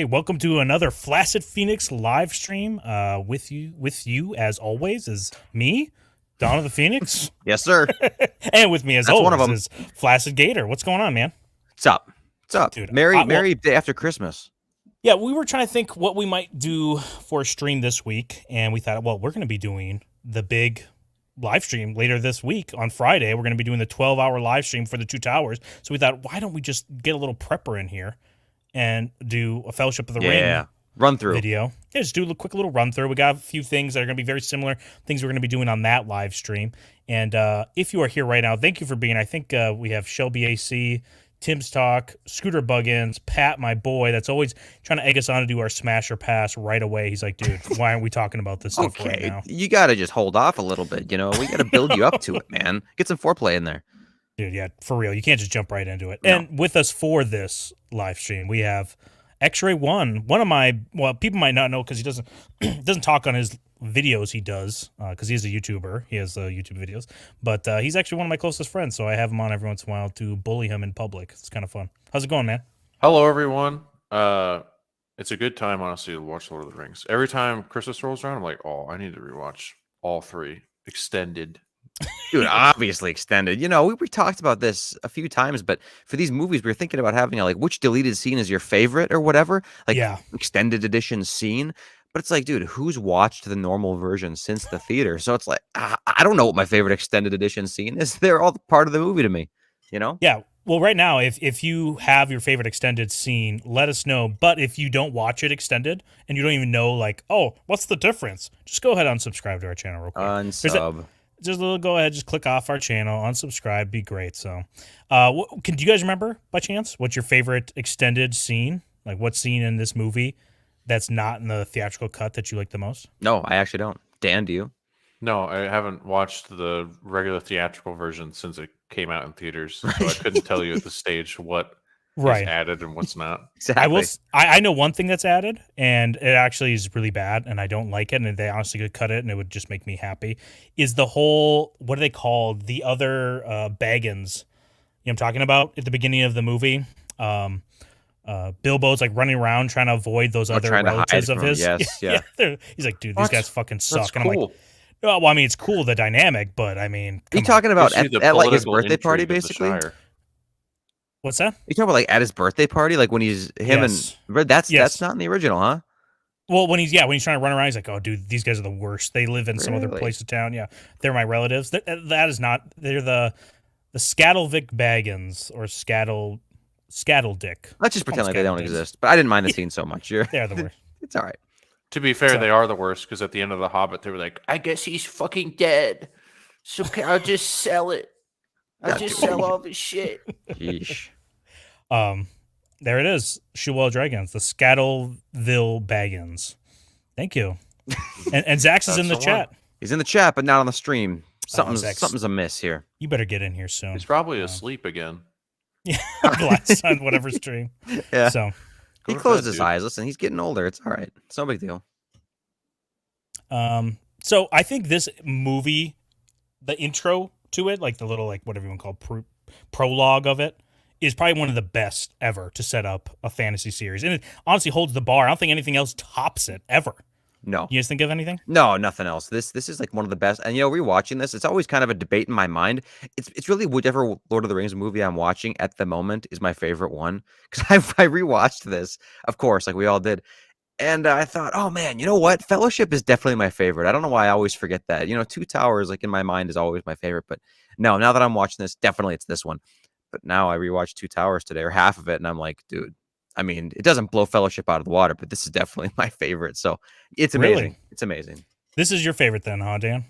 Hey, welcome to another Flaccid Phoenix live stream. With you as always is me, Dawn of the Phoenix, Yes, sir. and with me as That's one of always them. is Flaccid Gator. What's going on, man? What's up? What's up? Dude, Merry day after Christmas. yeah, we were trying to think what we might do for a stream this week, and we thought, well, we're going to be doing the big live stream later this week on Friday. We're going to be doing the 12-hour live stream for the Two Towers. So we thought, why don't we just get a little prepper in here and do a Fellowship of the Ring run through video. Yeah, just do a quick little run through. We got a few things that are going to be very similar, things we're going to be doing on that live stream. And if you are here right now, thank you for being. I think we have Shelby AC, Tim's Talk, Scooter Buggins, Pat, my boy, that's always trying to egg us on to do our smash or pass right away. He's like, dude, why aren't we talking about this stuff right now? You got to just hold off a little bit. We got to build you up to it, man. Get some foreplay in there. Dude, yeah, for real. You can't just jump right into it. No. And with us for this live stream, we have X-Ray One of my, well, people might not know because he doesn't talk on his videos. He does because he's a YouTuber. He has YouTube videos, but he's actually one of my closest friends. So I have him on every once in a while to bully him in public. It's kind of fun. How's it going, man? Hello, everyone. It's a good time, honestly, to watch Lord of the Rings. Every time Christmas rolls around, I'm like, oh, I need to rewatch all three extended. Dude, obviously extended. We talked about this a few times, but for these movies, we were thinking about having which deleted scene is your favorite or whatever, extended edition scene. But it's like, dude, who's watched the normal version since the theater? So it's like, I don't know what my favorite extended edition scene is. They're all part of the movie to me, Yeah. Well, right now, if you have your favorite extended scene, let us know. But if you don't watch it extended and you don't even know, what's the difference? Just go ahead and unsubscribe to our channel real quick. Unsub. Just go ahead, just click off our channel, unsubscribe, be great. So, do you guys remember by chance what's your favorite extended scene? Like what scene in this movie that's not in the theatrical cut that you like the most? No, I actually don't. Dan, do you? No, I haven't watched the regular theatrical version since it came out in theaters, so I couldn't tell you at this stage what is added and what's not. Exactly. I know one thing that's added, and it actually is really bad, and I don't like it, and they honestly could cut it, and it would just make me happy, is the whole, what are they called? The other Baggins. I'm talking about at the beginning of the movie. Bilbo's running around trying to avoid those other relatives of his. Yes, yeah. He's like, dude, these guys fucking suck. That's and cool. I'm like, well, I mean, it's cool, the dynamic, but I mean, you talking about at his political birthday party, intrigue of the basically? Shire. What's that? You talking about at his birthday party, when he's Yes. and that's not in the original, huh? Well, when he's trying to run around, he's like, "Oh, dude, these guys are the worst. They live in some other place of town. Yeah, they're my relatives. That is not. They're the Scattelvic Baggins or Scattledick. Let's just pretend like they don't exist. But I didn't mind the scene so much. They're the worst. It's all right. To be fair, they are the worst because at the end of The Hobbit, they were like, I guess he's fucking dead. So I'll just sell it. I'll just sell all this shit. Yeesh. There it is. Shewell Dragons, the Scattleville Baggins. Thank you. And Zax is in the chat. He's in the chat, but not on the stream. Zax. Something's amiss here. You better get in here soon. He's probably asleep again. Yeah, last on whatever stream. Yeah. So he closed his eyes. Listen, he's getting older. It's all right. It's no big deal. So I think this movie, the intro to it, the little whatever you want to call prologue of it, is probably one of the best ever to set up a fantasy series, and it honestly holds the bar. I don't think anything else tops it ever. No. You guys think of anything? No, nothing else. This is one of the best. And rewatching this, it's always kind of a debate in my mind. It's really whichever Lord of the Rings movie I'm watching at the moment is my favorite one. Because I rewatched this, of course, like we all did. And I thought, oh man, you know what? Fellowship is definitely my favorite. I don't know why I always forget that. Two Towers, in my mind, is always my favorite. But no, now that I'm watching this, definitely it's this one. But now I rewatched Two Towers today, or half of it, and I'm like, dude, I mean, it doesn't blow Fellowship out of the water, but this is definitely my favorite. So it's amazing. Really? It's amazing. This is your favorite then, huh, Dan?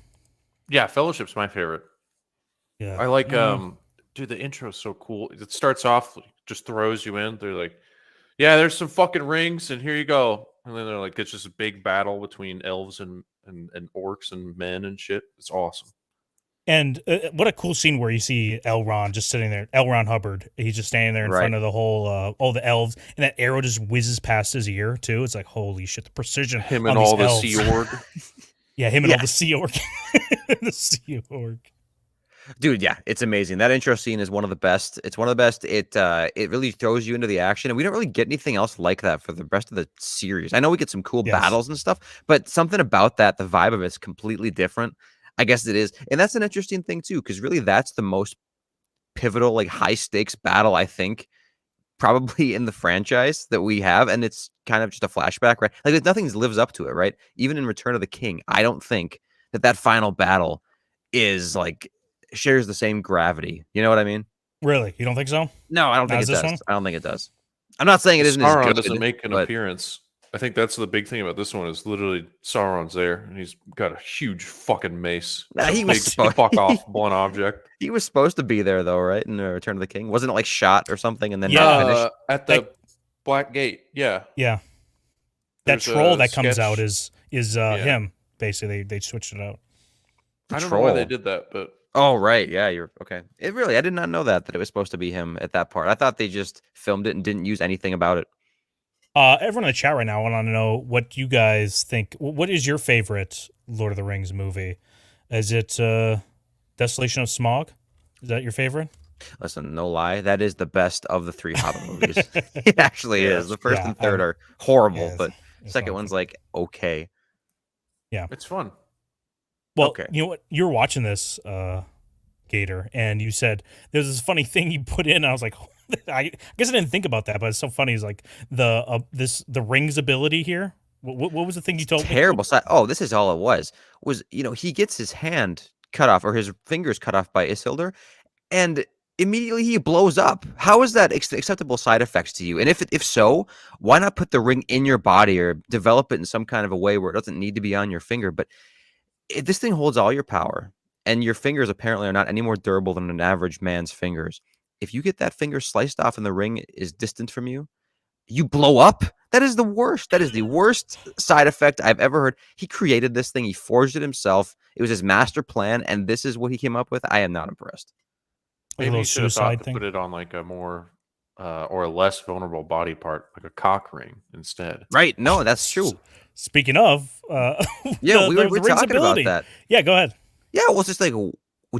Yeah, Fellowship's my favorite. Yeah. I like, dude, the intro's so cool. It starts off, just throws you in. They're like, yeah, there's some fucking rings, and here you go. And then they're like, it's just a big battle between elves and orcs and men and shit. It's awesome. And what a cool scene where you see Elrond just sitting there. Elrond Hubbard. He's just standing there in front of the whole, all the elves. And that arrow just whizzes past his ear, too. It's like, holy shit, the precision. Him and all the Sea Org. Yeah, him and all the Sea Org. The Sea Org. Dude, yeah, it's amazing. That intro scene is one of the best. It's one of the best. It really throws you into the action, and we don't really get anything else like that for the rest of the series. I know we get some cool Yes. battles and stuff, but something about that, the vibe of it's completely different. I guess it is, and that's an interesting thing too, because really that's the most pivotal, like high stakes battle I think probably in the franchise that we have, and it's kind of just a flashback, right? Like nothing lives up to it, right? Even in Return of the King, I don't think that final battle is like shares the same gravity. You know what I mean? Really? You don't think so? No, I don't Not think as it this does. one? I don't think it does. I'm not saying it isn't as Sauron good, doesn't make an but appearance. I think that's the big thing about this one is literally Sauron's there and he's got a huge fucking mace. nah, It's a he was big supposed fuck off blunt object. he was supposed to be there though, right? In Return of the King, wasn't it like shot or something and then Yeah. not finished? At the Black Gate, yeah. Yeah. That There's troll a that comes out sketch. is Yeah. him. Basically, they switched it out. The I don't know why they troll. did that, but Oh right, yeah, you're okay. It really, I did not know that it was supposed to be him at that part. I thought they just filmed it and didn't use anything about it. Everyone in the chat right now, I want to know what you guys think. What is your favorite Lord of the Rings movie? Is it Desolation of Smaug? Is that your favorite? Listen, no lie, that is the best of the 3 Hobbit movies. It actually Yeah. is. The first Yeah, and third are horrible, yeah, but it's second not one's fun. like okay. it's fun. Well, Okay. you know what? You were watching this, Gator, and you said there's this funny thing you put in. And I was like, I guess I didn't think about that, but it's so funny. It's like the rings ability here. What was the thing you told me? Terrible side. Oh, this is all it was. He gets his hand cut off or his fingers cut off by Isildur, and immediately he blows up. How is that acceptable side effects to you? And if so, why not put the ring in your body or develop it in some kind of a way where it doesn't need to be on your finger? But this thing holds all your power, and your fingers apparently are not any more durable than an average man's fingers. If you get that finger sliced off and the ring is distant from you, you blow up. That is the worst. That is the worst side effect I've ever heard. He created this thing. He forged it himself. It was his master plan, and this is what he came up with. I am not impressed. Like a Maybe little you should have thought suicide to thing. put it on like a more or a less vulnerable body part, like a cock ring instead. Right? No, that's true. Speaking of, Yeah, the we were rings talking ability. about that. Yeah, go ahead. Yeah, well, it's just like,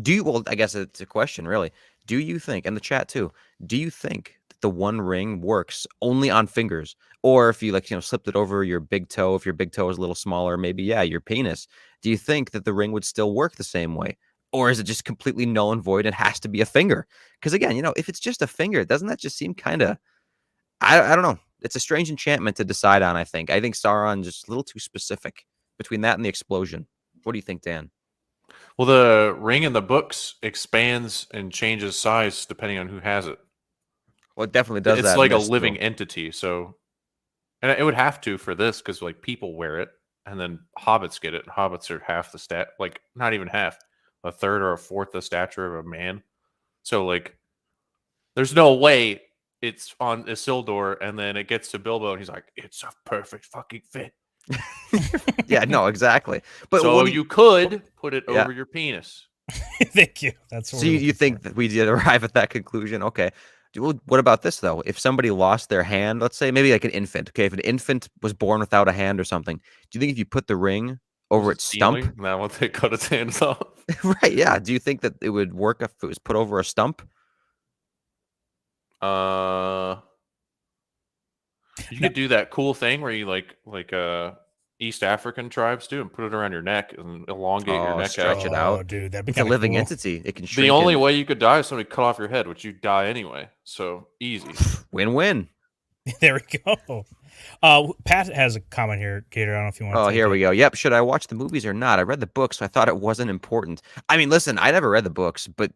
do you? Well, I guess it's a question, really. Do you think, and the chat too? Do you think that the one ring works only on fingers, or if you slipped it over your big toe, if your big toe is a little smaller, maybe your penis? Do you think that the ring would still work the same way, or is it just completely null and void? It has to be a finger, because again, if it's just a finger, doesn't that just seem kind of? I don't know. It's a strange enchantment to decide on. I think Sauron just a little too specific between that and the explosion. What do you think, Dan? Well, the ring in the books expands and changes size depending on who has it. Well, it definitely does It's that. like a in this, living too. entity. So, and it would have to for this because like people wear it, and then hobbits get it. Hobbits are half the stat, like not even half, a third or a fourth the stature of a man. So like, there's no way it's on Isildur, and then it gets to Bilbo, and he's like, "It's a perfect fucking fit." Yeah, no, exactly. But So what do you could put it Yeah. over your penis. Thank you. That's what so we're you looking think for. that we did arrive at that conclusion? Okay. Well, what about this though? If somebody lost their hand, let's say maybe like an infant. Okay, if an infant was born without a hand or something, do you think if you put the ring over Was it its stump, stealing? Now what they cut its hands off. right? Yeah. Do you think that it would work if it was put over a stump? You Now- could do that cool thing where you like East African tribes do and put it around your neck and elongate your Oh, neck stretch out. it out. Oh, dude, that'd be It's a kind of living cool. entity. It can shrink. The only and way you could die is somebody cut off your head, which you die anyway. So easy. win-win. There we go. Pat has a comment here, Gator. I don't know if you want to Oh, take here it. we go. Yep. Should I watch the movies or not? I read the books, so I thought it wasn't important. I mean, listen, I never read the books, but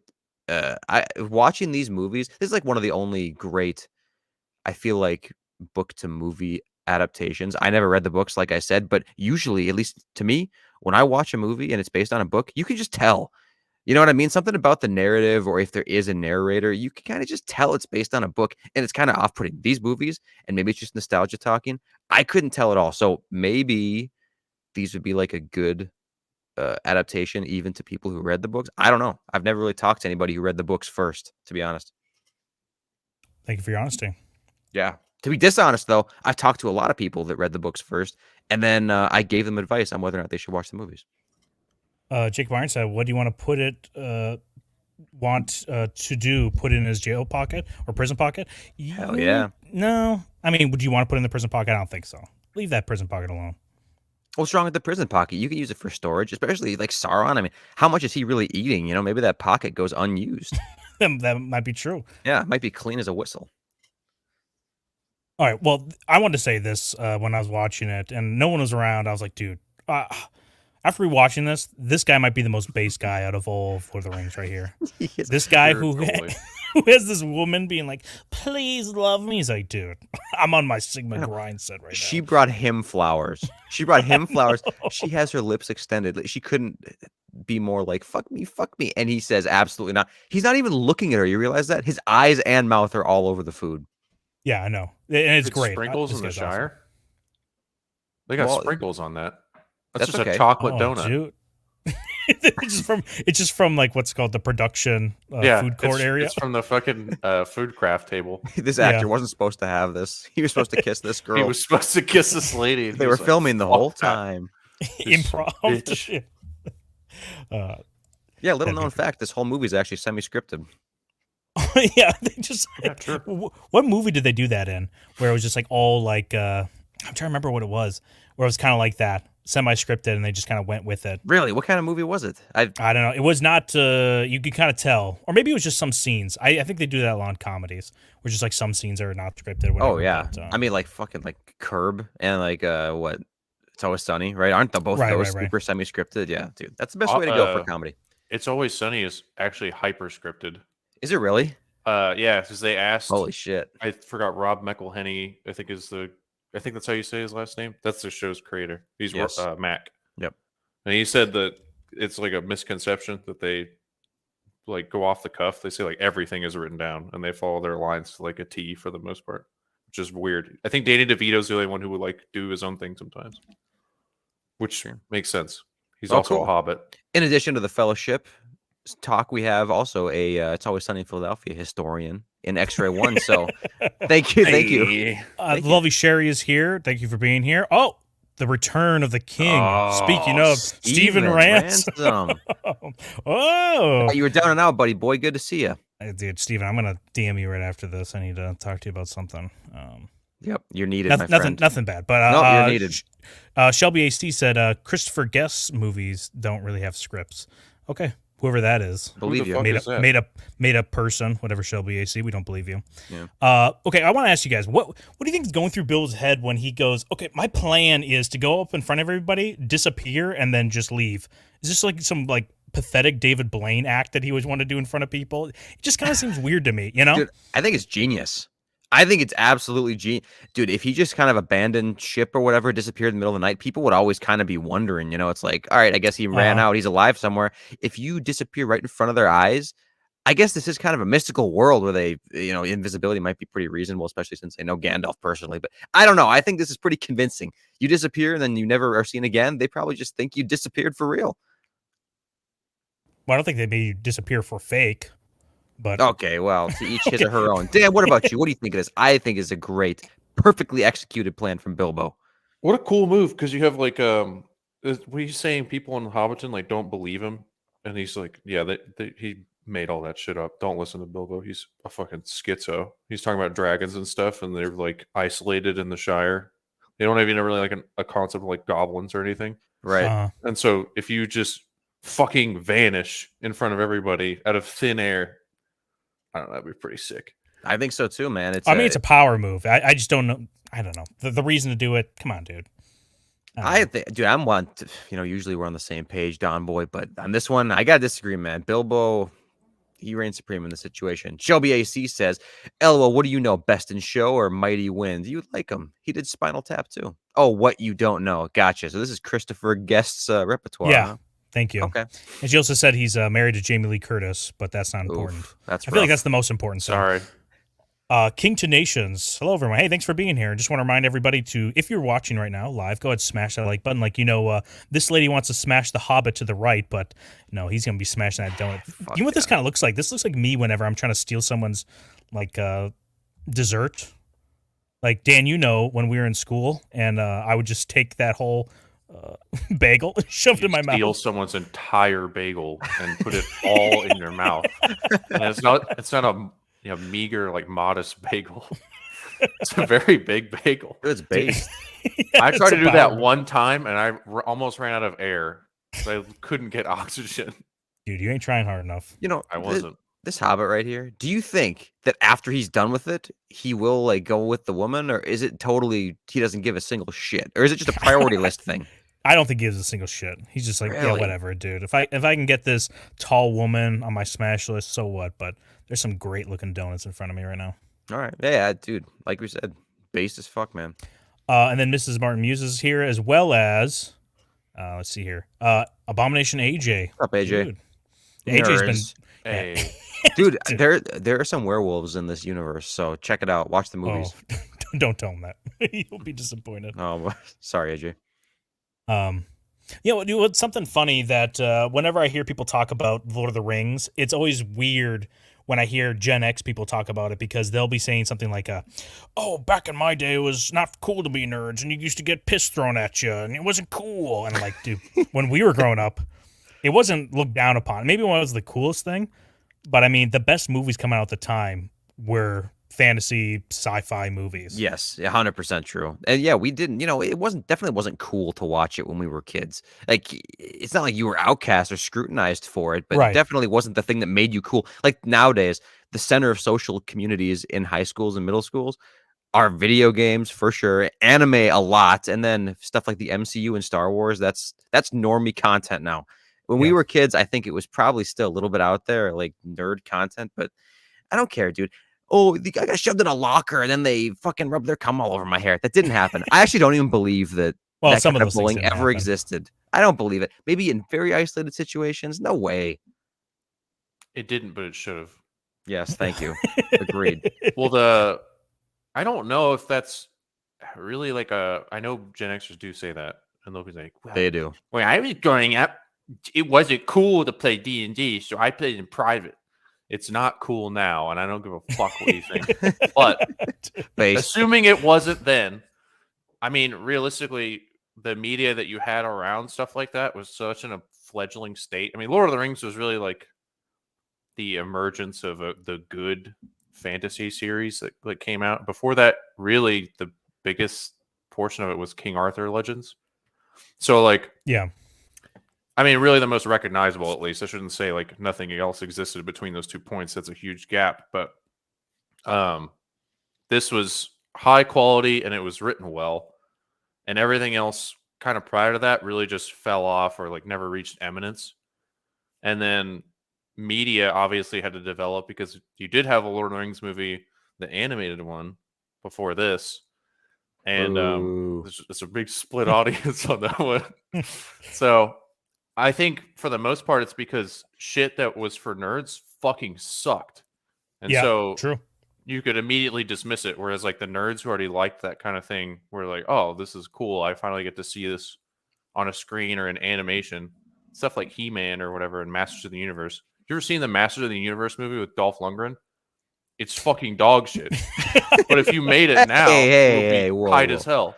I watching these movies, this is like one of the only great, I feel like, book to movie adaptations. I never read the books, like I said, but usually, at least to me, when I watch a movie and it's based on a book, you can just tell. You know what I mean? Something about the narrative, or if there is a narrator, you can kind of just tell it's based on a book, and it's kind of off-putting. These movies, and maybe it's just nostalgia talking, I couldn't tell at all. So maybe these would be like a good adaptation, even to people who read the books. I don't know. I've never really talked to anybody who read the books first, to be honest. Thank you for your honesty. Yeah. To be dishonest, though, I've talked to a lot of people that read the books first, and then I gave them advice on whether or not they should watch the movies. Jake Byron said, "What do you want to put it want to do, put it in his jail pocket or prison pocket? Hell yeah. No. I mean, would you want to put it in the prison pocket? I don't think so. Leave that prison pocket alone. What's wrong with the prison pocket? You can use it for storage, especially like Sauron. I mean, how much is he really eating? You know, maybe that pocket goes unused. That might be true. Yeah, it might be clean as a whistle. All right. Well, I wanted to say this when I was watching it, and no one was around. I was like, dude, after rewatching this guy might be the most base guy out of all of Lord of the Rings right here. This guy Sure, who totally. who has this woman being like, please love me. He's like, dude, I'm on my Sigma know. grind set right She now. brought him flowers. She brought him flowers. She has her lips extended. Like, she couldn't be more like, fuck me, fuck me. And he says, absolutely not. He's not even looking at her. You realize that? His eyes and mouth are all over the food. Yeah, I know. And it's It's great. sprinkles This in the guy's awesome. Shire. They got Well, sprinkles on that. That's that's just okay. a chocolate Oh, donut. dude. it's just from like what's called the production food court area. It's from the fucking food craft table. This Yeah. actor wasn't supposed to have this. He was supposed to kiss this girl. He was supposed to kiss this lady. and They he were was like, filming the "Fuck whole that." time. This Improv. bitch. Yeah, little That'd be known fact, this whole movie is actually semi-scripted. Yeah, they just Yeah, true. what movie did they do that in? Where it was just like all like I'm trying to remember what it was. Where it was kind of like that, semi-scripted, and they just kind of went with it. Really? What kind of movie was it? I don't know. It was not. You could kind of tell, or maybe it was just some scenes. I think they do that a lot in comedies, where just like some scenes are not scripted. Or whatever, Oh yeah. but, I mean, like fucking like Curb and like what? It's Always Sunny, right? Aren't the both Right, those right, right. super semi-scripted? Yeah, dude, that's the best way to go for comedy. It's Always Sunny is actually hyper scripted. Is it really? Yeah, because they asked. Holy shit! I forgot Rob McElhenney. I think that's how you say his last name. That's the show's creator. He's Yes. Mac. Yep. And he said that it's like a misconception that they like go off the cuff. They say like everything is written down and they follow their lines to like a T for the most part, which is weird. I think Danny DeVito's the only one who would like do his own thing sometimes, which makes sense. He's Oh, also cool. a hobbit. In addition to the Fellowship talk, we have also a It's Always Sunny in Philadelphia historian in X-Ray One. So thank you. Hey. Thank you. Lovely Sherry is here. Thank you for being here. Oh, the return of the king. Speaking Oh, of Stephen Ransom. Oh, You were down and out, buddy. Boy, good to see you. dude, Stephen, I'm gonna DM you right after this. I need to talk to you about something. Yep, you're needed, my Nothing, friend. nothing bad. But Nope, you're needed. Shelby AC said Christopher Guest's movies don't really have scripts. Okay, whoever that is. Believe the you. fuck Made is that? up, made up person, whatever Shelby AC. We don't believe you. Yeah. Okay, I want to ask you guys, what do you think is going through Bill's head when he goes, okay, my plan is to go up in front of everybody, disappear, and then just leave? Is this like some like pathetic David Blaine act that he always wanted to do in front of people? It just kind of seems weird to me, you know? Dude, I think it's genius. I think it's absolutely genius. Dude, if he just kind of abandoned ship or whatever, disappeared in the middle of the night, people would always kind of be wondering, you know, it's like, all right, I guess he ran out. He's alive somewhere. If you disappear right in front of their eyes, I guess this is kind of a mystical world where they, you know, invisibility might be pretty reasonable, especially since they know Gandalf personally. But I don't know. I think this is pretty convincing. You disappear and then you never are seen again. They probably just think you disappeared for real. Well, I don't think they made you disappear for fake, but Okay, well, to each his or her own. Dan, what about you? What do you think of this? I think it's a great, perfectly executed plan from Bilbo. What a cool move, because you have like what he's saying, people in Hobbiton like don't believe him, and he's like, yeah, he made all that shit up. Don't listen to Bilbo. He's a fucking schizo. He's talking about dragons and stuff, and they're like isolated in the Shire. They don't even really like a concept of like goblins or anything. Right. And so if you just fucking vanish in front of everybody out of thin air, I don't know, that'd be pretty sick. I think so too, man. I mean, it's a power move. I just don't know. I don't know the reason to do it. Come on, dude. I think, dude, I'm one. You know, usually we're on the same page, Don Boy, but on this one, I gotta disagree, man. Bilbo, he reigns supreme in the situation. Shelby AC says, "LOL, what do you know? Best in Show or Mighty Wind? You would like him? He did Spinal Tap too. Oh, what you don't know? Gotcha. So this is Christopher Guest's repertoire. Yeah. Huh? Thank you. Okay. And she also said he's married to Jamie Lee Curtis, but that's not important. That's I feel like rough. that's the most important thing. Sorry. King to Nations. Hello, everyone. Hey, thanks for being here. Just want to remind everybody to, if you're watching right now live, go ahead and smash that like button. Like, you know, this lady wants to smash the Hobbit to the right, but no, he's going to be smashing that donut. You know what this kind of looks like? This looks like me whenever I'm trying to steal someone's, like, dessert. Like, Dan, you know, when we were in school, and I would just take that whole bagel shoved in my Steal mouth. someone's entire bagel and put it all in your mouth. And it's not a meager, like modest bagel. It's a very big bagel. It's based. Yeah, I tried it's to do a that power. one time and I almost ran out of air. So I couldn't get oxygen. Dude, you ain't trying hard enough. You know, I wasn't. this Hobbit right here. Do you think that after he's done with it, he will like go with the woman, or is it totally he doesn't give a single shit, or is it just a priority list thing? I don't think he gives a single shit. He's just like, yeah, Really? whatever, dude. If I can get this tall woman on my smash list, so what? But there's some great looking donuts in front of me right now. All right, yeah, dude. Like we said, based as fuck, man. And then Mrs. Martin Muse is here, as well as let's see here, Abomination AJ. What's up, AJ? Dude. AJ's been Nerds. Hey, Dude, there are some werewolves in this universe, so check it out. Watch the movies. Oh, don't tell him that. You'll be disappointed. Oh, sorry, AJ. You know, it's something funny that whenever I hear people talk about Lord of the Rings, it's always weird when I hear Gen X people talk about it because they'll be saying something like, "Oh, back in my day, it was not cool to be nerds, and you used to get piss thrown at you, and it wasn't cool." And I'm like, dude, when we were growing up, it wasn't looked down upon. Maybe it was the coolest thing, but I mean, the best movies coming out at the time were fantasy sci-fi movies. Yes, 100% true. And yeah, we didn't, it definitely wasn't cool to watch it when we were kids. Like, it's not like you were outcast or scrutinized for it, but it Right. definitely wasn't the thing that made you cool. Like nowadays, the center of social communities in high schools and middle schools are video games for sure, anime a lot, and then stuff like the MCU and Star Wars. That's normie content now. When we Yeah. were kids, I think it was probably still a little bit out there, like nerd content, but I don't care, dude. Oh, the guy got shoved in a locker and then they fucking rubbed their cum all over my hair. That didn't happen. I actually don't even believe that Well, that some kind of of those things bullying didn't ever happen. existed. I don't believe it. Maybe in very isolated situations. No way. it didn't, but it should have. Yes, thank you. Agreed. Well, I don't know if that's really like I know Gen Xers do say that, and they'll be like, well, They do. when I was growing up, it wasn't cool to play D&D, so I played in private. It's not cool now, and I don't give a fuck what you think. But Based. assuming it wasn't then, I mean, realistically, the media that you had around stuff like that was such in a fledgling state. I mean, Lord of the Rings was really like the emergence of the good fantasy series that came out. Before that, really, the biggest portion of it was King Arthur Legends. So, like, Yeah. I mean, really the most recognizable, at least. I shouldn't say like nothing else existed between those 2 points. That's a huge gap. But this was high quality and it was written well. And everything else kind of prior to that really just fell off or like never reached eminence. And then media obviously had to develop because you did have a Lord of the Rings movie, the animated one, before this. And Ooh. there's a big split audience on that one. So I think for the most part, it's because shit that was for nerds fucking sucked. And Yeah, so true. you could immediately dismiss it. Whereas like the nerds who already liked that kind of thing were like, oh, this is cool. I finally get to see this on a screen or in animation. Stuff like He-Man or whatever and Masters of the Universe. You ever seen the Masters of the Universe movie with Dolph Lundgren? It's fucking dog shit. But if you made it now, it would be tight as hell.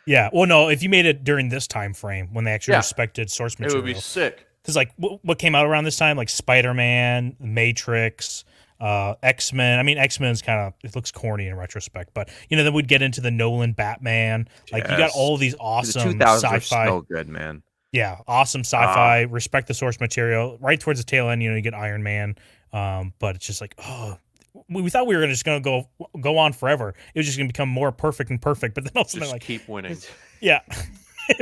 Yeah. Well, no, if you made it during this time frame when they actually Yeah. respected source It material, would be sick. because like what came out around this time, like Spider-Man, Matrix, X-Men. I mean, X-Men's kind of, it looks corny in retrospect, but then we'd get into the Nolan Batman. Like you got Yes. all these The awesome 2000s sci-fi. were so good, man. Yeah, awesome sci-fi. Respect the source material. Right towards the tail end, you get Iron Man. But it's just like, oh, we thought we were just gonna go on forever. It was just gonna become more perfect and perfect. But then all of a sudden, Just like, keep winning. yeah.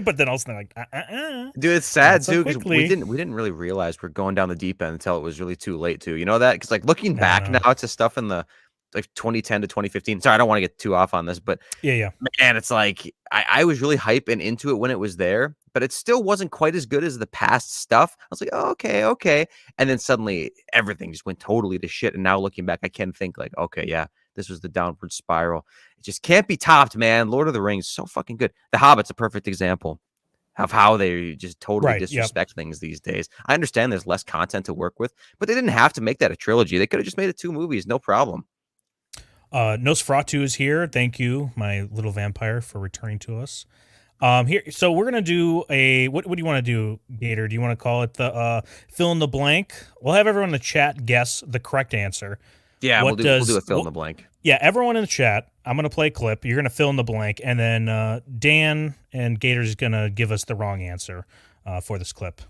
But then all of a sudden, like, Dude, it's sad Not so too because quickly. we didn't really realize we're going down the deep end until it was really too late too. You know that? Because like looking No, back no. now to stuff in the like 2010 to 2015. Sorry, I don't want to get too off on this, but Yeah. man, it's like I was really hype and into it when it was there, but it still wasn't quite as good as the past stuff. I was like, oh, okay. And then suddenly everything just went totally to shit. And now looking back, I can think like, okay, yeah, this was the downward spiral. It just can't be topped, man. Lord of the Rings, so fucking good. The Hobbit's a perfect example of how they just totally Right, yep. disrespect things these days. I understand there's less content to work with, but they didn't have to make that a trilogy. They could have just made it 2 movies, no problem. Nosferatu is here. Thank you, my little vampire, for returning to us. Here, so we're gonna do a what? What do you want to do, Gator? Do you want to call it the fill in the blank? We'll have everyone in the chat guess the correct answer. Yeah, What we'll do does a fill in the blank. Yeah, everyone in the chat. I'm gonna play a clip. You're gonna fill in the blank, and then Dan and Gator's gonna give us the wrong answer for this clip.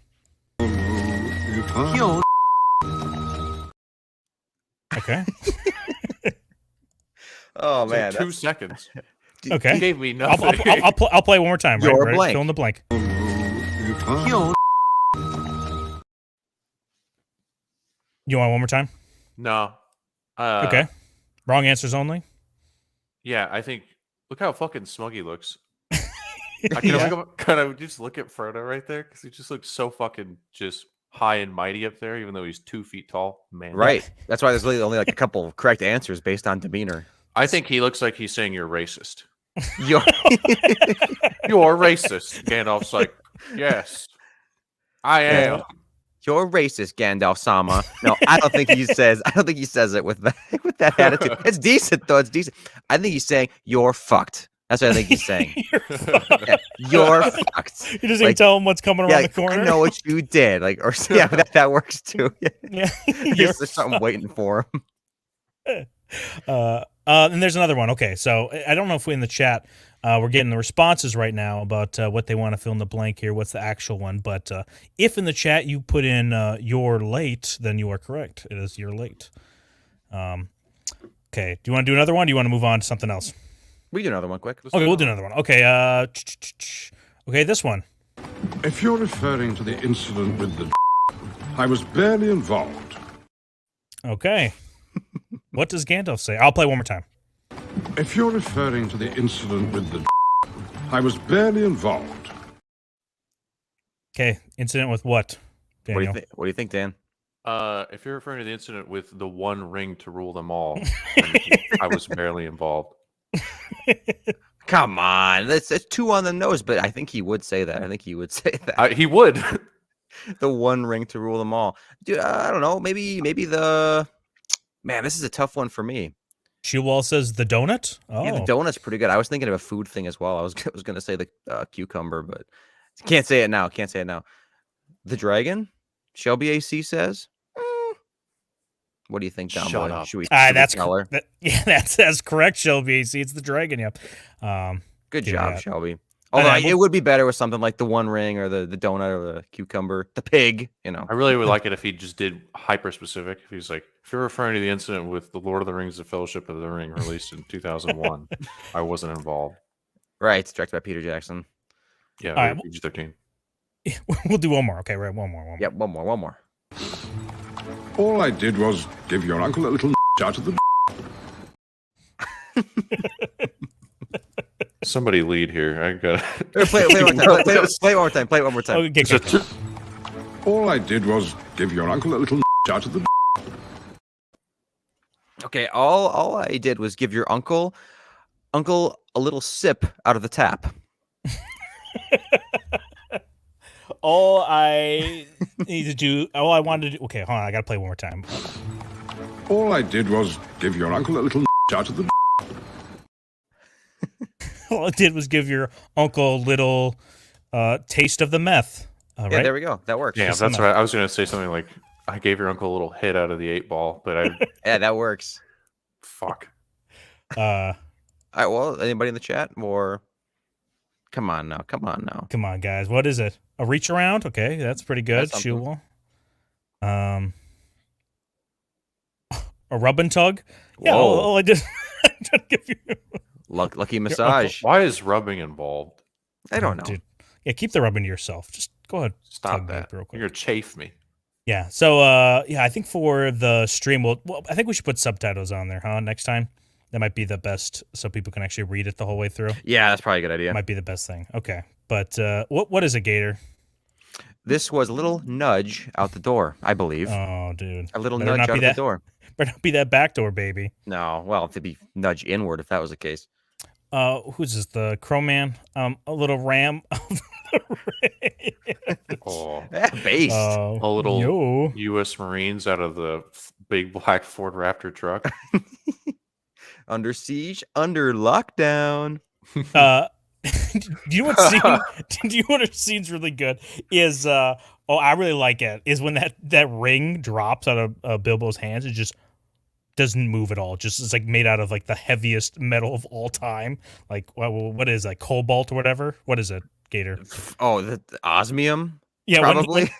Okay. Oh It's man, like 2 seconds. Okay. You gave me nothing. I'll play one more time. Right? Your Ready? blank. Fill in the blank. You want one more time? No. Okay. Wrong answers only. Yeah, I think. Look how fucking smug he looks. Can I just look at Frodo right there? Because he just looks so fucking just high and mighty up there, even though he's 2 feet tall. Man, right. That's why there's really only like a couple of correct answers based on demeanor. I think he looks like he's saying you're racist. You're You're racist. Gandalf's like, yes, I am. You're racist, Gandalf Sama. No, I don't think he says. I don't think he says it with that attitude. It's decent though. It's decent. I think he's saying you're fucked. That's what I think he's saying. You're fucked. You just even tell him what's coming around the corner. I know what you did. Like, or yeah, that works too. Yeah. There's something waiting for him. And there's another one. Okay, so I don't know if we in the chat we're getting the responses right now about what they want to fill in the blank here. What's the actual one? But if in the chat you put in "you're late," then you are correct. It is "you're late." Okay. Do you want to do another one? Do you want to move on to something else? We do another one quick. Okay, we'll do another one. Okay. Okay, this one. If you're referring to the incident with the I was barely involved. Okay. What does Gandalf say? I'll play one more time. If you're referring to the incident with the I was barely involved. Okay, incident with what, Daniel? What do you think, Dan? If you're referring to the incident with the one ring to rule them all, I was barely involved. Come on, it's 2 on the nose, but I think he would say that. I think he would say that. He would. The one ring to rule them all. Dude, I don't know. Maybe the man. This is a tough one for me. Shewall says the donut. Oh, yeah, the donut's pretty good. I was thinking of a food thing as well. I was gonna say the cucumber, but can't say it now. Can't say it now. The dragon. Shelby AC says. What do you think, Don? Shut up. Should we that's tell her? that's correct, Shelby AC. It's the dragon. Yep. Good job, Shelby. And Although it would be better with something like the one ring or the donut or the cucumber, the pig, you know. I really would like it if he just did hyper specific. If he's like, if you're referring to the incident with the Lord of the Rings, The Fellowship of the Ring, released in 2001, I wasn't involved. Right, it's directed by Peter Jackson. Yeah, All right. PG-13. We'll do one more. Okay, right, one more. Yep, one more. All I did was give your uncle a little out of the Somebody lead here. I got Play it one more time. Play it one more time. Okay. All I did was give your uncle a little out of the Okay, all I did was give your uncle a little sip out of the tap. All I need to do. All I wanted to do. Okay, hold on. I gotta play one more time. All I did was give your uncle a little out of the All I did was give your uncle a little taste of the meth. Yeah, right? there we go. That works. Yeah, that's right. I was going to say something like, I gave your uncle a little hit out of the 8-ball, but I... Yeah, that works. Fuck. All right, well, anybody in the chat? Or... Come on now. Come on, guys. What is it? A reach around? Okay, that's pretty good. Shoewall. A rub and tug? Yeah, all I did... give you... Lucky massage. Why is rubbing involved? I don't know. Dude. Yeah, keep the rubbing to yourself. Just go ahead. Stop that. Real quick. You're going to chafe me. Yeah. So, I think for the stream, I think we should put subtitles on there, huh? Next time. That might be the best, so people can actually read it the whole way through. Yeah, that's probably a good idea. Might be the best thing. Okay. But what is a Gator? This was a little nudge out the door, I believe. Oh, dude. A little nudge out the door. Better not be that back door, baby. No. Well, it'd be nudge inward if that was the case. Who's this? The Crow Man? A little ram of the Based. A little U.S. Marines out of the big black Ford Raptor truck. Under siege, under lockdown. Do you know what scene? Do you know what scene's really good? Is I really like it. Is when that ring drops out of Bilbo's hands, it just doesn't move at all. Just it's like made out of like the heaviest metal of all time. Like what is like cobalt or whatever? What is it, Gator? Oh, the osmium? Yeah, Probably.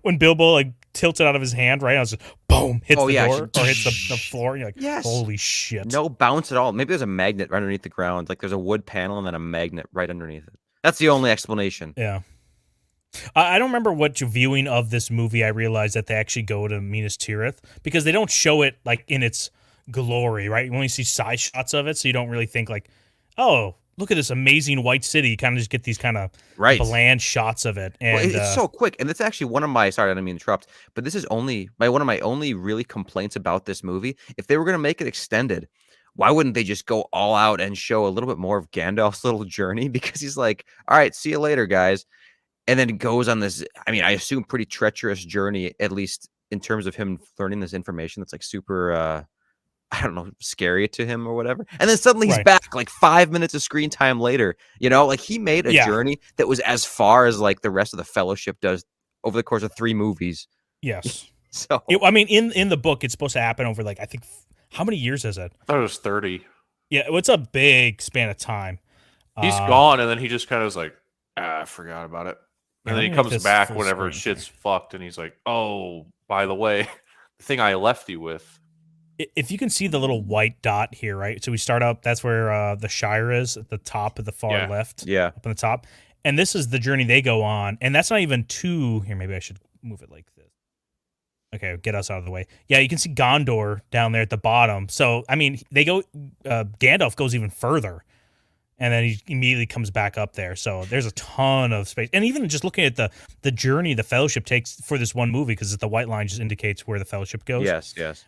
when Bilbo like tilts it out of his hand, right? I was just boom, hits Oh, the yeah, door or hits the floor. And you're like, Yes. holy shit! No bounce at all. Maybe there's a magnet right underneath the ground. Like there's a wood panel and then a magnet right underneath it. That's the only explanation. Yeah. I don't remember what viewing of this movie I realized that they actually go to Minas Tirith because they don't show it like in its glory, right? You only see side shots of it, so you don't really think like, oh, look at this amazing white city. You kind of just get these kind of Right. bland shots of it. And Well, it's so quick, and it's actually one of my sorry, I didn't mean to interrupt, but this is only one of my only really complaints about this movie. If they were going to make it extended, why wouldn't they just go all out and show a little bit more of Gandalf's little journey? Because he's like, "All right, see you later, guys," and then goes on this. I mean, I assume pretty treacherous journey, at least in terms of him learning this information. That's like super. I don't know, scary to him or whatever. And then suddenly he's Right. back like 5 minutes of screen time later. You know, like he made a Yeah. journey that was as far as like the rest of the Fellowship does over the course of 3 movies. yes, So I mean, in the book, it's supposed to happen over like I think how many years is it? I thought it was 30. Yeah, it's a big span of time. He's gone, and then he just kind of was like, I forgot about it. Yeah, And let then he me make comes this back full whenever screen. shit's fucked, and he's like, oh, by the way, the thing I left you with. If you can see the little white dot here, right? So we start up. That's where the Shire is at the top of the far Yeah. left. yeah. Up on the top. And this is the journey they go on. And that's not even too. Here, maybe I should move it like this. Okay, get us out of the way. Yeah, you can see Gondor down there at the bottom. So, I mean, they go. Gandalf goes even further. And then he immediately comes back up there. So there's a ton of space. And even just looking at the journey the Fellowship takes for this one movie, because the white line just indicates where the Fellowship goes. Yes, yes.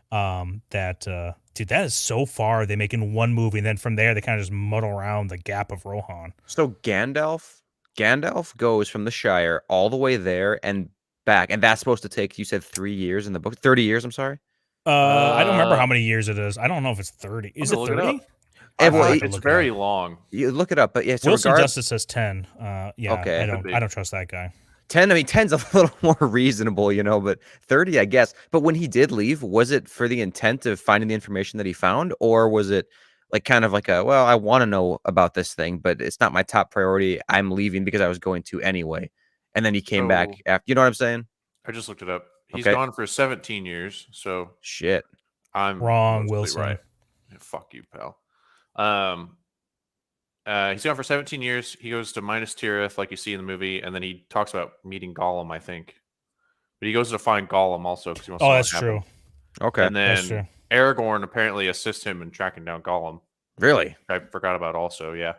Dude, that is so far they make in one movie, and then from there they kind of just muddle around the Gap of Rohan. So Gandalf goes from the Shire all the way there and back. And that's supposed to take, you said 3 years in the book? 30 years, I'm sorry. I don't remember how many years it is. I don't know if it's 30. Is it gonna look it 30? up. I well, thought have to it's look it very up. long. You look it up, but yeah, so Wilson regard- Justice says 10. Yeah, Okay. I Could be. don't trust that guy. 10, I mean, 10's a little more reasonable, you know, but 30, I guess. But when he did leave, was it for the intent of finding the information that he found, or was it like kind of like a, well, I want to know about this thing, but it's not my top priority. I'm leaving because I was going to anyway. And then he came back So- after, you know what I'm saying? I just looked it up. He's Okay. gone for 17 years, so Shit. I'm Wrong, mostly Wilson. Right. Yeah, fuck you, pal. He's gone for 17 years. He goes to Minas Tirith, like you see in the movie, and then he talks about meeting Gollum, I think. But he goes to find Gollum also because he wants to Oh, know what that's happened. true. Okay. And That's then true. Aragorn apparently assists him in tracking down Gollum. Really? I forgot about also, yeah.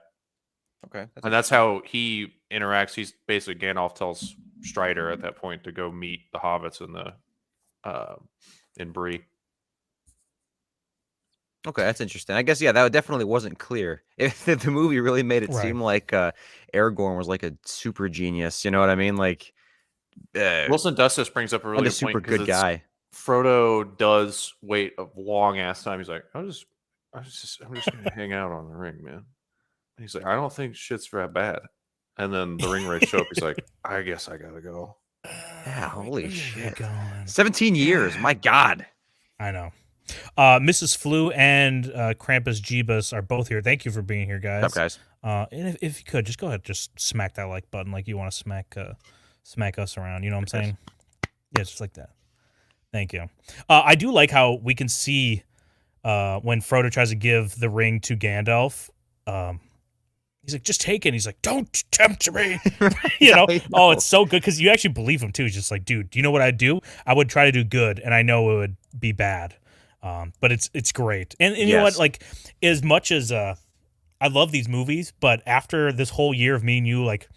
Okay. And that's how he interacts. He's basically Gandalf tells Strider at that point to go meet the hobbits in Bree. Okay, that's interesting. I guess, yeah, that definitely wasn't clear. If the movie really made it Right. seem like Aragorn was like a super genius, you know what I mean? Like, Wilson Dustis brings up a really and a good super point 'cause good it's- guy. Frodo does wait a long ass time. He's like, I'm just gonna hang out on the ring, man. And he's like, I don't think shit's that bad. And then the ring race show up. He's like, I guess I gotta go. Yeah, holy Where are you shit. going? 17 years. My God. I know. Mrs. Flu and Krampus Jeebus are both here. Thank you for being here, guys. What's up, guys? And if you could, just go ahead, just smack that like button like you want to smack us around. You know what I'm saying? Yeah, just like that. Thank you. I do like how we can see when Frodo tries to give the ring to Gandalf. He's like, just take it. He's like, don't tempt me. you know? I Oh, know. it's so good because you actually believe him too. He's just like, dude, do you know what I'd do? I would try to do good, and I know it would be bad. But it's great. And you know what? Yes. Like, as much as I love these movies, but after this whole year of me and you like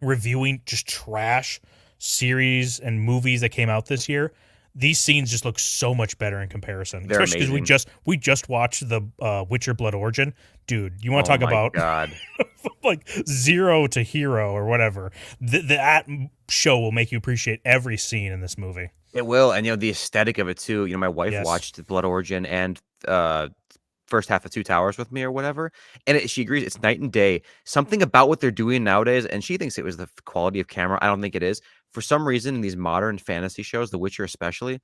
reviewing just trash series and movies that came out this year, these scenes just look so much better in comparison. They're Especially because amazing. we just watched the Witcher Blood Origin. Dude, you want to Oh talk my about God. like zero to hero or whatever? That show will make you appreciate every scene in this movie. It will, and you know the aesthetic of it too. You know, my wife Yes. watched Blood Origin and first half of Two Towers with me or whatever, and she agrees it's night and day. Something about what they're doing nowadays, and she thinks it was the quality of camera. I don't think it is. For some reason, in these modern fantasy shows, The Witcher especially,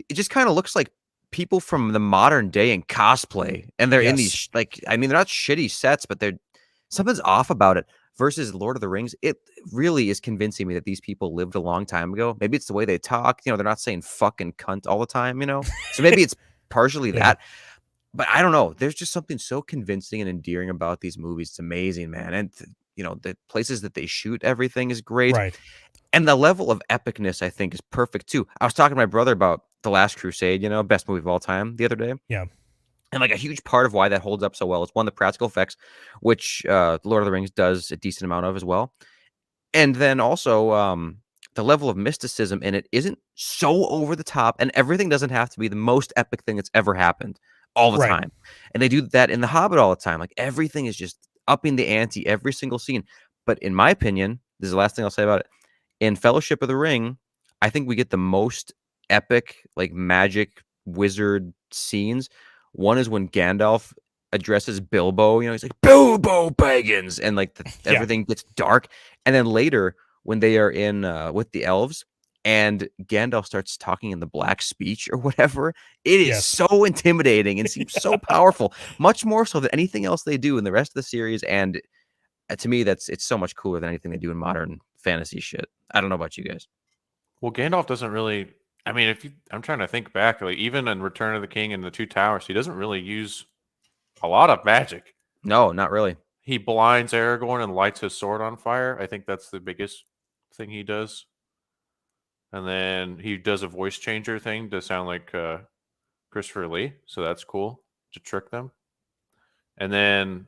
it just kind of looks like people from the modern day in cosplay, and they're in these I mean, they're not shitty sets, but they're something's off about it. Versus Lord of the Rings, it really is convincing me that these people lived a long time ago. Maybe it's the way they talk. They're not saying fucking cunt all the time. So maybe it's partially that. But I don't know. There's just something so convincing and endearing about these movies. It's amazing, man. And the places that they shoot, everything is great. Right. And the level of epicness, I think, is perfect too. I was talking to my brother about The Last Crusade, best movie of all time, the other day. Yeah. And like a huge part of why that holds up so well is one, the practical effects, which Lord of the Rings does a decent amount of as well. And then also the level of mysticism in it isn't so over the top, and everything doesn't have to be the most epic thing that's ever happened all the time. And they do that in The Hobbit all the time. Like everything is just upping the ante every single scene. But in my opinion, this is the last thing I'll say about it. In Fellowship of the Ring, I think we get the most epic, like magic wizard scenes. One is when Gandalf addresses Bilbo. He's like, Bilbo Baggins, and like everything gets dark. And then later, when they are in with the elves, and Gandalf starts talking in the black speech or whatever, it is so intimidating and seems so powerful, much more so than anything else they do in the rest of the series. And to me, it's so much cooler than anything they do in modern fantasy shit. I don't know about you guys. Well, Gandalf doesn't really. I mean, I'm trying to think back, like even in Return of the King and the Two Towers, he doesn't really use a lot of magic. No, not really. He blinds Aragorn and lights his sword on fire. I think that's the biggest thing he does. And then he does a voice changer thing to sound like Christopher Lee, so that's cool to trick them. And then,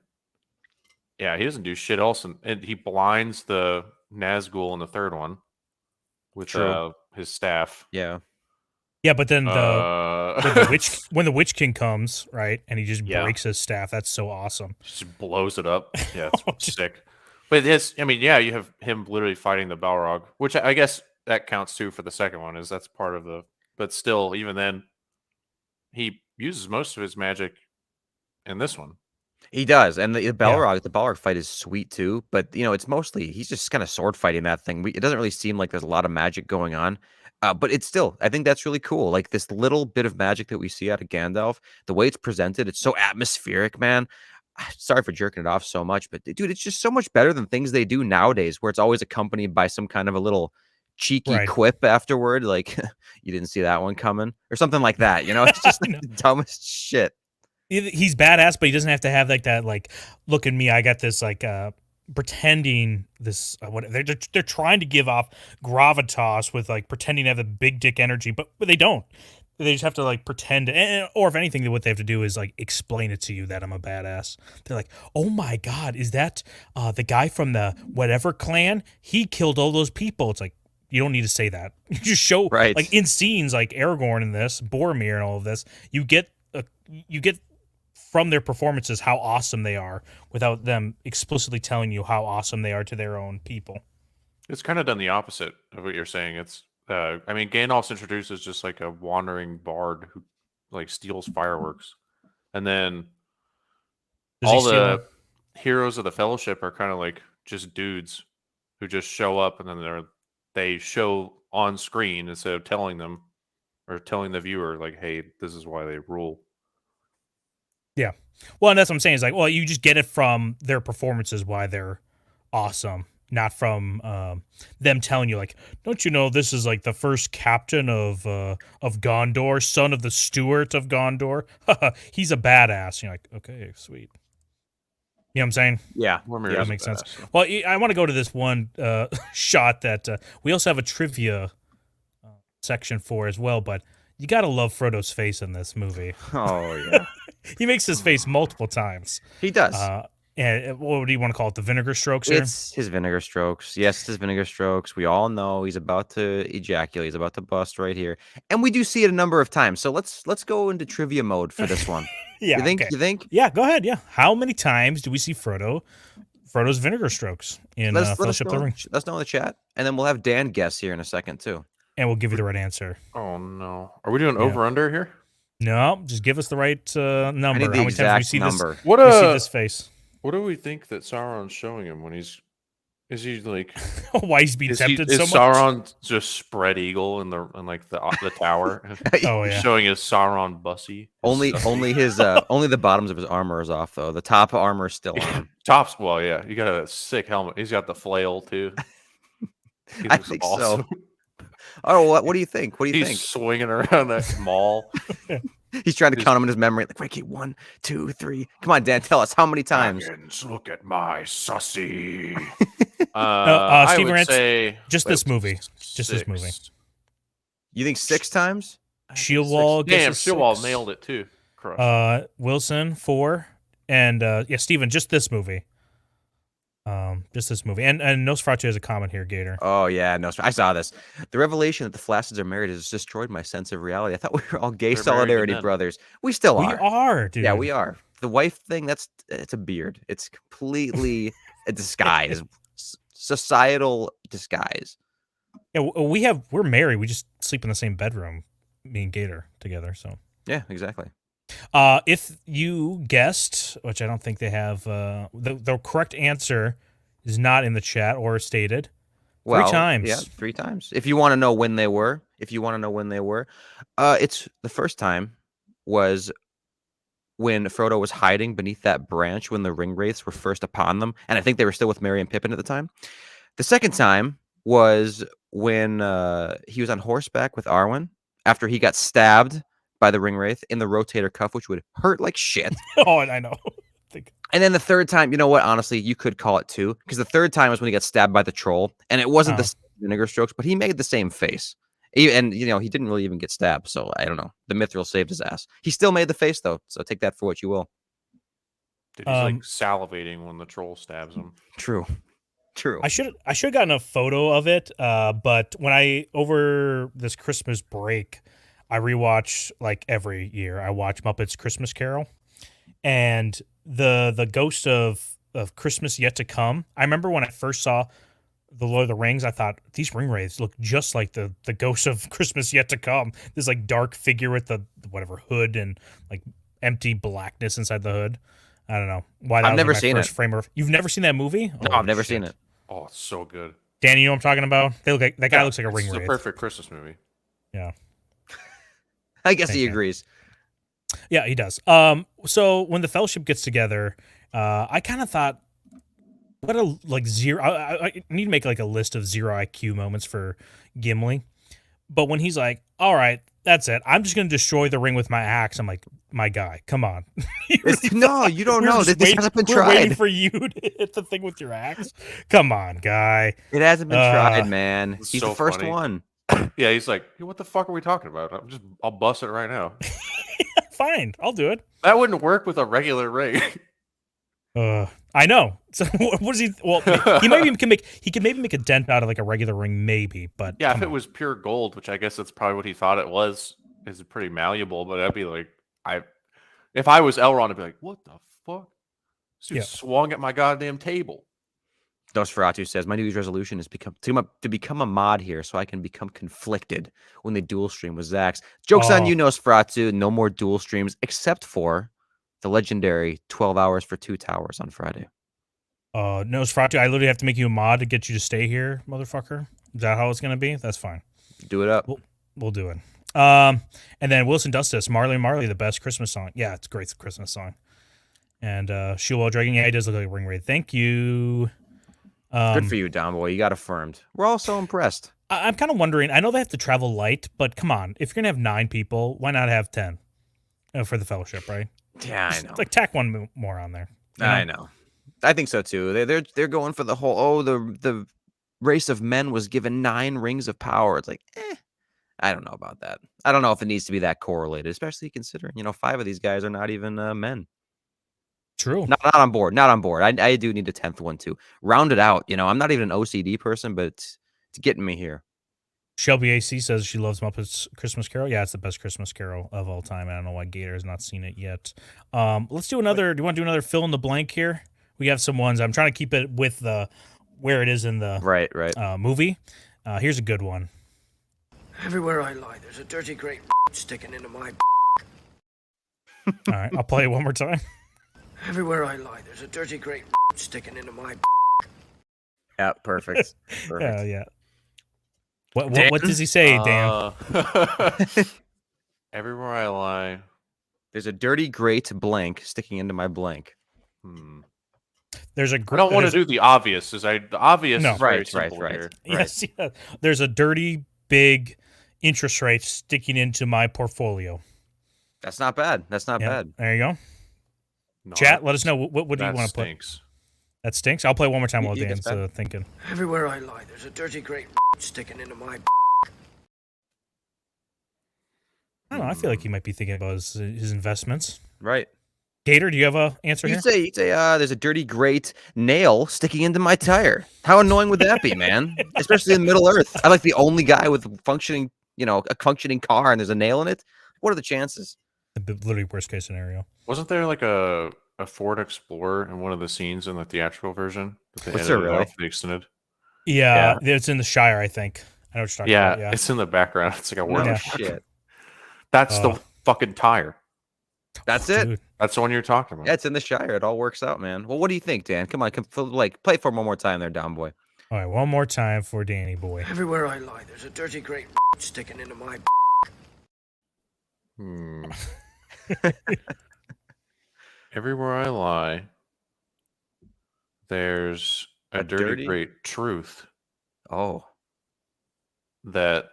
he doesn't do shit else, and he blinds the Nazgul in the third one with his staff. Yeah. Yeah, but then when the Witch King comes, right, and he just breaks his staff, that's so awesome. Just blows it up. Yeah, it's sick. But you have him literally fighting the Balrog, which I guess that counts too for the second one, is that's part of the. But still, even then, he uses most of his magic in this one. He does, and the Balrog fight is sweet too. But it's mostly he's just kind of sword fighting that thing. It doesn't really seem like there's a lot of magic going on, but it's still. I think that's really cool. Like this little bit of magic that we see out of Gandalf, the way it's presented, it's so atmospheric, man. Sorry for jerking it off so much, but dude, it's just so much better than things they do nowadays, where it's always accompanied by some kind of a little cheeky quip afterward, like you didn't see that one coming or something like that. It's just like the dumbest shit. He's badass, but he doesn't have to have like that. Like, look at me, I got this. Like, pretending this. What they're trying to give off gravitas with like pretending to have the big dick energy, but they don't. They just have to like pretend, or if anything, what they have to do is like explain it to you that I'm a badass. They're like, oh my god, is that the guy from the whatever clan? He killed all those people. It's like, you don't need to say that. You just show like in scenes like Aragorn in this, Boromir and all of this. You get from their performances how awesome they are without them explicitly telling you how awesome they are to their own people. It's kind of done the opposite of what you're saying. It's Gandalf's introduced as just like a wandering bard who like steals fireworks, and then all the heroes of the Fellowship are kind of like just dudes who just show up, and then they show on screen instead of telling them or telling the viewer like, hey, this is why they rule. Yeah. Well, and that's what I'm saying is like, well, you just get it from their performances why they're awesome, not from them telling you like, don't you know this is like the first captain of Gondor, son of the Stewart of Gondor. He's a badass. You're like, okay, sweet. You know what I'm saying? Yeah, that makes sense. So. Well, I want to go to this one shot that we also have a trivia section for as well, but you gotta love Frodo's face in this movie. Oh yeah, he makes his face multiple times. He does. And what do you want to call it? The vinegar strokes? Here? It's his vinegar strokes. Yes, his vinegar strokes. We all know he's about to ejaculate. He's about to bust right here, and we do see it a number of times. So let's go into trivia mode for this one. Yeah, you think? Okay. You think? Yeah, go ahead. Yeah, how many times do we see Frodo's vinegar strokes in Fellowship of the Ring? Let us know in the chat, and then we'll have Dan guess here in a second too. And we'll give you the right answer. Oh no! Are we doing over under here? No, just give us the right number. I need the How many times have we exact see number. What this? We see this face. What do we think that Sauron's showing him when he's? Is he like? Why he's being Is tempted is so much? Sauron just spread eagle in the tower? Oh He's yeah. showing his Sauron bussy. Only his only the bottoms of his armor is off though. The top armor is still on. Tops. Well, yeah, you got a sick helmet. He's got the flail too. He I looks think awesome. so. Oh, what do you think? What do you He's think? swinging around that mall. He's trying to count them in his memory. Like, wait, okay, 1, 2, 3. Come on, Dan, tell us how many times. Dragons, look at my sussy. Steve I would Rance, say just this movie. Just this 6. movie. You think 6 times? I think Shield 6. Wall gets Damn, a Shield Wall 6. nailed it too. Crush. Wilson 4, and yeah, Steven, just this movie. Just this movie. And Nosferatu has a comment here, Gator. Oh yeah, no, I saw this. The revelation that the Flacids are married has destroyed my sense of reality. I thought we were all gay They're married to solidarity men. brothers. We still We are. are, dude. Yeah, we are. The wife thing, it's a beard. It's completely a disguise. Societal disguise. Yeah, we're married. We just sleep in the same bedroom, me and Gator together. So Yeah, exactly. if you guessed, which I don't think they have, the correct answer is not in the chat or stated. Well, 3 times. Yeah, 3 times. If you want to know when they were, it's the first time was when Frodo was hiding beneath that branch when the ring wraiths were first upon them, and I think they were still with Merry and Pippin at the time. The second time was when he was on horseback with Arwen after he got stabbed by the ring wraith in the rotator cuff, which would hurt like shit. Oh, and I know. And then the third time, you know what? Honestly, you could call it 2, because the third time was when he got stabbed by the troll, and it wasn't the vinegar strokes, but he made the same face. And he didn't really even get stabbed, so I don't know. The mithril saved his ass. He still made the face though, so take that for what you will. Dude, he's like salivating when the troll stabs him. True. I should have gotten a photo of it, but when over this Christmas break, I rewatch like every year. I watch Muppets Christmas Carol, and the ghost of Christmas Yet to Come. I remember when I first saw the Lord of the Rings, I thought these ring wraiths look just like the ghost of Christmas Yet to Come. This like dark figure with the whatever hood and like empty blackness inside the hood. I don't know why. That I've was never like my seen first it. frame of. You've never seen that movie? No, I've never seen it. Oh, it's so good. Danny, you know what I'm talking about? They look like that guy looks like a ring It's wraith. the perfect Christmas movie. Yeah. I guess he agrees. Yeah, he does. So when the Fellowship gets together, I kind of thought, what a like zero. I need to make like a list of 0 IQ moments for Gimli. But when he's like, "All right, that's it. I'm just gonna destroy the ring with my axe," I'm like, "My guy, come on." No, you don't know. This hasn't been We're waiting tried. for you to hit the thing with your axe. Come on, guy. It hasn't been tried, man. It's He's so the first funny. one. Yeah, he's like, hey, what the fuck are we talking about? I'll bust it right now. Fine, I'll do it. That wouldn't work with a regular ring. I know. So what is he? Well, he could maybe make a dent out of like a regular ring, maybe. But Yeah, if it was pure gold, which I guess that's probably what he thought it was, is pretty malleable. But I'd be like, if I was Elrond, I'd be like, what the fuck? This dude swung at my goddamn table. Nosferatu says, my New Year's resolution is to become a mod here so I can become conflicted when they dual stream with Zax. Joke's on you, Nosferatu. No more dual streams except for the legendary 12 hours for 2 towers on Friday. Nosferatu, I literally have to make you a mod to get you to stay here, motherfucker. Is that how it's going to be? That's fine. Do it up. We'll do it. And then Wilson Dustis, Marley, the best Christmas song. Yeah, it's a great Christmas song. And Shield Dragon, yeah, he does look like a ring wraith. Thank you. Good for you, Don Boy. You got affirmed. We're all so impressed. I'm kind of wondering, I know they have to travel light, but come on. If you're going to have 9 people, why not have 10 for the Fellowship, right? Yeah, I know. Like, tack one more on there. I know. I think so, too. They're going for the whole, the race of men was given 9 rings of power. It's like, I don't know about that. I don't know if it needs to be that correlated, especially considering, 5 of these guys are not even men. True. Not on board. Not on board. I do need a 10th one too. Round it out. I'm not even an OCD person, but it's getting me here. Shelby AC says she loves Muppets Christmas Carol. Yeah, it's the best Christmas Carol of all time. I don't know why Gator has not seen it yet. Let's do another. Do you want to do another fill in the blank here? We have some ones. I'm trying to keep it with the where it is in the movie. Here's a good one. Everywhere I lie, there's a dirty great sticking into my All right, I'll play it one more time. Everywhere I lie, there's a dirty great sticking into my. Yeah, perfect. Perfect. Yeah. What Dan? does he say, Dan? Everywhere I lie. There's a dirty grate blank sticking into my blank. There's a. I don't want to do the obvious. The obvious No. is very Right. simple here. Yes, yeah. There's a dirty big interest rate sticking into my portfolio. That's not bad. That's not Yeah, bad. there you go. No, Chat, let us know what do you that want to play. stinks. That stinks. I'll play one more time while You get Dan's thinking. Everywhere I lie, there's a dirty great sticking into my. I don't know. I feel like he might be thinking about his investments. Right. Gator, do you have a answer here? You'd say, there's a dirty grate nail sticking into my tire. How annoying would that be, man? Especially in Middle Earth. I'm like the only guy with a functioning car, and there's a nail in it. What are the chances? The literally worst case scenario. Wasn't there like a Ford Explorer in one of the scenes in the theatrical version? That they Was there edited out really? for the extended? Yeah, it's in the Shire, I think. I know what you're talking Yeah, about. Yeah, it's in the background. It's like a word. No Yeah. shit. That's Oh. the fucking tire. That's it. Dude. That's the one you're talking about. Yeah, it's in the Shire. It all works out, man. Well, what do you think, Dan? Come on, play for one more time there, Down Boy. All right, one more time for Danny boy. Everywhere I lie, there's a dirty great sticking into my. Everywhere I lie, there's a dirty great truth Oh. that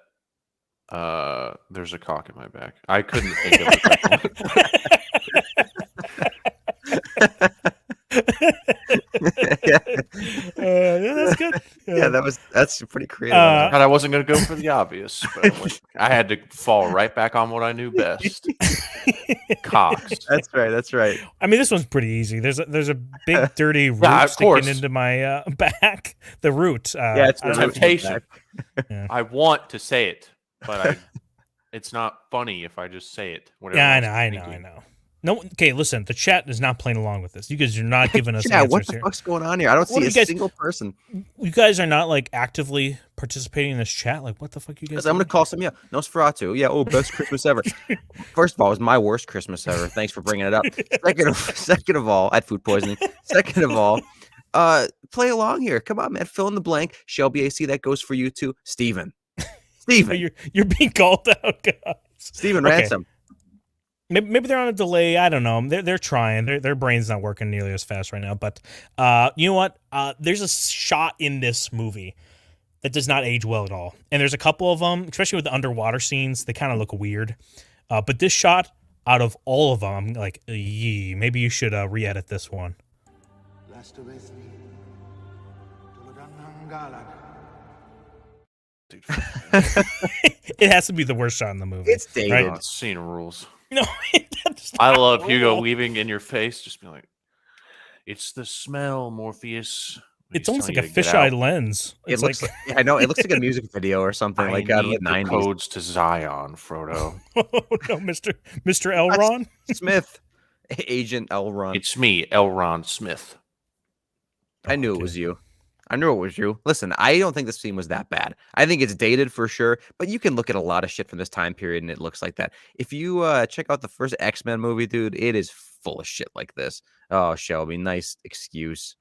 there's a cock in my back. I couldn't think of it. Yeah, that's good. Yeah, that's pretty creative. And I wasn't going to go for the obvious, but I had to fall right back on what I knew best. Cocks. That's right. That's right. I mean, this one's pretty easy. There's a big dirty root of sticking course. into my back. The root. Yeah, it's I don't the know. root in the temptation. back. Yeah. I want to say it, but it's not funny if I just say it. Whatever Yeah, else I I'm know. thinking. No, okay, listen. The chat is not playing along with this. You guys are not giving us Yeah, answers what the here. fuck's going on here? I don't What see are a you guys- single person. You guys are not like actively participating in this chat. Like, what the fuck, you guys? I'm gonna doing? call some. Yeah, Nosferatu. Yeah. Oh, best Christmas ever. First of all, it was my worst Christmas ever. Thanks for bringing it up. Second of all, I had food poisoning. Second of all, play along here. Come on, man. Fill in the blank. Shelby AC, that goes for you too. Steven. You're being called out, guys. Steven Okay. Ransom. Maybe they're on a delay. I don't know. They're trying. Their brain's not working nearly as fast right now. But you know what? There's a shot in this movie that does not age well at all. And there's a couple of them, especially with the underwater scenes. They kind of look weird. But this shot, out of all of them, I'm like, yee, maybe you should re-edit this one. Dude, It has to be the worst shot in the movie. It's dated. Right? oh, scene rules. No, that's I not love Hugo cool. weaving in your face, just being like, "It's the smell, Morpheus." It's He's almost telling like a you to get fisheye out. lens. It It's looks like, yeah, I know. It looks like a music video or something I like out of need the the 90s. codes to Zion, Frodo. oh no, Mr. Elron. Smith, Agent Elron. It's me, Elron Smith. I knew it was you. I knew it was you. Listen, I don't think this scene was that bad. I think it's dated for sure, but you can look at a lot of shit from this time period and it looks like that. If you check out the first X-Men movie, dude, it is full of shit like this. Oh, Shelby, nice excuse.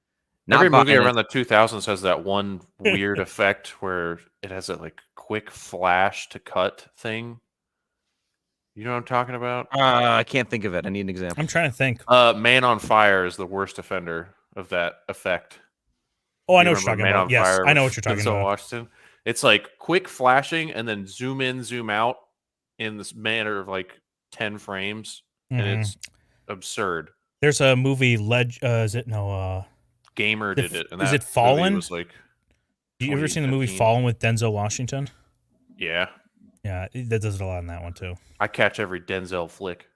Every movie buying it. around the 2000s has that one weird effect where it has that like quick flash to cut thing. You know what I'm talking about? I can't think of it. I need an example. I'm trying to think. Man on Fire is the worst offender of that effect. Oh, I You know what you're remember talking Man about. on Yes, Fire I know with what you're talking Denzel about. Washington? It's like quick flashing and then zoom in, zoom out in this manner of like 10 frames, and Mhm. it's absurd. There's a movie. Is it no? Gamer The did f- it, and is that it Fallen? movie was like, You ever seen the movie 2015. Fallen with Denzel Washington? yeah, Yeah, that does it a lot in that one too. I catch every Denzel flick.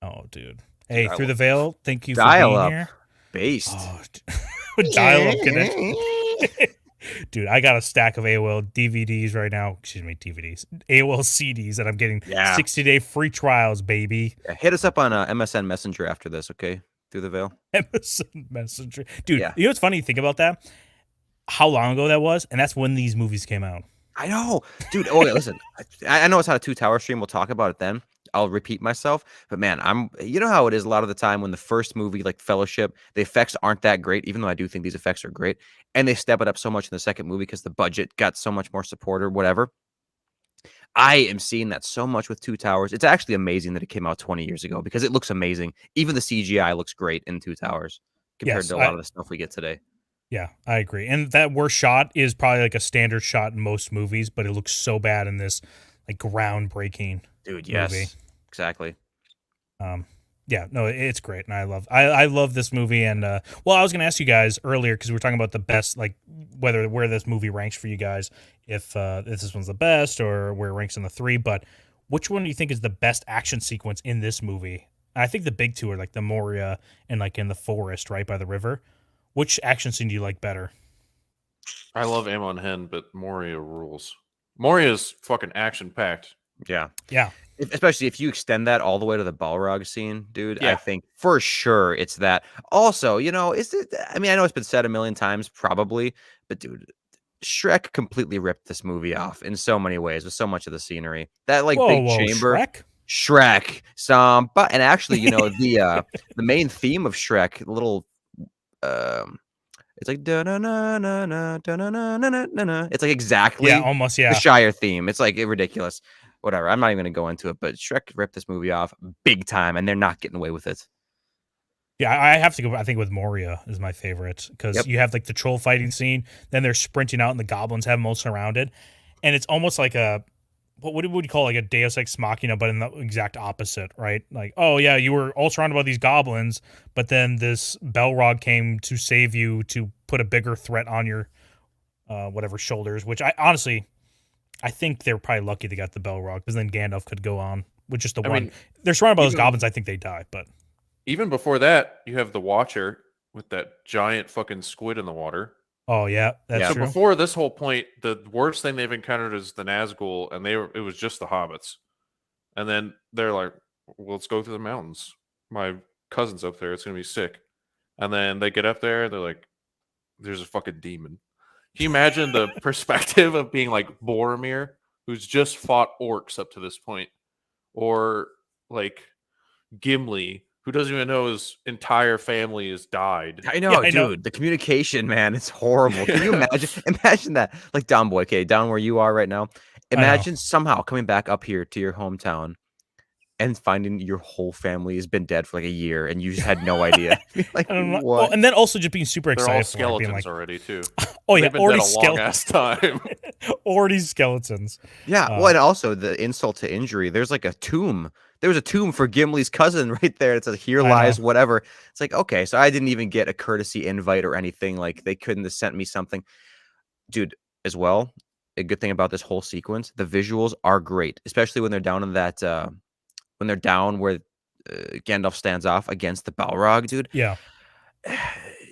Oh, dude. Hey, Dial Through the up. Veil. Thank you for Dial being up. here. Based. Oh, dial up connection. Dude, I got a stack of AOL DVDs right now. Excuse me, DVDs. AOL CDs that I'm getting Yeah. 60-day free trials, baby. Yeah, hit us up on MSN Messenger after this, okay? Through the veil. MSN Messenger. Dude, Yeah. you know what's funny? Think about that. How long ago that was? And that's when these movies came out. I know, dude. Okay, listen. I know it's not a 2 Tower stream. We'll talk about it then. I'll repeat myself, but man, you know how it is a lot of the time when the first movie, like Fellowship, the effects aren't that great, even though I do think these effects are great, and they step it up so much in the second movie because the budget got so much more support or whatever. I am seeing that so much with Two Towers. It's actually amazing that it came out 20 years ago because it looks amazing. Even the CGI looks great in Two Towers compared Yes, to a lot of the stuff we get today. Yeah, I agree. And that worst shot is probably like a standard shot in most movies, but it looks so bad in this like groundbreaking Dude, movie. yes. Exactly. Yeah, no, it's great, and I love this movie. And well, I was gonna ask you guys earlier because we were talking about the best, like where this movie ranks for you guys, if this one's the best or where it ranks in the three. But which one do you think is the best action sequence in this movie? I think the big two are like the Moria and like in the forest right by the river. Which action scene do you like better? I love Amon Hen, but Moria rules. Moria's fucking action packed. Yeah. Yeah. Especially if you extend that all the way to the Balrog scene, dude, I Yeah. think for sure it's that. Also, you know, I mean, I know it's been said a million times, probably, but dude, Shrek completely ripped this movie off in so many ways with so much of the scenery. That like big chamber. Shrek? But and actually, you know, the main theme of Shrek, the little it's like da na na na na da na na na na na. It's like exactly almost the Shire theme. It's like ridiculous. Whatever. I'm not even gonna go into it, but Shrek ripped this movie off big time, and they're not getting away with it. Yeah, I have to go. I think with Moria is my favorite because you have like the troll fighting scene, then they're sprinting out and the goblins have them all surrounded, and it's almost like a what would you call like a Deus Ex Machina, but in the exact opposite, right? Like, oh yeah, you were all surrounded by these goblins, but then this Balrog came to save you to put a bigger threat on your whatever shoulders. Which I honestly, I think they were probably lucky they got the Balrog because then Gandalf could go on with just the one. Mean, they're surrounded by those goblins. I think they die, but even before that, you have the Watcher with that giant fucking squid in the water. Oh yeah, that's true. So before this whole point, the worst thing they've encountered is the Nazgul, and it was just the hobbits. And then they're like, well, let's go through the mountains. My cousin's up there; it's gonna be sick. And then they get up there, they're like, there's a fucking demon. Can you imagine the perspective of being like Boromir, who's just fought orcs up to this point, or like Gimli, who doesn't even know his entire family has died? I know, dude. The communication, man, it's horrible. Can you imagine? Imagine that. Like down, boy. Okay, down where you are right now. Imagine somehow coming back up here to your hometown and finding your whole family has been dead for like a year, and you just had no idea. Like what? Well, and then also just being super They're excited all for skeletons being like, already too. Oh yeah, They've been already dead a long ass time. already skeletons. Yeah. Well, and also the insult to injury. There's like a tomb. There was a tomb for Gimli's cousin right there. It says, "Here lies whatever." It's like, okay, so I didn't even get a courtesy invite or anything. Like they couldn't have sent me something, dude. As well, a good thing about this whole sequence, the visuals are great, especially when they're down in that. When they're down where Gandalf stands off against the Balrog, dude. Yeah.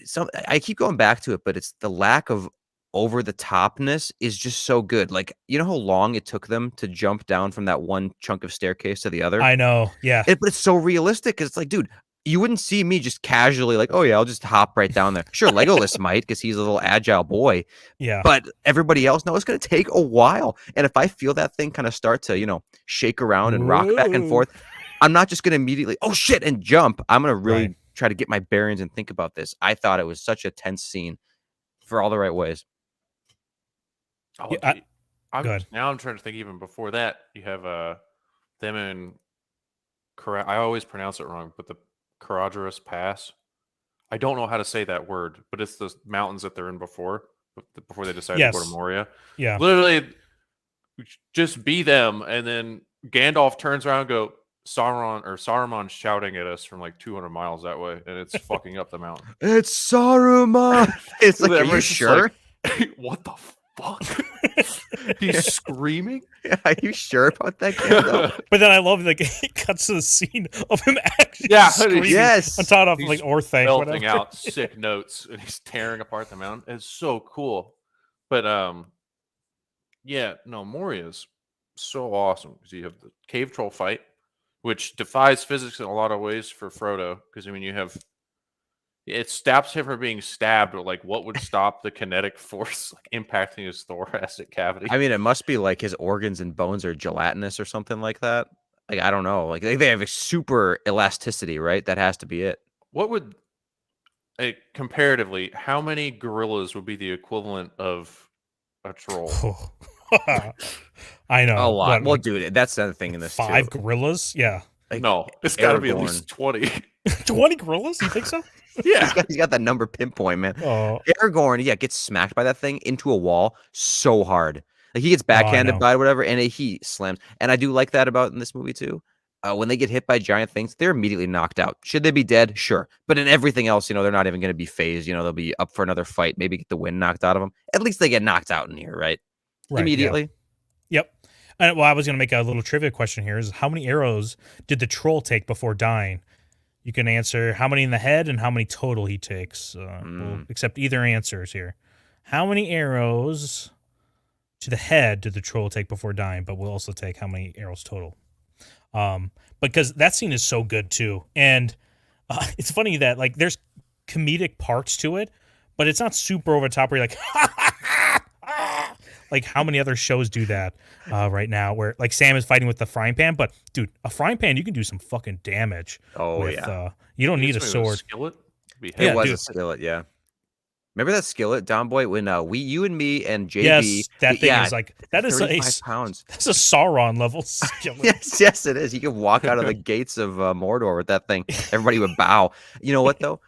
So I keep going back to it, but it's the lack of over the topness is just so good. Like, you know how long it took them to jump down from that one chunk of staircase to the other? I know. Yeah. But it's so realistic because it's like, dude, you wouldn't see me just casually like, oh yeah, I'll just hop right down there. Sure, Legolas might because he's a little agile boy. Yeah. But everybody else, no, it's going to take a while. And if I feel that thing kind of start to, you know, shake around and rock back and forth, I'm not just going to immediately, oh shit, and jump. I'm going to really try to get my bearings and think about this. I thought it was such a tense scene for all the right ways. Oh, Yeah, now I'm trying to think. Even before that, you have them in. I always pronounce it wrong, but the Caradhras Pass. I don't know how to say that word, but it's the mountains that they're in before they decide to go to Moria. Yeah. Literally, just be them, and then Gandalf turns around and go, Saruman's shouting at us from like 200 miles that way, and it's fucking up the mountain. It's Saruman. It's like, are you sure? Like, what the fuck? He's screaming. Are you sure about that, Gandalf? But then I love like it cuts to the scene of him actually screaming on top of like Orthanc, belting out sick notes, and he's tearing apart the mountain. It's so cool. But Moria's so awesome because you have the cave troll fight, which defies physics in a lot of ways for Frodo. Because I mean, it stops him from being stabbed, but like, what would stop the kinetic force like impacting his thoracic cavity? I mean, it must be like his organs and bones are gelatinous or something like that. Like, I don't know. Like, they have a super elasticity, right? That has to be it. What would comparatively, how many gorillas would be the equivalent of a troll? I know. A lot. What, Well, like dude, that's the other thing in this too. 5 gorillas? Yeah. Like, No, it's got to be at Aragorn. least 20. 20 gorillas? You think so? Yeah. He's got that number pinpoint, man. Oh, Aragorn, yeah, gets smacked by that thing into a wall so hard. Like, he gets I backhanded know. by it, whatever, and he slams. And I do like that about in this movie too. When they get hit by giant things, they're immediately knocked out. Should they be dead? Sure. But in everything else, they're not even going to be phased. They'll be up for another fight, maybe get the wind knocked out of them. At least they get knocked out in here, right? right. Immediately. Yeah. Yep. And well, I was going to make a little trivia question here: is how many arrows did the troll take before dying? You can answer how many in the head and how many total he takes. We'll accept either answers here. How many arrows to the head did the troll take before dying? But we'll also take how many arrows total. Because that scene is so good too, and it's funny that like there's comedic parts to it, but it's not super over the top where you're like, like how many other shows do that right now? Where like Sam is fighting with the frying pan, but dude, a frying pan you can do some fucking damage. Oh, with, yeah. You don't need a Maybe sword. skillet? Be It Yeah, was dude. a skillet, yeah. Remember that skillet, Don Boy, when you and me and JB? Yes, that thing yeah, is like that is 35 pounds. That's a Sauron level skillet. Yes, it is. He could walk out of the gates of Mordor with that thing. Everybody would bow. You know what though?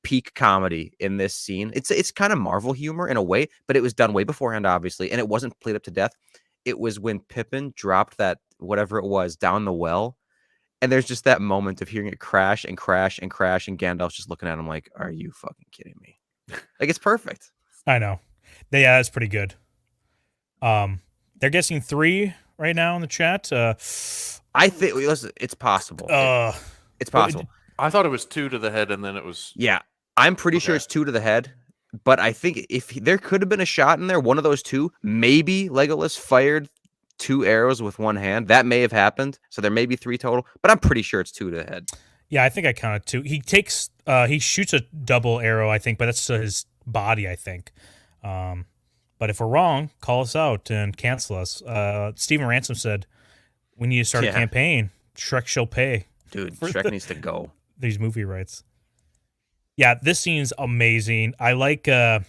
Peak comedy in this scene. It's kind of Marvel humor in a way, but it was done way beforehand, obviously, and it wasn't played up to death. It was when Pippin dropped that whatever it was down the well, and there's just that moment of hearing it crash and crash and crash, and Gandalf's just looking at him like, "Are you fucking kidding me?" Like, it's perfect. I know. Yeah, that's pretty good. They're guessing 3 right now in the chat. I think listen, it's possible. It's possible. I thought it was 2 to the head, and then it was. Yeah, I'm pretty sure Okay. it's 2 to the head. But I think if there could have been a shot in there, one of those 2, maybe Legolas fired 2 arrows with one hand. That may have happened. So there may be 3 total, but I'm pretty sure it's 2 to the head. Yeah, I think I counted 2. He shoots a double arrow, I think, but that's to his body, I think. But if we're wrong, call us out and cancel us. Stephen Ransom said, we need to start a campaign. Shrek shall pay. Dude, Shrek needs to go. These movie rights. Yeah, this scene's amazing. I like, I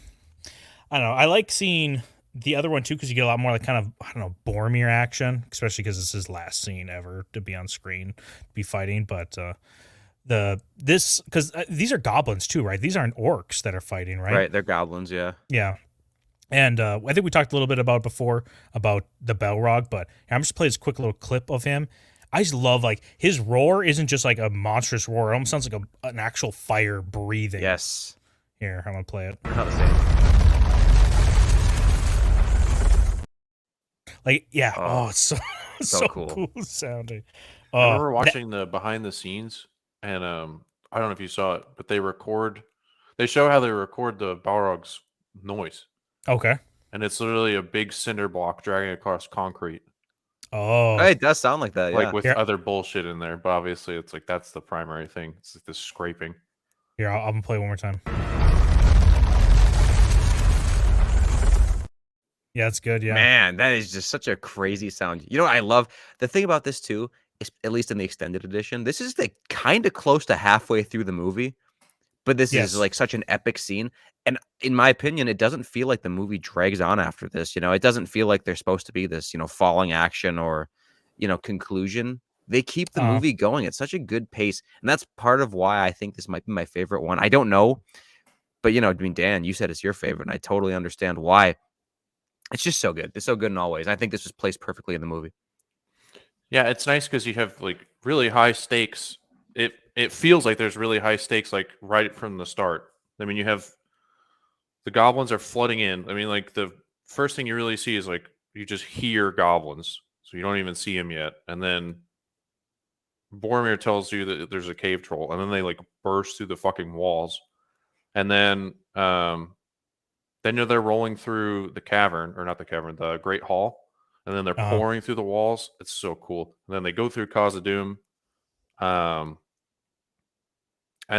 don't know, I like seeing the other one too because you get a lot more like kind of, I don't know, Boromir action, especially because it's his last scene ever to be on screen, to be fighting. But because these are goblins too, right? These aren't orcs that are fighting, right? Right, they're goblins, yeah. Yeah. And I think we talked a little bit about before about the Balrog, but I'm just playing this quick little clip of him. I just love like his roar isn't just like a monstrous roar. It almost sounds like an actual fire breathing. Yes. Here, I'm gonna play it. Not the same. Like, yeah. Oh, It's so so cool. sounding. I remember watching the behind the scenes, and I don't know if you saw it, but they show how they record the Balrog's noise, Okay. and it's literally a big cinder block dragging across concrete, Oh, It does sound like that, yeah. like with Here- other bullshit in there. But obviously, it's like that's the primary thing. It's like this scraping. here, I'm gonna play one more time. Yeah, it's good. Yeah. Man, that is just such a crazy sound. You know what I love? The thing about this too, is at least in the extended edition, this is like kind of close to halfway through the movie, but this Yes. is like such an epic scene. And in my opinion, it doesn't feel like the movie drags on after this. It doesn't feel like there's supposed to be this, falling action or, conclusion. They keep the movie going at such a good pace. And that's part of why I think this might be my favorite one. I don't know, but Dan, you said it's your favorite, and I totally understand why. It's just so good. It's so good in all ways. I think this was placed perfectly in the movie. Yeah, it's nice because you have like really high stakes. It feels like there's really high stakes like right from the start. I mean, you have the goblins are flooding in. I mean, like the first thing you really see is like you just hear goblins, so you don't even see them yet. And then Boromir tells you that there's a cave troll, and then they like burst through the fucking walls, and then they're rolling through the cavern, or not the cavern, the Great Hall, and then they're pouring through the walls. It's so cool. And then they go through Khazad-dûm, and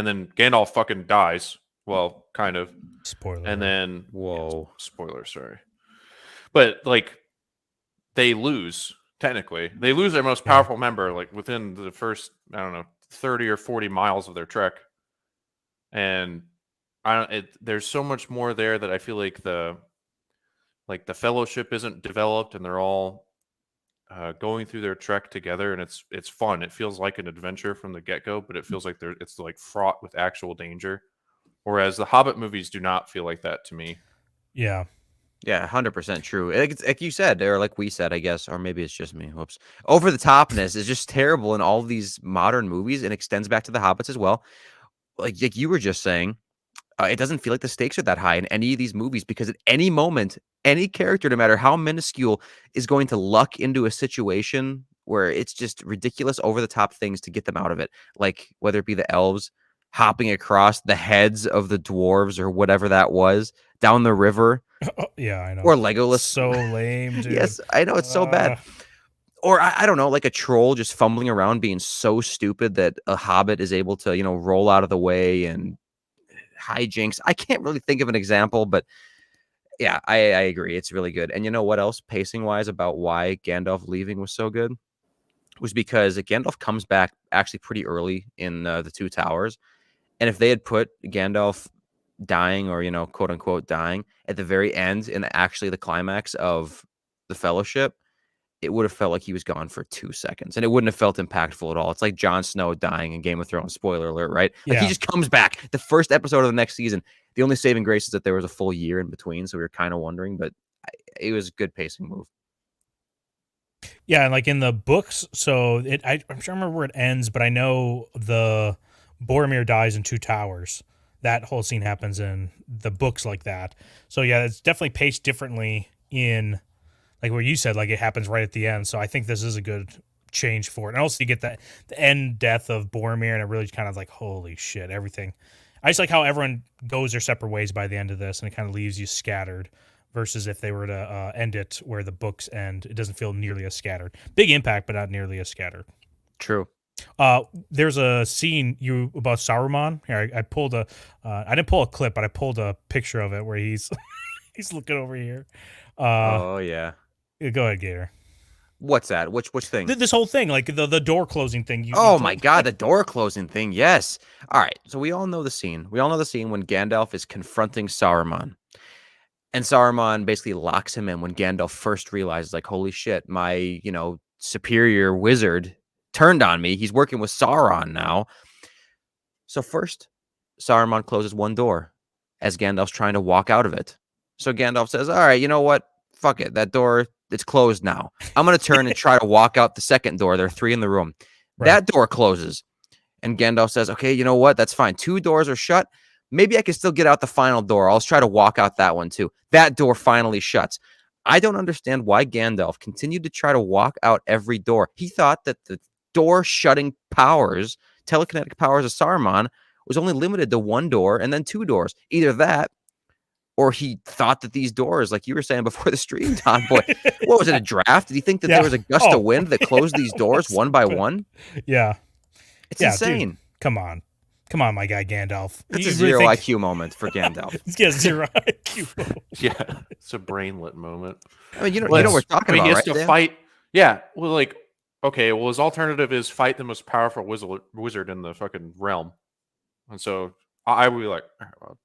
then Gandalf fucking dies. Well, kind of. Spoiler. And then Whoa. spoiler, sorry. But like they lose Technically, they lose their most powerful member like within the first, I don't know, 30 or 40 miles of their trek. And there's so much more there that I feel like the fellowship isn't developed, and they're all going through their trek together, and it's fun. It feels like an adventure from the get-go, but it feels like it's like fraught with actual danger. Whereas the Hobbit movies do not feel like that to me. Yeah. Yeah, 100% true. Like you said, or like we said, I guess, or maybe it's just me. Whoops. Over the topness is just terrible in all these modern movies, and extends back to the Hobbits as well. Like you were just saying, it doesn't feel like the stakes are that high in any of these movies, because at any moment, any character, no matter how minuscule, is going to luck into a situation where it's just ridiculous, over the top things to get them out of it. Like whether it be the elves hopping across the heads of the dwarves or whatever that was down the river. Yeah, I know. Or Legolas. So lame, dude. Yes, I know, it's so bad. Or I don't know, like a troll just fumbling around being so stupid that a hobbit is able to, roll out of the way, and hijinks. I can't really think of an example, but yeah, I agree. It's really good. And you know what else, pacing wise, about why Gandalf leaving was so good? Was because Gandalf comes back actually pretty early in the Two Towers. And if they had put Gandalf dying, or, quote unquote dying, at the very end, in actually the climax of the Fellowship, it would have felt like he was gone for 2 seconds, and it wouldn't have felt impactful at all. It's like Jon Snow dying in Game of Thrones. Spoiler alert, right? Like, he just comes back the first episode of the next season. The only saving grace is that there was a full year in between, so we were kind of wondering, but it was a good pacing move. Yeah, and like in the books, so I'm trying to remember where it ends, but I know the Boromir dies in Two Towers. That whole scene happens in the books like that. So yeah, it's definitely paced differently in, like where you said, like it happens right at the end. So I think this is a good change for it. And also you get the end death of Boromir, and it really kind of like, holy shit, everything. I just like how everyone goes their separate ways by the end of this, and it kind of leaves you scattered. Versus if they were to end it where the books end, it doesn't feel nearly as scattered. Big impact, but not nearly as scattered. True. There's a scene about Saruman. Here, I pulled a. I didn't pull a clip, but I pulled a picture of it where he's he's looking over here. Oh yeah. Go ahead, Gator. What's that? Which thing? This whole thing, like the door closing thing. My God, the door closing thing. Yes. All right. So we all know the scene. We all know the scene when Gandalf is confronting Saruman. And Saruman basically locks him in when Gandalf first realizes, like, holy shit, my, superior wizard turned on me. He's working with Sauron now. So first, Saruman closes one door as Gandalf's trying to walk out of it. So Gandalf says, all right, you know what? Fuck it. That door, it's closed now. I'm going to turn and try to walk out the second door. There are 3 in the room. Right. That door closes. And Gandalf says, okay, you know what? That's fine. 2 doors are shut. Maybe I can still get out the final door. I'll try to walk out that one too. That door finally shuts. I don't understand why Gandalf continued to try to walk out every door. He thought that the door shutting powers, telekinetic powers of Saruman, was only limited to 1 door and then 2 doors. Either that, or he thought that these doors, like you were saying before the stream, Don Boy, what was it, a draft? Did he think that there was a gust of wind that closed these doors one by one? Yeah. It's insane. Dude, come on, my guy Gandalf. That's a zero IQ moment for Gandalf. Yeah, 0 IQ. Yeah, it's a brainlet moment. I mean, you know what we're talking about, he has right? to fight. Yeah, well, like, okay, well, his alternative is fight the most powerful wizard in the fucking realm, and so I would be like, well,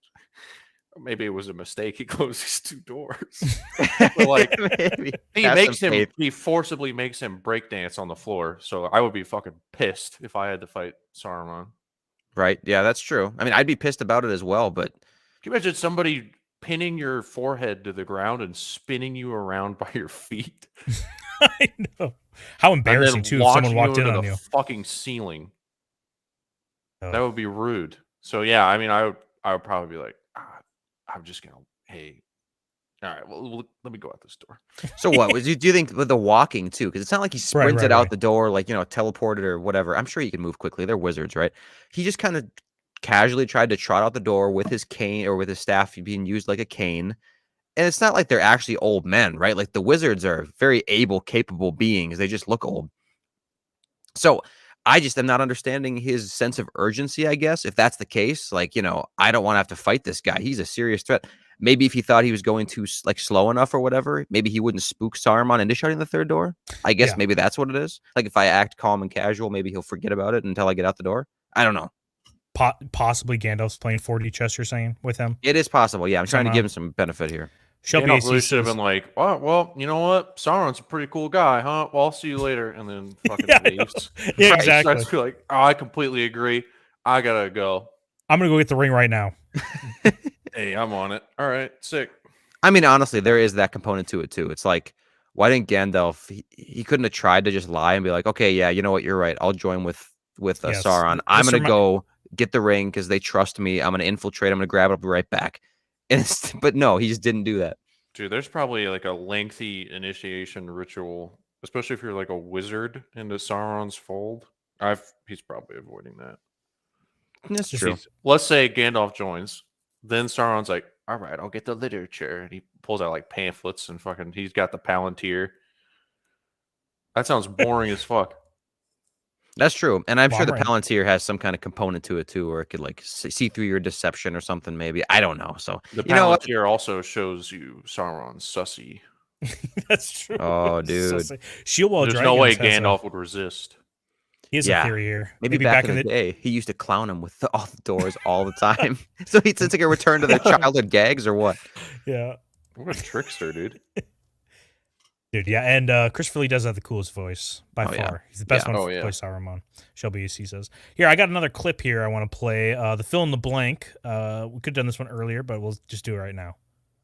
maybe it was a mistake. He closed these 2 doors. But like, he forcibly makes him breakdance on the floor. So I would be fucking pissed if I had to fight Saruman. Right. Yeah, that's true. I mean, I'd be pissed about it as well, but can you imagine somebody pinning your forehead to the ground and spinning you around by your feet? I know. How embarrassing too if someone walked in on you. Fucking ceiling. Oh. That would be rude. So yeah, I mean, I would probably be like, I'm just gonna, hey, all right, well, let me go out this door. So what do you think with the walking too? Because it's not like he sprinted out the door, like, teleported or whatever. I'm sure he can move quickly. They're wizards, right? He just kind of casually tried to trot out the door with his cane or with his staff being used like a cane. And it's not like they're actually old men, right? Like the wizards are very able, capable beings. They just look old. So I just am not understanding his sense of urgency, I guess. If that's the case, like, I don't want to have to fight this guy. He's a serious threat. maybe if he thought he was going too like slow enough or whatever, maybe he wouldn't spook Saruman into shutting the third door. I guess Yeah. maybe that's what it is. Like if I act calm and casual, maybe he'll forget about it until I get out the door. I don't know. Possibly Gandalf's playing 4D chess. You're saying with him? It is possible. Yeah, I'm trying to Somehow. give him some benefit here. Shelby Gandalf AC really should have says- been like, oh, well, you know what? Sauron's a pretty cool guy, huh? Well, I'll see you later. And then fucking Yeah, I know. leaves. Yeah, Right, exactly. starts to be like, oh, I completely agree. I gotta go. I'm gonna go get the ring right now. Hey, I'm on it. All right, sick. I mean, honestly, there is that component to it too. It's like, why didn't Gandalf? He couldn't have tried to just lie and be like, okay, yeah, you know what, you're right. I'll join with Yes. Sauron. I'm This gonna remi- go get the ring because they trust me. I'm gonna infiltrate. I'm gonna grab it. I'll be right back. But no, he just didn't do that. Dude, there's probably like a lengthy initiation ritual, especially if you're like a wizard into Sauron's fold. He's probably avoiding that. That's Just true. Let's say Gandalf joins, then Sauron's like, all right, I'll get the literature. And he pulls out like pamphlets and fucking, he's got the Palantir. That sounds boring as fuck. That's true. And I'm Well, sure the I'm right. Palantir has some kind of component to it too, where it could like see through your deception or something. Maybe I don't know. So The you know what? Palantir also shows you Sauron's sussy. That's true. Oh, dude. Shieldwall There's no way Dragons has Gandalf would resist. He has Yeah. a theory here. Maybe back in the day, he used to clown him with all the doors all the time. So it's like a return to their childhood gags or what? Yeah. What a trickster, dude. Dude, yeah, and Christopher Lee does have the coolest voice by Oh, yeah. far. He's the best Yeah. one Oh, to yeah. play Saruman. Shelby AC says. Here, I got another clip here I want to play. The fill in the blank. We could have done this one earlier, but we'll just do it right now.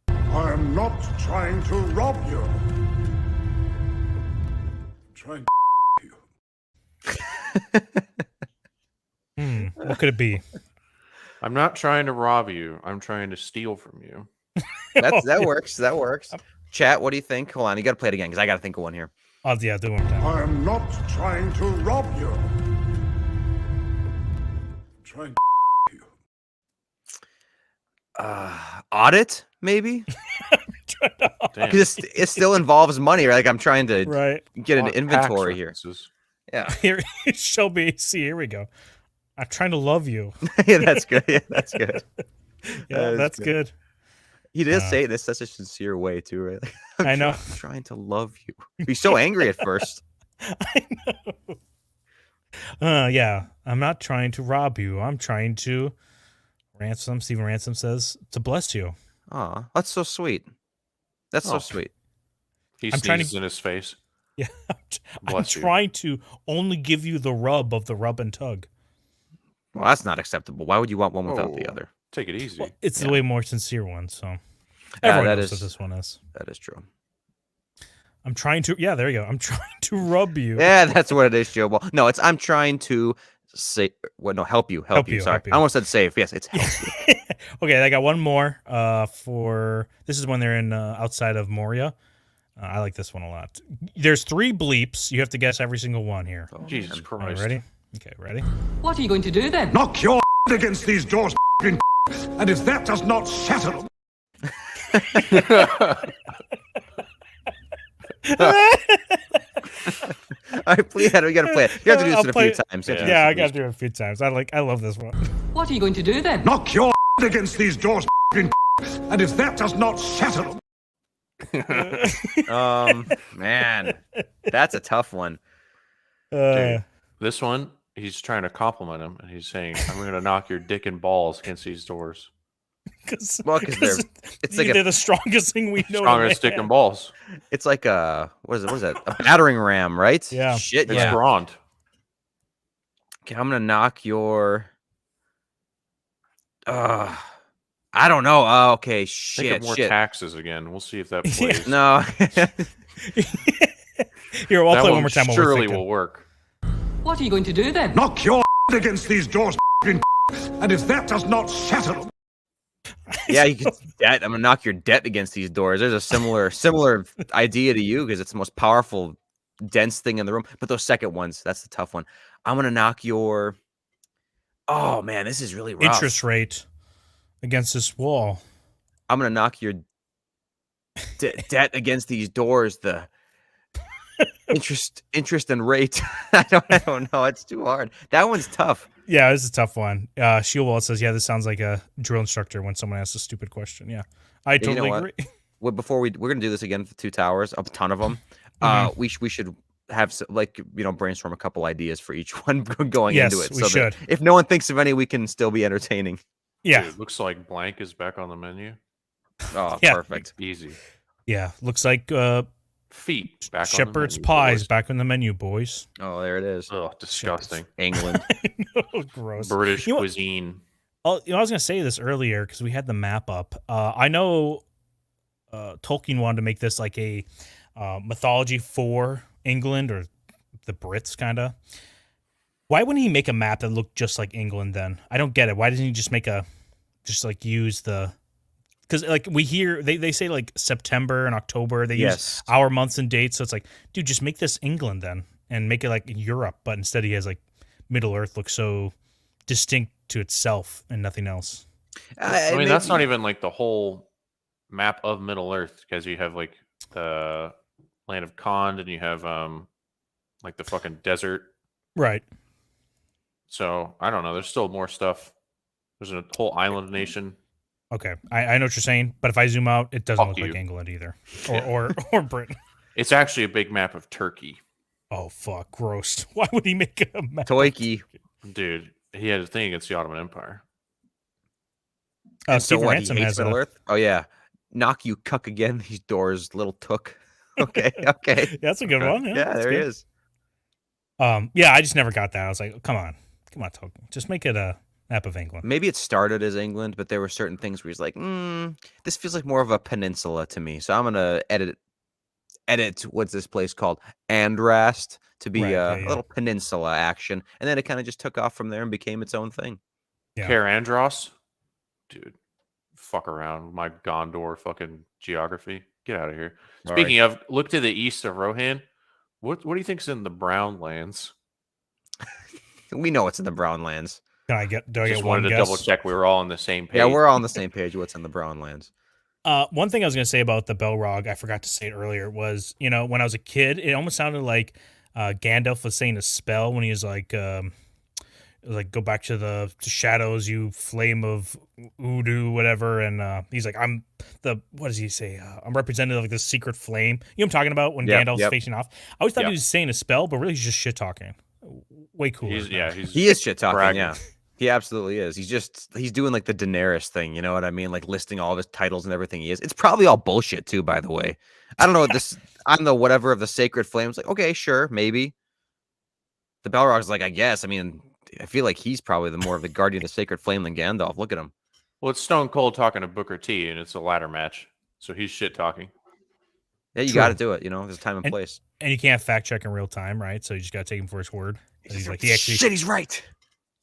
I am not trying to rob you. I'm trying you. What could it be? I'm not trying to rob you. I'm trying to steal from you. That works. That works. Chat, what do you think? Hold on, you got to play it again because I got to think of one here. Oh, yeah, do it one more time. I am not trying to rob you. I'm trying you. Audit, maybe? Damn. Because it still involves money. Right? Like I'm trying to Right. get an Tax inventory here. references. Yeah, Here, Shelby AC. Here we go. I'm trying to love you. yeah, that's good. Yeah, that's good. Yeah, That is that's good. good. He did say it in such a sincere way too, right? Like, I know. I'm trying to love you. He's so angry at first. I know. Yeah, I'm not trying to rob you. I'm trying to ransom. Stephen Ransom says to bless you. Aw, that's so sweet. That's so Oh. sweet. He I'm trying to- sneezes in his face. Yeah, I'm Bless you. trying to only give you the rub of the rub and tug. Well, that's not acceptable. Why would you want one without the Oh. other? Take it easy. Well, it's Yeah. the way more sincere one. So Yeah, everyone that knows is- what this one is. That is true. I'm trying to. Yeah, there you go. I'm trying to rub you. Yeah, that's what it is, Joe Ball. No, it's I'm trying to say what? No, help you. Help you, Sorry, help you. I almost said save. Yes, it's help you. Okay, I got one more. For this is when they're in outside of Moria. I like this one a lot. There's 3 bleeps. You have to guess every single one here. Oh, Jesus man. All right, Christ. ready? Okay, ready? What are you going to do then? Knock your against these doors, and if that does not settle them, All right, please, we gotta play it. You have to do this I'll in a play few it. times. Yeah, I got to do it a few times. I love this one. What are you going to do then? knock your against these doors, and if that does not settle them, Man, that's a tough one. Dude, this one, he's trying to compliment him, and he's saying, "I'm going to knock your dick and balls against these doors." Well, because it's like they're a, the strongest thing we know. Strongest dick and balls. it's like a what is that? A battering ram, right? Yeah. Shit. It's Yeah. Grond. Okay, I'm gonna knock your. I don't know. Okay, Think shit, of more shit. taxes again. We'll see if that plays. No. Here, I'll That play one more time. while we're surely thinking. will work. What are you going to do then? knock your against these doors, and if that does not settle them, Yeah, you could debt. I'm gonna knock your debt against these doors. There's a similar idea to you because it's the most powerful, dense thing in the room. But those second ones, that's the tough one. I'm gonna knock your. Oh man, this is really rough. Interest rate against this wall. I'm gonna knock your debt against these doors. The interest and rate. I don't know. It's too hard. That one's tough. Yeah, this is a tough one. Shield says, "Yeah, this sounds like a drill instructor when someone asks a stupid question." Yeah, I You know totally what? agree. Well, before we're gonna do this again for 2 towers, a ton of them. Mhm. We should have like brainstorm a couple ideas for each one going into Yes, it, we so that should. if no one thinks of any, we can still be entertaining. Yeah, Dude, looks like blank is back on the menu. Oh, Yeah. perfect. Easy. yeah. Looks like Feet back on the Shepherd's menu, pies boys. back on the menu, boys. Oh, there it is. Ugh, disgusting. England. Gross. British You know what- cuisine. Oh, I was gonna say this earlier because we had the map up. I know Tolkien wanted to make this like a mythology for England or the Brits, kind of. Why wouldn't he make a map that looked just like England? Then I don't get it. Why doesn't he just make use the? Because like we hear they say like September and October. They use Yes. our months and dates. So it's like, dude, just make this England then and make it like Europe. But instead he has like Middle Earth looks so distinct to itself and nothing else. I mean, that's not even like the whole map of Middle Earth, because you have like the land of Khand and you have like the fucking desert. Right. So I don't know. There's still more stuff. There's a whole island nation. Okay. I know what you're saying, but if I zoom out, it doesn't Fuck look like you. England either. Or Britain. It's actually a big map of Turkey, Oh fuck, gross. Why would he make a map? Toiki. dude. He had a thing against the Ottoman Empire. And so Stephen what? He Ransom hates has Middle a, Earth. Oh yeah. Knock you cuck again. These doors, little took. Okay. Okay. Yeah, that's a good Okay. one. Yeah, Yeah, that's there he good. is. Yeah, I just never got that. I was like, come on, Tolkien, just make it a map of England. Maybe it started as England, but there were certain things where he's like, this feels like more of a peninsula to me. So I'm gonna edit what's this place called? Andrast to be Right, a yeah. little peninsula action. And then it kind of just took off from there and became its own thing. Yeah. Karandros, dude, fuck around with my Gondor fucking geography. Get out of here. All Speaking of, look to the east of Rohan. What do you think's in the Brown Lands? We know it's in the Brown Lands. Do I get Just one wanted to guess? double check we were all on the same page. Yeah, we're all on the same page. What's in the Brown Lands? One thing I was going to say about the Belrog, I forgot to say it earlier, was, when I was a kid, it almost sounded like Gandalf was saying a spell when he was like, go back to the shadows, you flame of Udu, whatever. And he's like, what does he say? I'm representative of like this secret flame. You know what I'm talking about when Yep, Gandalf's yep. facing off? I always thought Yep. he was saying a spell, but really he's just shit talking. Way cooler. He is shit talking, bragging. yeah. He absolutely is. He's doing like the Daenerys thing, you know what I mean? Like listing all of his titles and everything he is. It's probably all bullshit too, by the way. I don't know what this I'm the whatever of the sacred flames. Like, okay, sure, maybe. The Balrog's like, I guess. I mean, I feel like he's probably the more of the guardian of the sacred flame than Gandalf. Look at him. Well, it's Stone Cold talking to Booker T, and it's a ladder match, so he's shit talking. Yeah, you True. got to do it. There's a time and place. And you can't fact check in real time, right? So you just got to take him for his word. And he's like, Shit, he's right.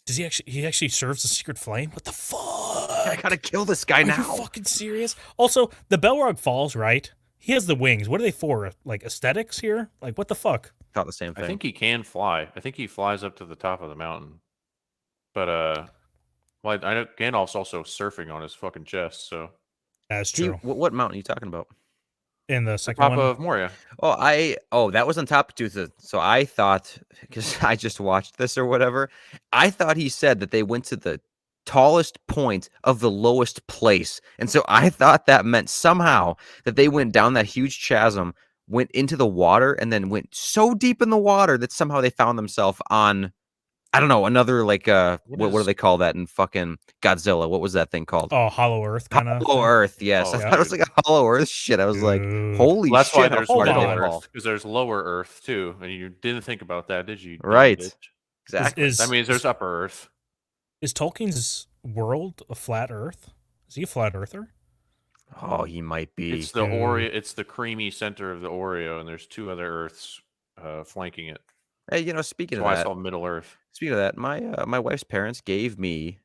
does he actually serves the secret flame? What the fuck? I gotta kill this guy Are now. you fucking serious? Also, the Belrog falls, right? He has the wings. What are they for? Like aesthetics here? Like what the fuck? Thought the same thing. I think he can fly. I think he flies up to the top of the mountain. But well, I know Gandalf's also surfing on his fucking chest. So That's true. What mountain are you talking about? In the the second top one, of Moria. That was on top of so I thought, because I just watched this or whatever, I thought he said that they went to the tallest point of the lowest place. And so I thought that meant somehow that they went down that huge chasm, went into the water, and then went so deep in the water that somehow they found themselves on, I don't know, another like what do they call that in fucking Godzilla? What was that thing called? oh, Hollow Earth kind of. Hollow Earth, yes. Oh, I thought it was dude. like a Hollow Earth shit. I was like, holy Well, that's shit, why how there's far did Middle they Middle fall? Earth, because there's Lower Earth too, and you didn't think about that, did you? dumb Right. bitch? Exactly. Is That means there's Upper Earth. is Tolkien's world a flat Earth? Is he a flat earther? Oh, he might be. It's the Oreo. It's the creamy center of the Oreo, and there's two other Earths flanking it. Hey, speaking That's of why I that, saw Middle Earth. speaking of that, my wife's parents gave me,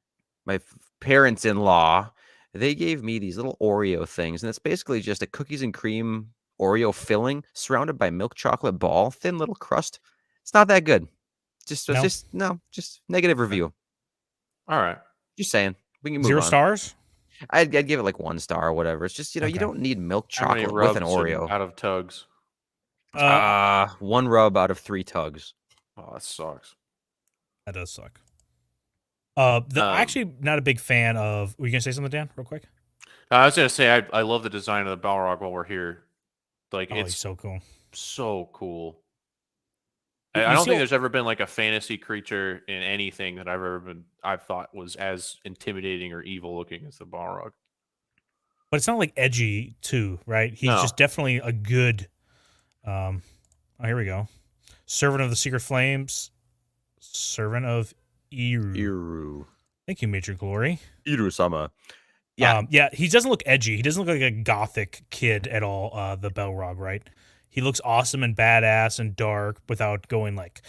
parents-in-law, they gave me these little Oreo things, and it's basically just a cookies and cream Oreo filling surrounded by milk chocolate ball, thin little crust. It's not that good. Just negative review. All right. Just saying. We can move 0 on. stars? I'd give it like 1 star or whatever. It's just, you Okay. don't need milk How many chocolate with an rubs and Oreo. out of tugs? 1 rub out of 3 tugs. Oh, that sucks. That does suck. Actually not a big fan of. Were you gonna say something, Dan? Real quick. I was gonna say I love the design of the Balrog while we're here. Like Oh, he's it's so cool. so cool. You I don't see think all- there's ever been like a fantasy creature in anything that I've thought was as intimidating or evil looking as the Balrog. but it's not like edgy too, right? He's No. just definitely a good. Oh, here we go. Servant of the Secret Flames. Servant of Eru. Iru. Thank you, Major Glory. Iru-sama. Yeah. Yeah, he doesn't look edgy. He doesn't look like a gothic kid at all, the Belrog, right? He looks awesome and badass and dark without going like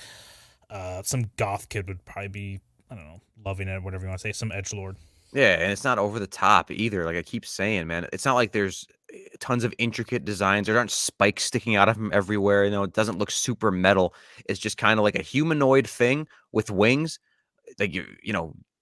some goth kid would probably be, I don't know, loving it, whatever you want to say, some edgelord. Yeah, and it's not over the top either. Like I keep saying, man, it's not like there's tons of intricate designs. There aren't spikes sticking out of him everywhere. It doesn't look super metal. It's just kind of like a humanoid thing with wings, like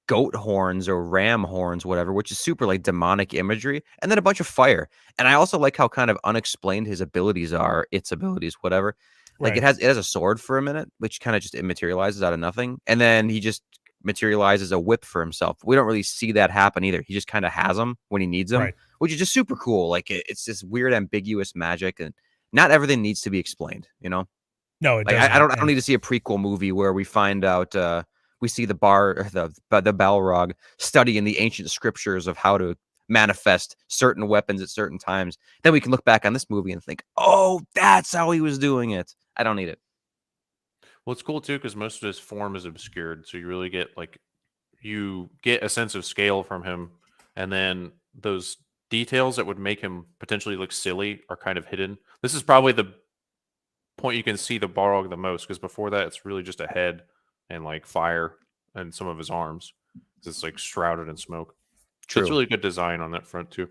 goat horns or ram horns, whatever, which is super like demonic imagery, and then a bunch of fire. And I also like how kind of unexplained his abilities are, its abilities, whatever. Like Right. it has a sword for a minute, which kind of just it materializes out of nothing, and then he just materializes a whip for himself. We don't really see that happen either. He just kind of has them when he needs them, Right. which is just super cool. Like it's this weird ambiguous magic, and not everything needs to be explained. No, it Like doesn't. I don't And- need to see a prequel movie where we find out we see the Balrog studying the ancient scriptures of how to manifest certain weapons at certain times. Then we can look back on this movie and think, oh, that's how he was doing it. I don't need it. Well, it's cool too because most of his form is obscured, so you really get you get a sense of scale from him, and then those details that would make him potentially look silly are kind of hidden. This is probably the point you can see the Balrog the most because before that, it's really just a head and like fire and some of his arms. It's like shrouded in smoke. So it's True. really good design on that front too.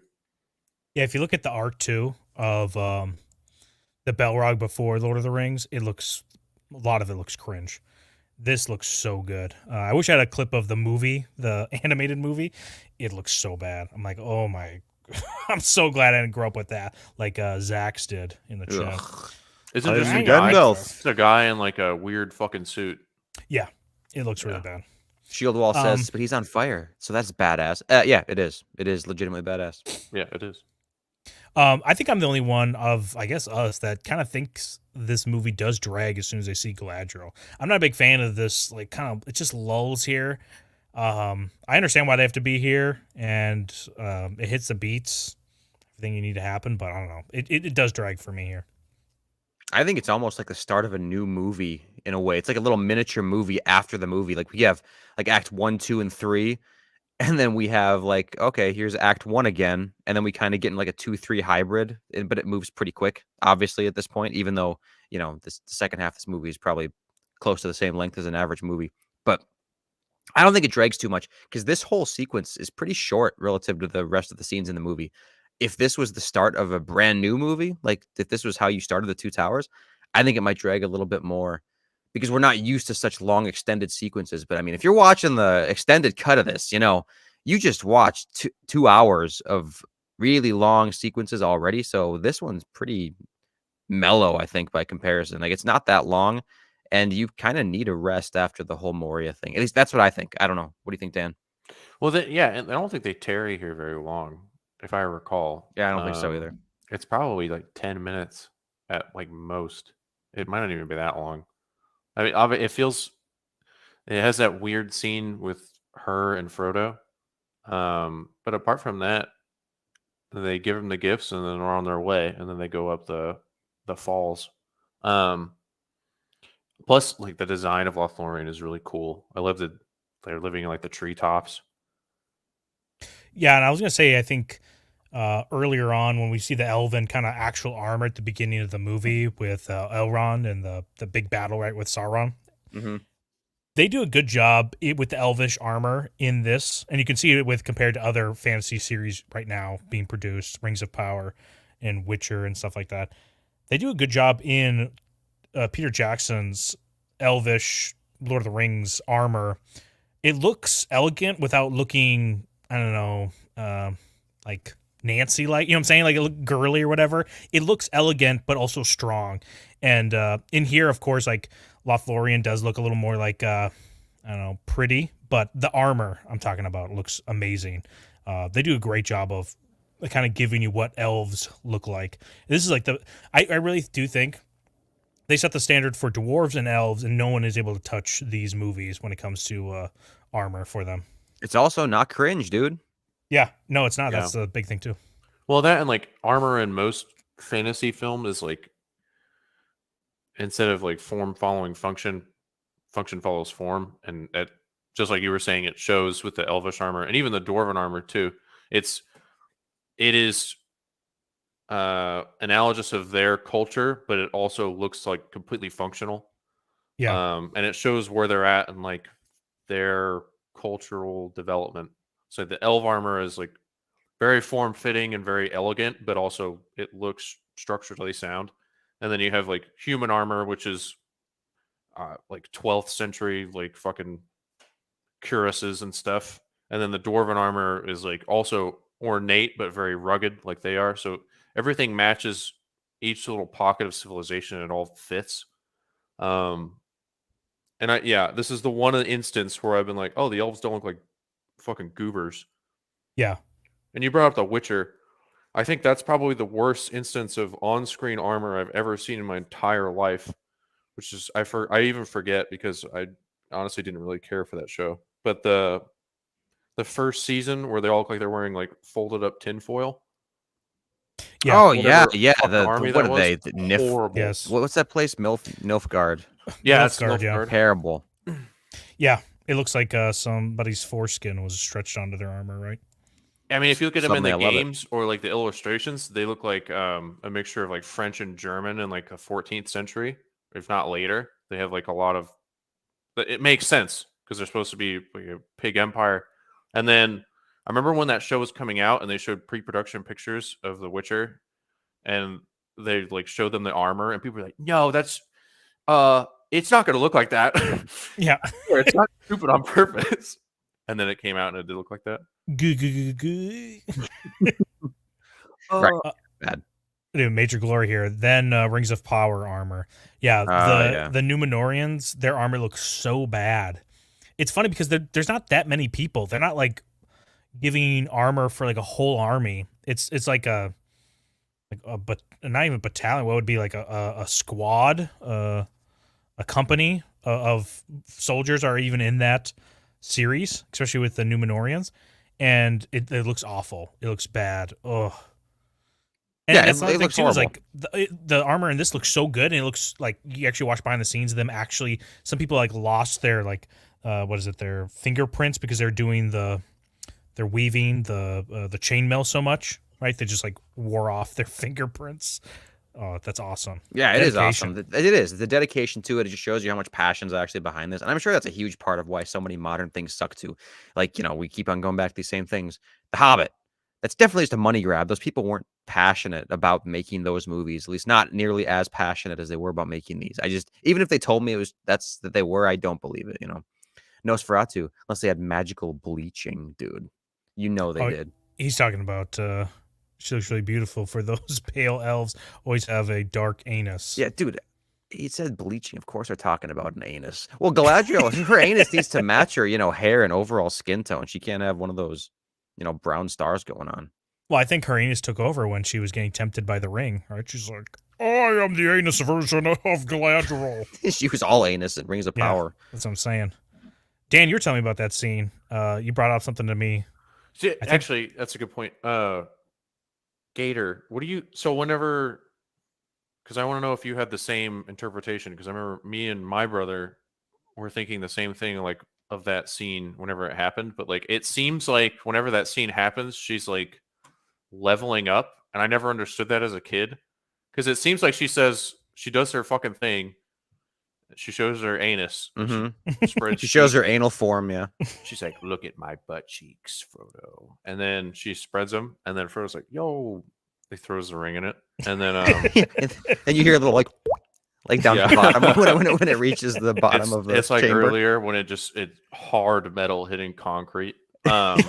Yeah, if you look at the art too of the Belrog before Lord of the Rings, a lot of it looks cringe. This looks so good. I wish I had a clip of the movie, the animated movie. It looks so bad. I'm like, oh my, I'm so glad I didn't grow up with that, like Zax did in the chat. Ugh. Isn't I this a didn't guy? Gandalf. It's a guy in like a weird fucking suit. Yeah, it looks really Yeah. bad. Shield Wall says, but he's on fire, so that's badass. Yeah, it is. It is legitimately badass. Yeah, it is. I think I'm the only one of, I guess, us that kind of thinks this movie does drag as soon as they see Galadriel. I'm not a big fan of this, like, kind of, it just lulls here. I understand why they have to be here, and it hits the beats, everything you need to happen, but I don't know. It does drag for me here. I think it's almost like the start of a new movie in a way. It's like a little miniature movie after the movie. Like we have like Act 1, 2, and 3. And then we have like, okay, here's Act 1 again. And then we kind of get in like a 2-3 hybrid, but it moves pretty quick, obviously, at this point, even though, the second half of this movie is probably close to the same length as an average movie. But I don't think it drags too much because this whole sequence is pretty short relative to the rest of the scenes in the movie. If this was the start of a brand new movie, like if this was how you started the Two Towers, I think it might drag a little bit more because we're not used to such long extended sequences. But I mean, if you're watching the extended cut of this, you just watched 2 hours of really long sequences already. So this one's pretty mellow, I think, by comparison. Like it's not that long, and you kind of need a rest after the whole Moria thing. At least that's what I think. I don't know. What do you think, Dan? Well, yeah, and I don't think they tarry here very long, if I recall. Yeah, I don't think so either. It's probably like 10 minutes at like most. It might not even be that long. I mean, it has that weird scene with her and Frodo. But apart from that, they give them the gifts and then they're on their way, and then they go up the falls. Plus, like the design of Lothlorien is really cool. I love that they're living in like the treetops. Yeah, and I was going to say, I think earlier on when we see the elven kind of actual armor at the beginning of the movie with Elrond and the big battle, right, with Sauron, Mm-hmm. they do a good job with the elvish armor in this, and you can see it with compared to other fantasy series right now being produced, Rings of Power and Witcher and stuff like that. They do a good job in Peter Jackson's elvish Lord of the Rings armor. It looks elegant without looking, I don't know, like Nancy, like, you know what I'm saying? Like it look girly or whatever. It looks elegant, but also strong. And in here, of course, like Lothlorien does look a little more like, I don't know, pretty, but the armor I'm talking about looks amazing. They do a great job of kind of giving you what elves look like. This is like I really do think they set the standard for dwarves and elves, and no one is able to touch these movies when it comes to armor for them. It's also not cringe, dude. Yeah, no, it's not. Yeah. That's the big thing too. Well, that and like armor in most fantasy film is like instead of like form following function, function follows form, and it, just like you were saying, it shows with the elvish armor and even the dwarven armor too. It is analogous of their culture, but it also looks like completely functional. Yeah, And it shows where they're at and like their cultural development. So the elf armor is like very form fitting and very elegant, but also it looks structurally sound. And then you have like human armor, which is like 12th century, like fucking cuirasses and stuff. And then the dwarven armor is like also ornate but very rugged, like they are. So everything matches each little pocket of civilization, and it all fits. And this is the one instance where I've been like, oh, the elves don't look like fucking goobers. yeah, And you brought up The Witcher. I think that's probably the worst instance of on-screen armor I've ever seen in my entire life, which is I even forget because I honestly didn't really care for that show. But the first season where they all look like they're wearing like folded up tinfoil. yeah. Oh yeah, Whatever yeah. fucking army What that are they? was, The Nif. horrible. Yes. What's that place? Nilfgaard. Yeah, it's Nilfgaard, yeah. Nilfgaard. Terrible. Yeah, it looks like somebody's foreskin was stretched onto their armor, right? I mean, if you look at them in Suddenly the I love it. games or like the illustrations, they look like a mixture of like French and German in like a 14th century, if not later. They have like a lot of. It makes sense because they're supposed to be like a pig empire. And then I remember when that show was coming out and they showed pre-production pictures of The Witcher, and they like showed them the armor, and people were like, "No, that's it's not going to look like that." Yeah. Or it's not stupid on purpose. And then it came out and it did look like that. Right. Uh, Bad. Dude, Major Glory here. Then Rings of Power armor. Yeah, the Numenorians, their armor looks so bad. It's funny because there's not that many people. They're not like giving armor for like a whole army. It's like but not even a battalion. What would be like a squad, a company of soldiers are even in that series, especially with the Numenorians, and it looks awful. It looks bad. Ugh. And Yeah, that's it another thing looks too. Is horrible. like the armor in this looks so good, and it looks like you actually watch behind the scenes of them. Actually, some people like lost their like what is it? Their fingerprints because they're doing they're weaving the chainmail so much, right? They just like wore off their fingerprints. Oh, that's awesome. Yeah, it is Dedication. awesome. It is. The dedication to it, it just shows you how much passion's actually behind this. And I'm sure that's a huge part of why so many modern things suck too. Like, we keep on going back to these same things. The Hobbit. That's definitely just a money grab. Those people weren't passionate about making those movies, at least not nearly as passionate as they were about making these. Even if they told me that they were, I don't believe it, Nosferatu, unless they had magical bleaching, dude. They did. He's talking about she looks really beautiful for those pale elves always have a dark anus. Yeah, dude. He said bleaching. Of course, they're talking about an anus. Well, Galadriel, her anus needs to match her, hair and overall skin tone. She can't have one of those, brown stars going on. Well, I think her anus took over when she was getting tempted by the ring, right? She's like, I am the anus version of Galadriel. She was all anus in Rings of Yeah. Power. That's what I'm saying. Dan, you're telling me about that scene. You brought up something to me. See, actually, that's a good point. Gator, whenever, because I want to know if you had the same interpretation, because I remember me and my brother were thinking the same thing, like, of that scene whenever it happened, but like it seems like whenever that scene happens, she's like leveling up, and I never understood that as a kid, because it seems like she does her fucking thing, she shows her anus, Mm-hmm. spreads She shows her cheeks. anal form, yeah. She's like, look at my butt cheeks, Frodo. And then she spreads them. And then Frodo's like, yo, he throws the ring in it. And then and you hear a little like down Yeah. the bottom when it reaches the bottom of the it's like chamber. earlier when it's hard metal hitting concrete. But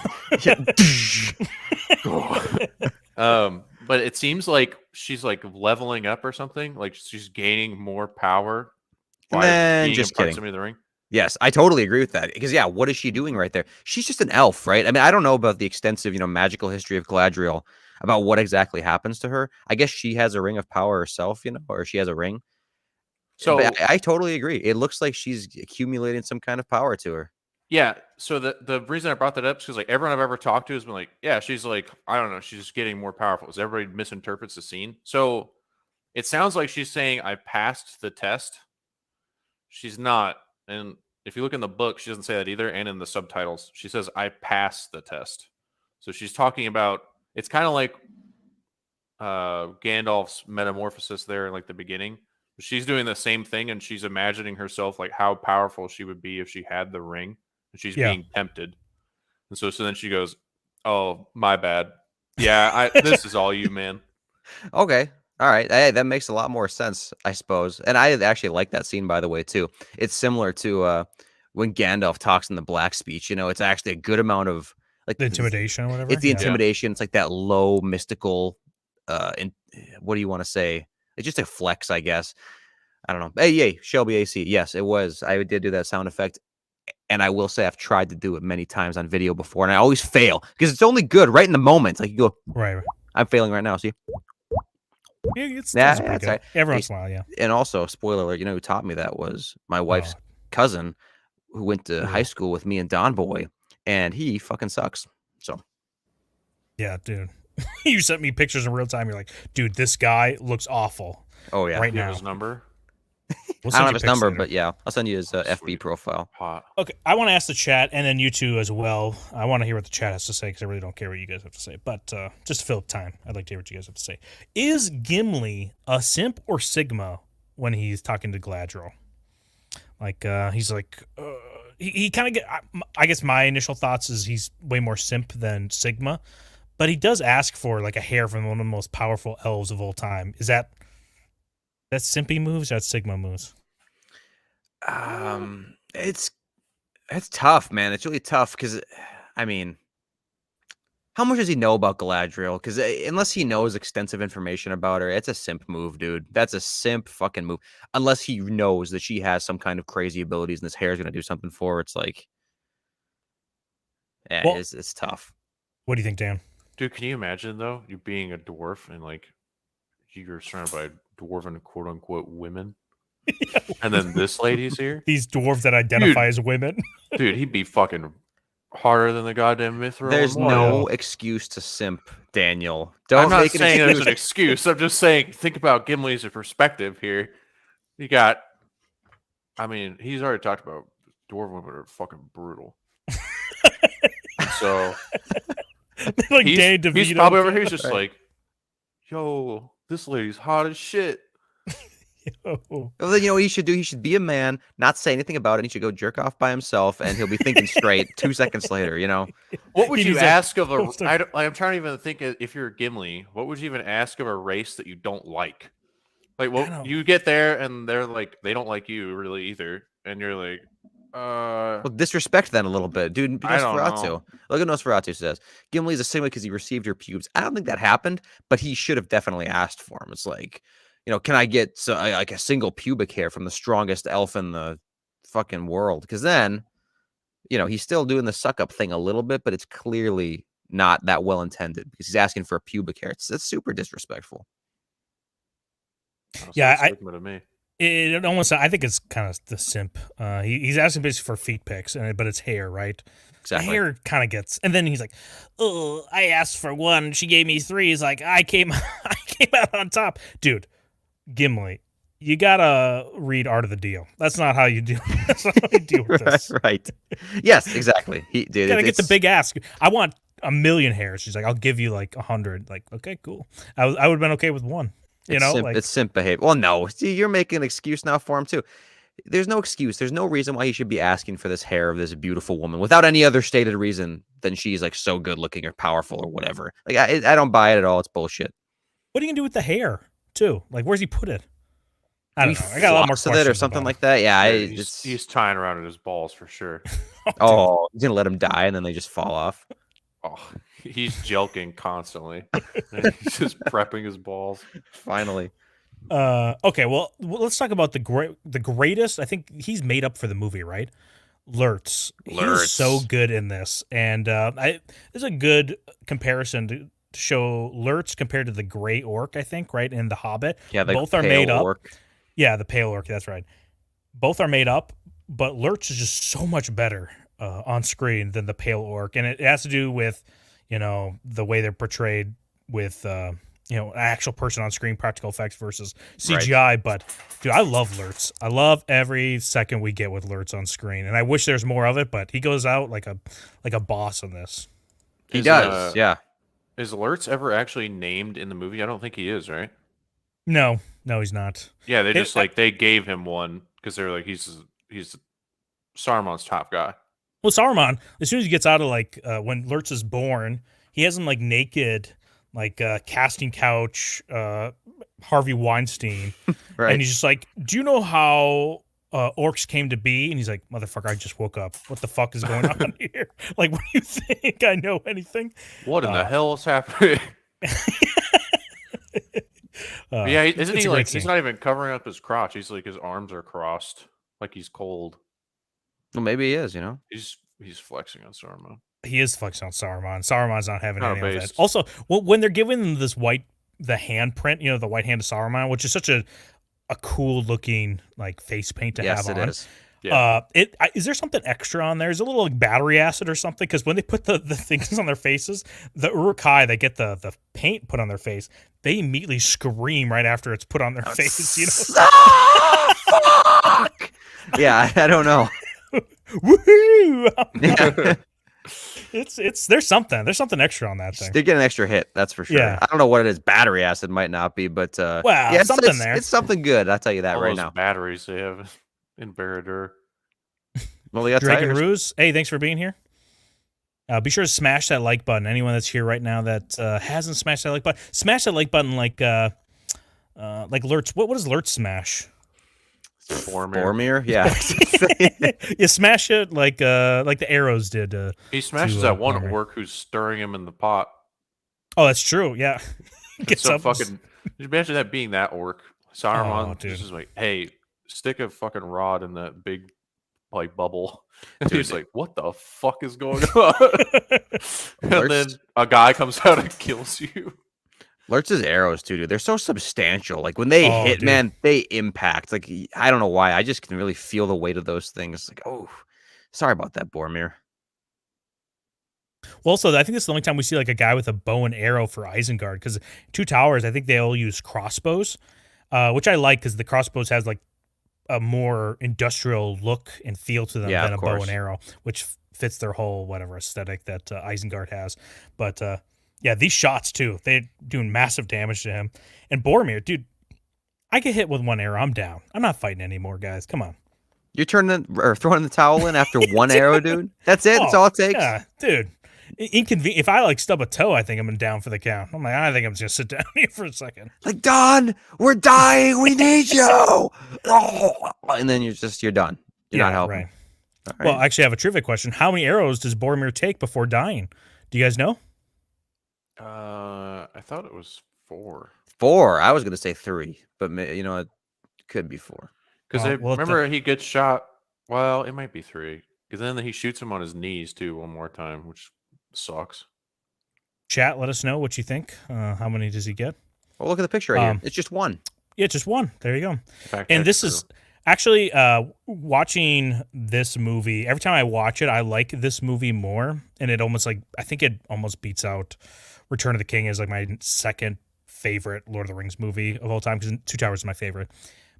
it seems like she's like leveling up or something. Like she's gaining more power by Man, being just in kidding. proximity of the ring. Yes, I totally agree with that. Because yeah, what is she doing right there? She's just an elf, right? I mean, I don't know about the extensive, magical history of Galadriel, about what exactly happens to her. I guess she has a ring of power herself, or she has a ring. So But I totally agree. It looks like she's accumulating some kind of power to her. yeah, so the reason I brought that up is because like everyone I've ever talked to has been like, yeah, she's like, I don't know, she's just getting more powerful. Because everybody misinterprets the scene. So it sounds like she's saying I passed the test. She's not, and if you look in the book, she doesn't say that either. And in the subtitles, she says I passed the test. So she's talking about. It's kind of like Gandalf's metamorphosis there in like the beginning. She's doing the same thing, and she's imagining herself like how powerful she would be if she had the ring, and she's Yeah. being tempted. And so then she goes, "Oh, my bad. Yeah, this is all you, man." Okay. All right. Hey, that makes a lot more sense, I suppose. And I actually like that scene, by the way, too. It's similar to when Gandalf talks in the Black speech. It's actually a good amount of like The intimidation or whatever. It's the Yeah. intimidation. It's like that low mystical. What do you want to say? It's just a flex, I guess. I don't know. Hey, yay, Shelby AC. Yes, it was. I did do that sound effect. And I will say I've tried to do it many times on video before, and I always fail because it's only good right in the moment. Like you go, Right. I'm failing right now. See? Yeah, it's Yeah, pretty that's good. right. Every once in a while, yeah. And also, spoiler alert, who taught me that was my wife's Oh. cousin who went to high Ooh. school with me and Don Boy, and he fucking sucks. So, Yeah, dude. You sent me pictures in real time. You're like, dude, this guy looks awful oh yeah. right You have now. his number. We'll I send don't you have his pics number, later. but yeah, I'll send you his FB Sweet. profile. Hot. Okay, I want to ask the chat, and then you two as well. I want to hear what the chat has to say because I really don't care what you guys have to say. But just to fill up time, I'd like to hear what you guys have to say. Is Gimli a simp or Sigma when he's talking to Galadriel? Like, he's like, he kind of get. I guess my initial thoughts is he's way more simp than Sigma, but he does ask for like a hair from one of the most powerful elves of all time. Is that simpy moves or that's Sigma moves? It's tough, man. It's really tough because, I mean, how much does he know about Galadriel? Because unless he knows extensive information about her, it's a simp move, dude. That's a simp fucking move. Unless he knows that she has some kind of crazy abilities and this hair is going to do something for her. It's like, yeah, Well- it's tough. What do you think, Dan? Dude, can you imagine though, you being a dwarf and like you're surrounded by dwarven quote unquote women, and then this lady's here, These dwarves that identify as women. dude. He'd be fucking harder than the goddamn Mithril. There's and Moria. no excuse to simp, Daniel. Don't I'm not make an saying there's excuse. an excuse. I'm just saying, think about Gimli's perspective here. You got, I mean, he's already talked about dwarven women are fucking brutal. So Like he's, Danny DeVito. he's probably over here he's just like, yo, this lady's hot as shit. Oh. Well, then what he should do? He should be a man, not say anything about it. He should go jerk off by himself, and he'll be thinking straight 2 seconds later. What would He you needs a ask of a? poster. I'm trying to even think if you're Gimli, what would you even ask of a race that you don't like? Like, I well, don't- you get there and they're like, they don't like you really either, and you're like, Well, disrespect then a little bit, dude. I don't Nosferatu. know. Look at Nosferatu says Gimli's a Sigma because he received her pubes. I don't think that happened, but he should have definitely asked for him. It's like, can I get like a single pubic hair from the strongest elf in the fucking world? Because then, he's still doing the suck up thing a little bit, but it's clearly not that well intended because he's asking for a pubic hair. It's super disrespectful. Yeah, I to me. It almost. I think it's kind of the simp. He's asking basically for feet pics, but it's hair, right? Exactly. The hair kind of gets, and then he's like, "Oh, I asked for one. She gave me three." He's like, I came out on top, dude. Gimli, you gotta read Art of the Deal. That's not how you do. That's not how you deal with this. Right. Yes, exactly. Dude, You gotta get the it's- big ask. I want 1,000,000 hairs. She's like, I'll give you like 100. Like, okay, cool. I would have been okay with one. It's simp behavior. Well, no, see, you're making an excuse now for him too. There's no excuse. There's no reason why he should be asking for this hair of this beautiful woman without any other stated reason than she's like so good looking or powerful or whatever. Like I don't buy it at all. It's bullshit. What are you gonna do with the hair too? Like, where's he put it? I don't He know. I got a lot more flops with questions it or something about like that. Yeah, He's tying around at his balls for sure. it. oh, he's gonna let him die and then they just fall off. Oh, he's jelking constantly. He's just prepping his balls. Finally. Okay, well, let's talk about the greatest. I think he's made up for the movie, right? Lurtz. He is so Lurtz. good in this, and this is a good comparison to show Lurtz compared to the Gray Orc. I think, right, in The Hobbit, Yeah, the both are pale made up. orc. Yeah, the Pale Orc. That's right. Both are made up, but Lurch is just so much better on screen than the Pale Orc, and it has to do with, the way they're portrayed with, an actual person on screen, practical effects versus CGI. But dude, I love Lurtz. I love every second we get with Lurtz on screen, and I wish there's more of it. But he goes out like a boss in this. He does. Yeah. Is Lurtz ever actually named in the movie? I don't think he is, right? No, he's not. Yeah, they just they gave him one because they're like he's Saruman's top guy. Well, Saruman, as soon as he gets out of when Lurtz is born, he has him naked, casting couch, Harvey Weinstein, Right. and he's just like, "Do you know how orcs came to be?" And he's like, "Motherfucker, I just woke up. What the fuck is going on here? What do you think? I know anything? What in the hell is happening? Yeah, isn't he like he's not even covering up his crotch? He's like his arms are crossed, like he's cold. Well, maybe he is. He's flexing on Saruman. He is flexing on Saruman. Saruman's not having Not any of that. based. Also, when they're giving them this the handprint, the white hand of Saruman, which is such a cool looking face paint to have on. Yes, it is. Yeah. Is there something extra on there? Is it a little battery acid or something? Because when they put the things on their faces, the Uruk-hai, they get the paint put on their face, they immediately scream right after it's put on their face. Fuck! Yeah, I don't know. Woohoo! Yeah. There's something extra on that thing. They get an extra hit, that's for sure. Yeah. I don't know what it is. Battery acid might not be, but Well, yeah, something there. It's something good. I'll tell you that All right those now. batteries they have in Baradur. Well, they got Dragon tires. Ruse, hey, thanks for being here. Be sure to smash that like button. Anyone that's here right now that hasn't smashed that like button, smash that like button like Lurtz. What does Lurtz smash? Boromir, yeah. You smash it like the arrows did. He smashes to, that one Boromir. orc who's stirring him in the pot. Oh, that's true. Yeah, It's so fucking. You imagine that being that orc. Saruman dude. is just like, hey, stick a fucking rod in that big bubble. And he's like, what the fuck is going on? And then a guy comes out and kills you. Lurtz's arrows too, dude. They're so substantial. Like when they hit, dude. man, they impact. Like I don't know why. I just can really feel the weight of those things. Like, oh, sorry about that, Boromir. Well, also, I think this is the only time we see a guy with a bow and arrow for Isengard, because Two Towers, I think they all use crossbows, which I like because the crossbows has a more industrial look and feel to them than a bow and arrow, which fits their whole whatever aesthetic that Isengard has. But yeah, these shots too, they're doing massive damage to him. And Boromir, dude, I get hit with one arrow, I'm down. I'm not fighting anymore, guys. Come on. You're throwing the towel in after one arrow, dude. That's it. That's all it takes. Yeah, dude. Inconvenient. If I stub a toe, I think I'm down for the count. I'm like, I think I'm just gonna sit down here for a second. Like, Don, we're dying. We need you. And then you're done. You're not helping. Right. Well, actually, I have a trivia question. How many arrows does Boromir take before dying? Do you guys know? I thought it was 4. 4. I was gonna say 3, but it could be 4. Because remember he gets shot. Well, it might be 3. Because then he shoots him on his knees too one more time, which sucks. Chat, let us know what you think. How many does he get? Well, look at the picture right here. It's just 1. Yeah, just 1. There you go. And this is actually watching this movie. Every time I watch it, I like this movie more, and it almost I think it almost beats out Return of the King as my second favorite Lord of the Rings movie of all time, because Two Towers is my favorite.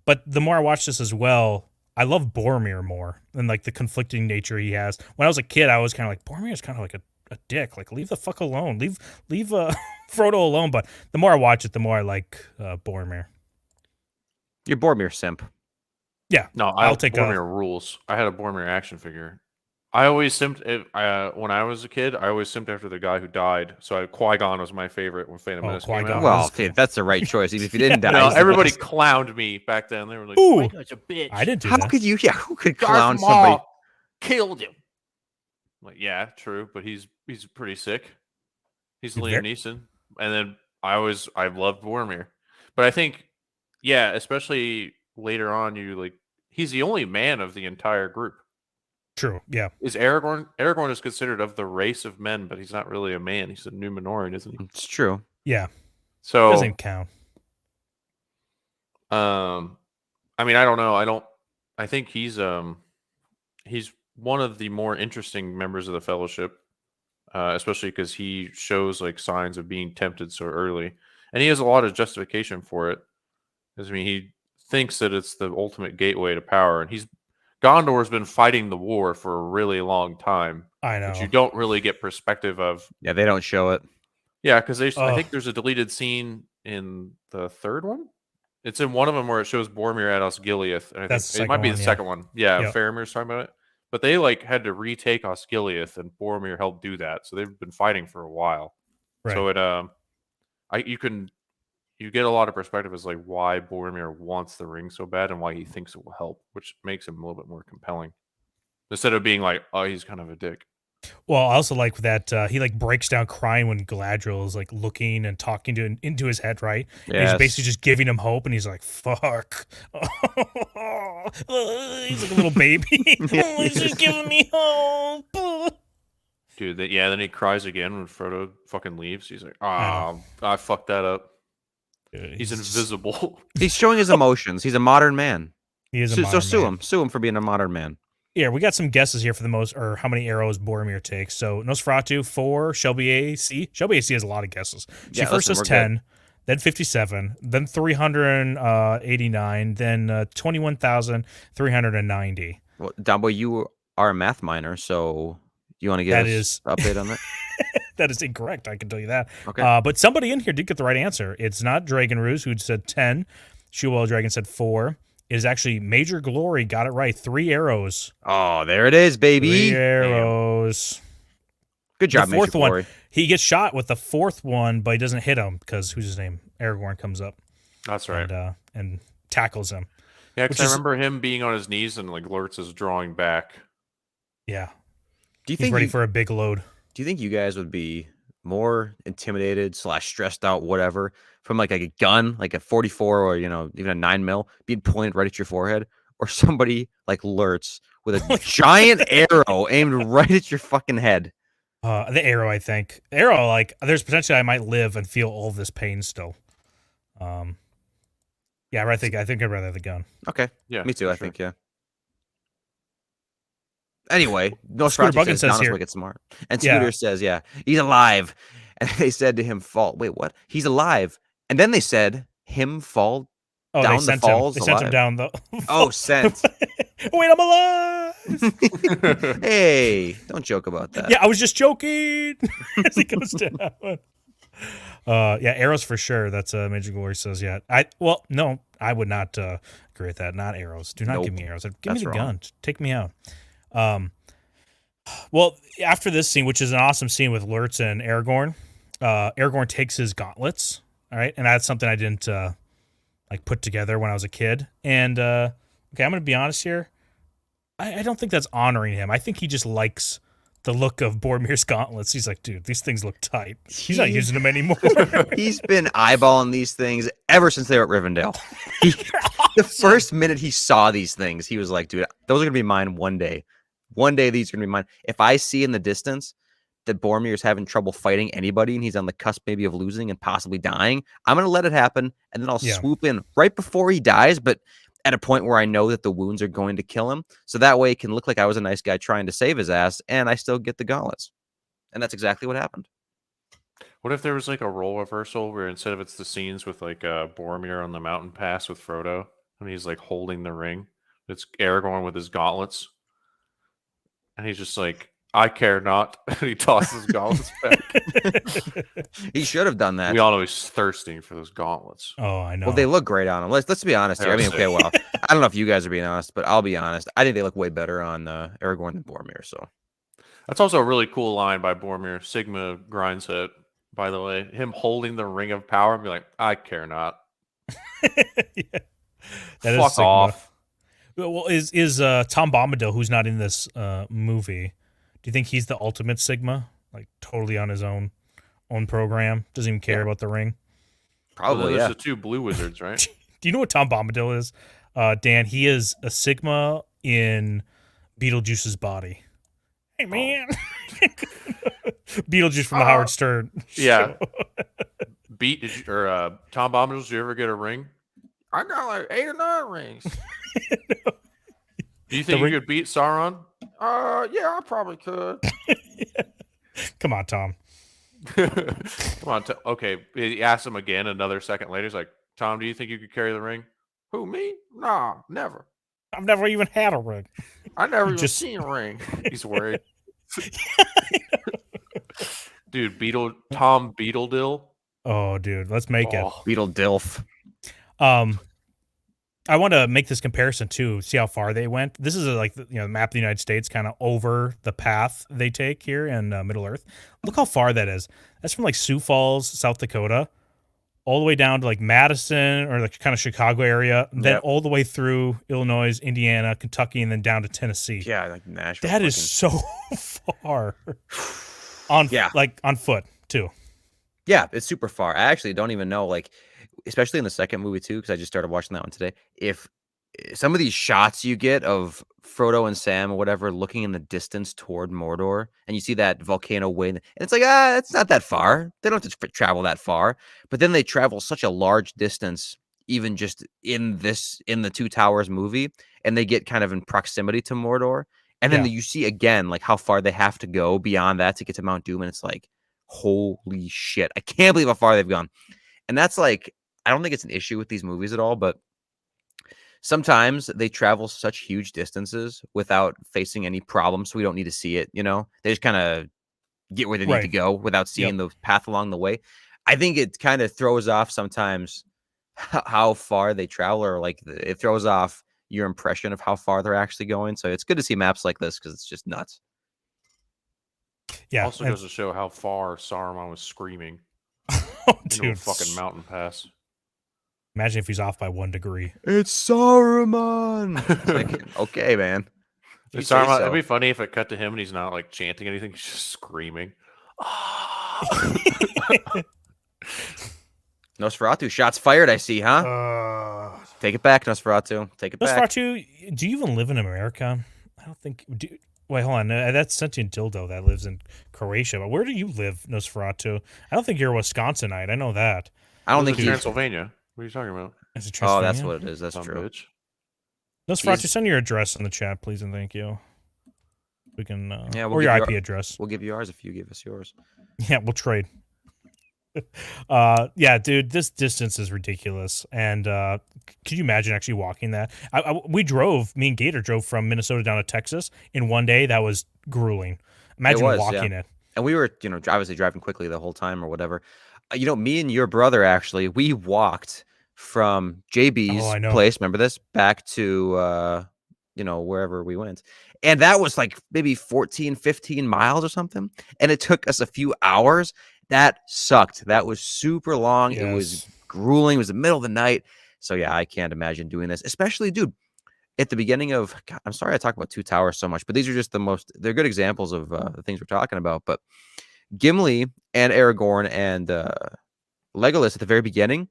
But the more I watch this as well, I love Boromir more, and the conflicting nature he has. When I was a kid, I was kind of like, Boromir's kind of like a dick. Leave the fuck alone. Leave Frodo alone. But the more I watch it, the more I like Boromir. You're Boromir simp. Yeah. No, I'll take Boromir rules. I had a Boromir action figure. I always simped when I was a kid. I always simped after the guy who died. So Qui-Gon was my favorite when Phantom Menace came out. Well, that's the right choice. Even if you didn't die, no, everybody clowned me back then. They were like, "Ooh, Qui-Gon's a bitch." I didn't do that. How could you? Yeah, who could clown somebody? Killed him. I'm like, yeah, true, but he's pretty sick. He's Liam Neeson, and then I loved Boromir, but I think Yeah, especially later on, he's the only man of the entire group. True. Yeah. Is Aragorn? Aragorn is considered of the race of men, but he's not really a man. He's a Numenorean, isn't he? It's true. Yeah. So Doesn't count. I mean, I don't know. I think he's one of the more interesting members of the Fellowship, especially because he shows like signs of being tempted so early, and he has a lot of justification for it. Because I mean, he thinks that it's the ultimate gateway to power, and Gondor's been fighting the war for a really long time. I know. But you don't really get perspective of. Yeah, they don't show it. Yeah, because I think there's a deleted scene in the third one. It's in one of them where it shows Boromir at Osgiliath. And I think it might be the second one. Yeah, yep. Faramir's talking about it. But they like had to retake Osgiliath, and Boromir helped do that. So they've been fighting for a while. Right. So you get a lot of perspective as like why Boromir wants the ring so bad and why he thinks it will help, which makes him a little bit more compelling. Instead of being like, oh, he's kind of a dick. Well, I also like that he like breaks down crying when Galadriel is like looking and talking into his head, right? Yes. And he's basically just giving him hope, and he's like, "Fuck." He's like a little baby. He's just giving me hope. Dude, then he cries again when Frodo fucking leaves. He's like, I fucked that up. He's invisible. He's showing his emotions. He's a modern man. He is a modern man. Sue him for being a modern man. Yeah, we got some guesses here for the most, or how many arrows Boromir takes. So Nosferatu 4, Shelby AC. Shelby AC has a lot of guesses. She first says 10, then 57, then 389, then 21,390. Well, Domboy, you are a math minor, so you want to give us an update on that? That is incorrect. I can tell you that. Okay. But somebody in here did get the right answer. It's not Dragon Ruse, who said 10. Shewell Dragon said 4. It is actually Major Glory got it right. 3 arrows. Oh, there it is, baby. 3 arrows. Good job, the fourth Major one, Glory. He gets shot with the 4th one, but he doesn't hit him because who's his name? Aragorn comes up. That's right. And tackles him. Yeah, because I remember him being on his knees and like Lurtz is drawing back. Yeah. He's ready for a big load. Do you think you guys would be more intimidated / stressed out, whatever, from like a gun, like a 44 or, even a 9mm being pointed right at your forehead, or somebody like Lurtz with a giant arrow aimed right at your fucking head? The arrow, I think. Arrow, like, there's potentially I might live and feel all this pain still. Yeah, I think I'd rather the gun. Okay. Yeah. Me too, I think, yeah. Anyway, Nosferatu says Donna's wicked smart. And Scooter says, yeah, he's alive. And they said to him, fall. Wait, what? He's alive. And then they said, him fall down the falls They alive. sent him down the... Oh, sent. Wait, I'm alive! Hey, don't joke about that. Yeah, I was just joking. As he goes down. Yeah, arrows for sure. That's Major Glory says, yeah. I would not agree with that. Not arrows. Do not give me arrows. Give me the gun. Take me out. Well, after this scene, which is an awesome scene with Lurtz and Aragorn, Aragorn takes his gauntlets, all right, and that's something I didn't put together when I was a kid. And okay, I'm gonna be honest here. I don't think that's honoring him. I think he just likes the look of Boromir's gauntlets. He's like, dude, these things look tight. He's not using them anymore. He's been eyeballing these things ever since they were at Rivendell. The first minute he saw these things, he was like, dude, those are gonna be mine one day. One day these are going to be mine. If I see in the distance that Boromir is having trouble fighting anybody and he's on the cusp maybe of losing and possibly dying, I'm going to let it happen, and then I'll swoop in right before he dies, but at a point where I know that the wounds are going to kill him. So that way it can look like I was a nice guy trying to save his ass, and I still get the gauntlets. And that's exactly what happened. What if there was like a role reversal where instead of it's the scenes with like Boromir on the mountain pass with Frodo, and he's like holding the ring, it's Aragorn with his gauntlets. And he's just like, I care not. And he tosses gauntlets back. He should have done that. We all know he's thirsting for those gauntlets. Oh, I know. Well, they look great on him. Let's be honest here. I mean, okay, well, I don't know if you guys are being honest, but I'll be honest. I think they look way better on Aragorn than Boromir. So that's also a really cool line by Boromir. Sigma grinds it, by the way. Him holding the ring of power and be like, I care not. Yeah. That Fuck off. Well, is Tom Bombadil, who's not in this movie, do you think he's the ultimate Sigma? Like totally on his own program? Doesn't even care about the ring? Probably, there's the 2 blue wizards, right? Do you know what Tom Bombadil is? Dan, he is a Sigma in Beetlejuice's body. Hey, man. Beetlejuice from the Howard Stern Yeah. show. Tom Bombadil, did you ever get a ring? I got like 8 or 9 rings. Do you think you could beat Sauron? Yeah, I probably could. Come on, Tom. Come on. Okay. He asked him again another second later. He's like, Tom, do you think you could carry the ring? Who, me? Nah, never. I've never even had a ring. I never even Just- seen a ring. He's worried. Dude, Tom Beetledil. Oh, dude, let's make it. Beetle Dilf. I want to make this comparison too. See how far they went. This is the map of the United States, kind of over the path they take here in Middle Earth. Look how far that is. That's from like Sioux Falls, South Dakota, all the way down to like Madison or like kind of Chicago area, and then all the way through Illinois, Indiana, Kentucky, and then down to Tennessee. Yeah, like Nashville. That is so far. On foot too. Yeah, it's super far. I actually don't even know, like, especially in the second movie too, because I just started watching that one today. If some of these shots you get of Frodo and Sam or whatever looking in the distance toward Mordor, and you see that volcano wind, and it's like, it's not that far. They don't have to travel that far, but then they travel such a large distance, even just in the Two Towers movie, and they get kind of in proximity to Mordor, and then you see again like how far they have to go beyond that to get to Mount Doom, and it's like, holy shit, I can't believe how far they've gone. And that's like, I don't think it's an issue with these movies at all, but sometimes they travel such huge distances without facing any problems, so we don't need to see it, They just kind of get where they need to go without seeing the path along the way. I think it kind of throws off sometimes how far they travel, or like it throws off your impression of how far they're actually going. So it's good to see maps like this because it's just nuts. Yeah. Also goes to show how far Saruman was screaming. Dude, a fucking mountain pass. Imagine if he's off by 1 degree. It's Saruman. It's like, okay, man. Saruman, it'd be funny if it cut to him and he's not like chanting anything; he's just screaming. Nosferatu, shots fired. I see, huh? Take it back, Nosferatu. Take it back. Nosferatu, do you even live in America? I don't think. Wait, hold on. That's sentient dildo that lives in Croatia. But where do you live, Nosferatu? I don't think you're a Wisconsinite. I know that. I don't think he's Transylvania. What are you talking about? Is it Oh, that's what it is. That's true. Bitch. Nosferatu, send your address in the chat, please, and thank you. We can, we'll or your IP address. We'll give you ours if you give us yours. Yeah, we'll trade. Yeah, dude, this distance is ridiculous. And could you imagine actually walking that? Me and Gator drove from Minnesota down to Texas in one day. That was grueling. Imagine walking it. And we were, obviously driving quickly the whole time or whatever. Me and your brother, actually, we walked from JB's place, remember this, back to, wherever we went. And that was like maybe 14, 15 miles or something. And it took us a few hours. That sucked. That was super long. Yes. It was grueling. It was the middle of the night. So, yeah, I can't imagine doing this, especially, dude, at the beginning of, God, I'm sorry I talk about Two Towers so much, but these are just they're good examples of the things we're talking about. But Gimli and Aragorn and Legolas at the very beginning,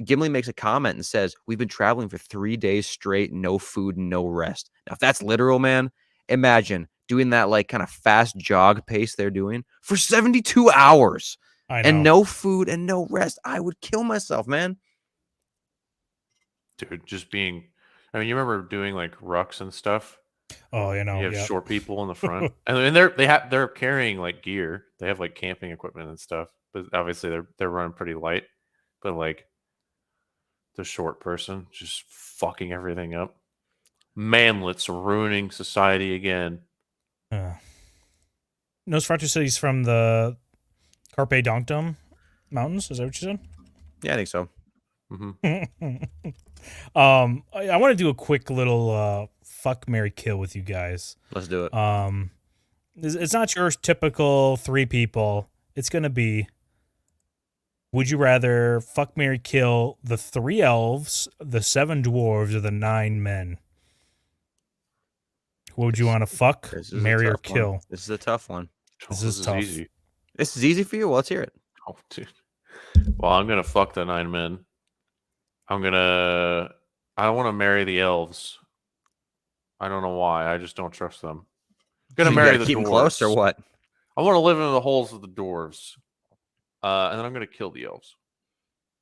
Gimli makes a comment and says, we've been traveling for 3 days straight, no food, no rest. Now, if that's literal, man, imagine doing that like kind of fast jog pace they're doing for 72 hours and no food and no rest. I would kill myself, man. Dude, you remember doing like rucks and stuff? Oh, you have short people in the front, and they're carrying like gear. They have like camping equipment and stuff, but obviously they're running pretty light. But like the short person just fucking everything up. Manlets ruining society again. Nosferatu said he's from the Carpe Diem Mountains. Is that what you said? Yeah, I think so. Mm-hmm. I want to do a quick little fuck, marry, kill with you guys. Let's do it. It's not your typical 3 people. It's gonna be: would you rather fuck, marry, kill the 3 elves, the 7 dwarves, or the 9 men? What would you want to fuck, marry, or kill? This is a tough one. This is tough. Easy. This is easy for you? Well, let's hear it. Oh, dude. Well, I'm gonna fuck the 9 men. I want to marry the elves. I don't know why. I just don't trust them. I'm gonna You marry gotta the keep them dwarves. close or what? I want to live in the holes of the dwarves. And then I'm gonna kill the elves.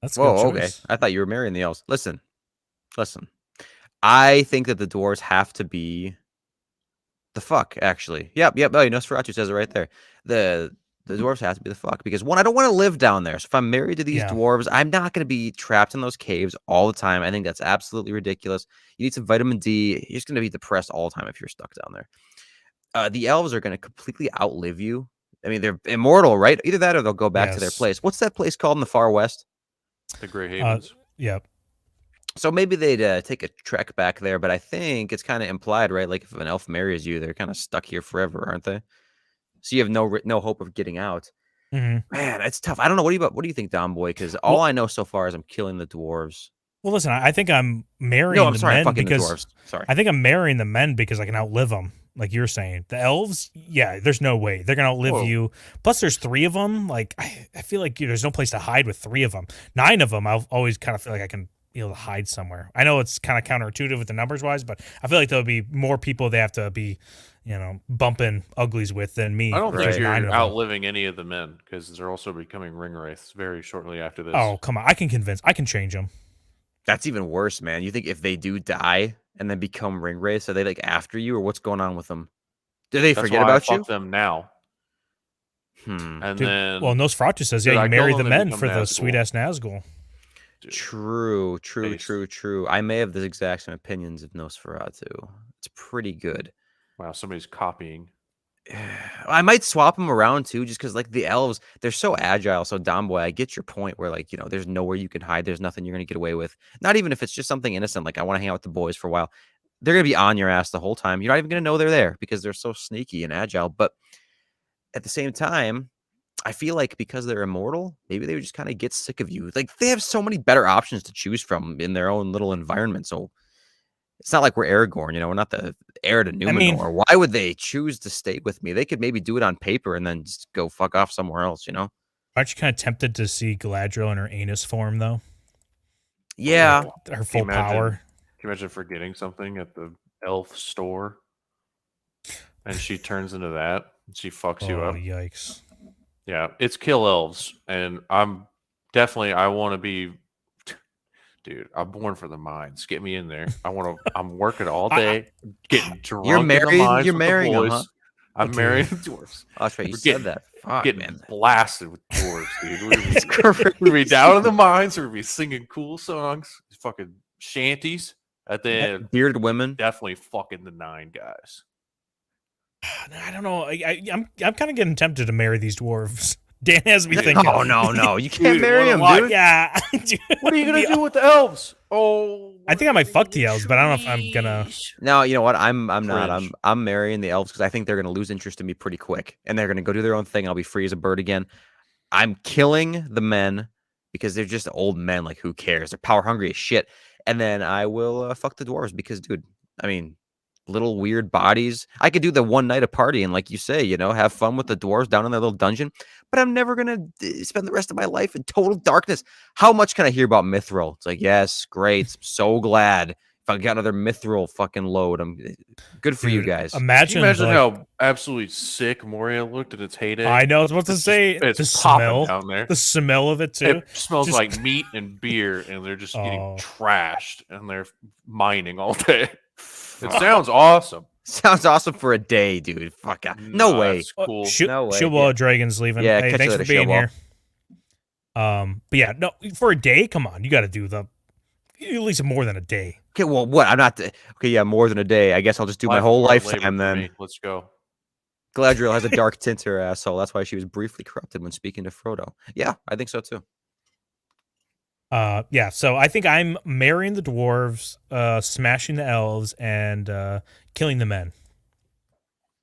That's a Whoa, good okay. choice. I thought you were marrying the elves. Listen. I think that the dwarves have to be the fuck, actually. Yep. Oh, Nosferatu says it right there. The dwarves have to be the fuck because one, I don't want to live down there. So if I'm married to these Yeah. dwarves, I'm not going to be trapped in those caves all the time. I think that's absolutely ridiculous. You need some vitamin D. You're just going to be depressed all the time if you're stuck down there. The elves are going to completely outlive you. I mean, they're immortal, right? Either that or they'll go back to their Yes. place. What's that place called in the far west? The Grey Havens. Yep. So maybe they'd take a trek back there, but I think it's kind of implied, right? Like if an elf marries you, they're kind of stuck here forever, aren't they? So you have no hope of getting out. Mhm. Man, it's tough. I don't know. What do you think, Don Boy? Because all I know so far is I'm killing the dwarves. Well, listen, I think I'm marrying No, I'm the sorry, I'm men fucking the because dwarves. Sorry. I think I'm marrying the men because I can outlive them, like you're saying. The elves, yeah, there's no way they're gonna outlive Whoa. you. Plus, there's 3 of them. Like I feel like there's no place to hide with 3 of them. 9 of them, I'll always kind of feel like I can be able to hide somewhere. I know it's kind of counterintuitive with the numbers wise, but I feel like there'll be more people they have to be, bumping uglies with than me. I don't There's think 9 you're of them. outliving any of the men because they're also becoming ring wraiths very shortly after this. Oh come on, I can change them. That's even worse, man. You think if they do die and then become ring wraiths, are they like after you or what's going on with them? Do they That's forget why about I you? fuck them now. And Dude, then well, Nosferatu says, Dude, yeah, I you kill marry them, the they men become for the Nazgul. sweet ass Nazgul. Dude, True. Based. I may have the exact same opinions of Nosferatu. It's pretty good. wow, somebody's copying. I might swap them around too, just because like the elves, they're so agile. So Domboy, I get your point where like, there's nowhere you can hide. There's nothing you're gonna get away with. Not even if it's just something innocent, like I want to hang out with the boys for a while. They're gonna be on your ass the whole time. You're not even gonna know they're there because they're so sneaky and agile. But at the same time, I feel like because they're immortal, maybe they would just kind of get sick of you. Like they have so many better options to choose from in their own little environment. So it's not like we're Aragorn, we're not the heir to Numenor. I mean- Why would they choose to stay with me? They could maybe do it on paper and then just go fuck off somewhere else, Aren't you kind of tempted to see Galadriel in her anus form, though? Yeah. Her full power. Can you imagine forgetting something at the elf store? And she turns into that. And she fucks you Oh, up. yikes. Yeah, it's kill elves. And I want to be... Dude, I'm born for the mines. Get me in there. I'm working all day, getting drunk You're in the married. mines You're with the marrying them, boys. huh? I'm Okay. marrying the dwarves. Oh, that's right. You We're said that. Fuck, Getting man. blasted with dwarves, dude. We're It's gonna crazy. be, be down in the mines. We're gonna be singing cool songs, fucking shanties. At the end, Bearded women. definitely fucking the 9 guys. I don't know. I'm kind of getting tempted to marry these dwarves. Dan has me thinking. Oh, no. You can't Dude, marry what a them, lie. dude. Yeah. Dude, What are you gonna the- do with the elves? Oh, I think I might fuck the elves, but I don't know if I'm gonna. No, you know what? I'm not. Cringe. I'm marrying the elves because I think they're gonna lose interest in me pretty quick, and they're gonna go do their own thing. And I'll be free as a bird again. I'm killing the men because they're just old men. Like, who cares? They're power hungry as shit. And then I will fuck the dwarves because, dude, I mean, little weird bodies. I could do the one night of partying, like you say, have fun with the dwarves down in their little dungeon. But I'm never gonna spend the rest of my life in total darkness. How much can I hear about Mithril? It's like, yes, great. I'm so glad. If I got another Mithril fucking load, I'm good for you Dude, guys. Can Imagine, you imagine like, how absolutely sick Moria looked at its heyday? I know. I was about to say It's the popping smell. down there. The smell of it too. It smells Just- like meat and beer, and they're just getting Oh. trashed, and they're mining all day. It sounds awesome. Sounds awesome for a day, dude. Fuck. No way. That's cool. No way. Shilwa Dragon's leaving. Yeah, Hey, catch you thanks for later, being Shilwa. here. But yeah, no, for a day, come on, you got to do at least more than a day. Okay, well, what? I'm not. Okay, yeah, more than a day. I guess I'll just do my Life whole of hard labor lifetime for then. me. Let's go. Galadriel has a dark tint to her asshole. That's why she was briefly corrupted when speaking to Frodo. Yeah, I think so too. Yeah, so I think I'm marrying the dwarves, smashing the elves, and killing the men.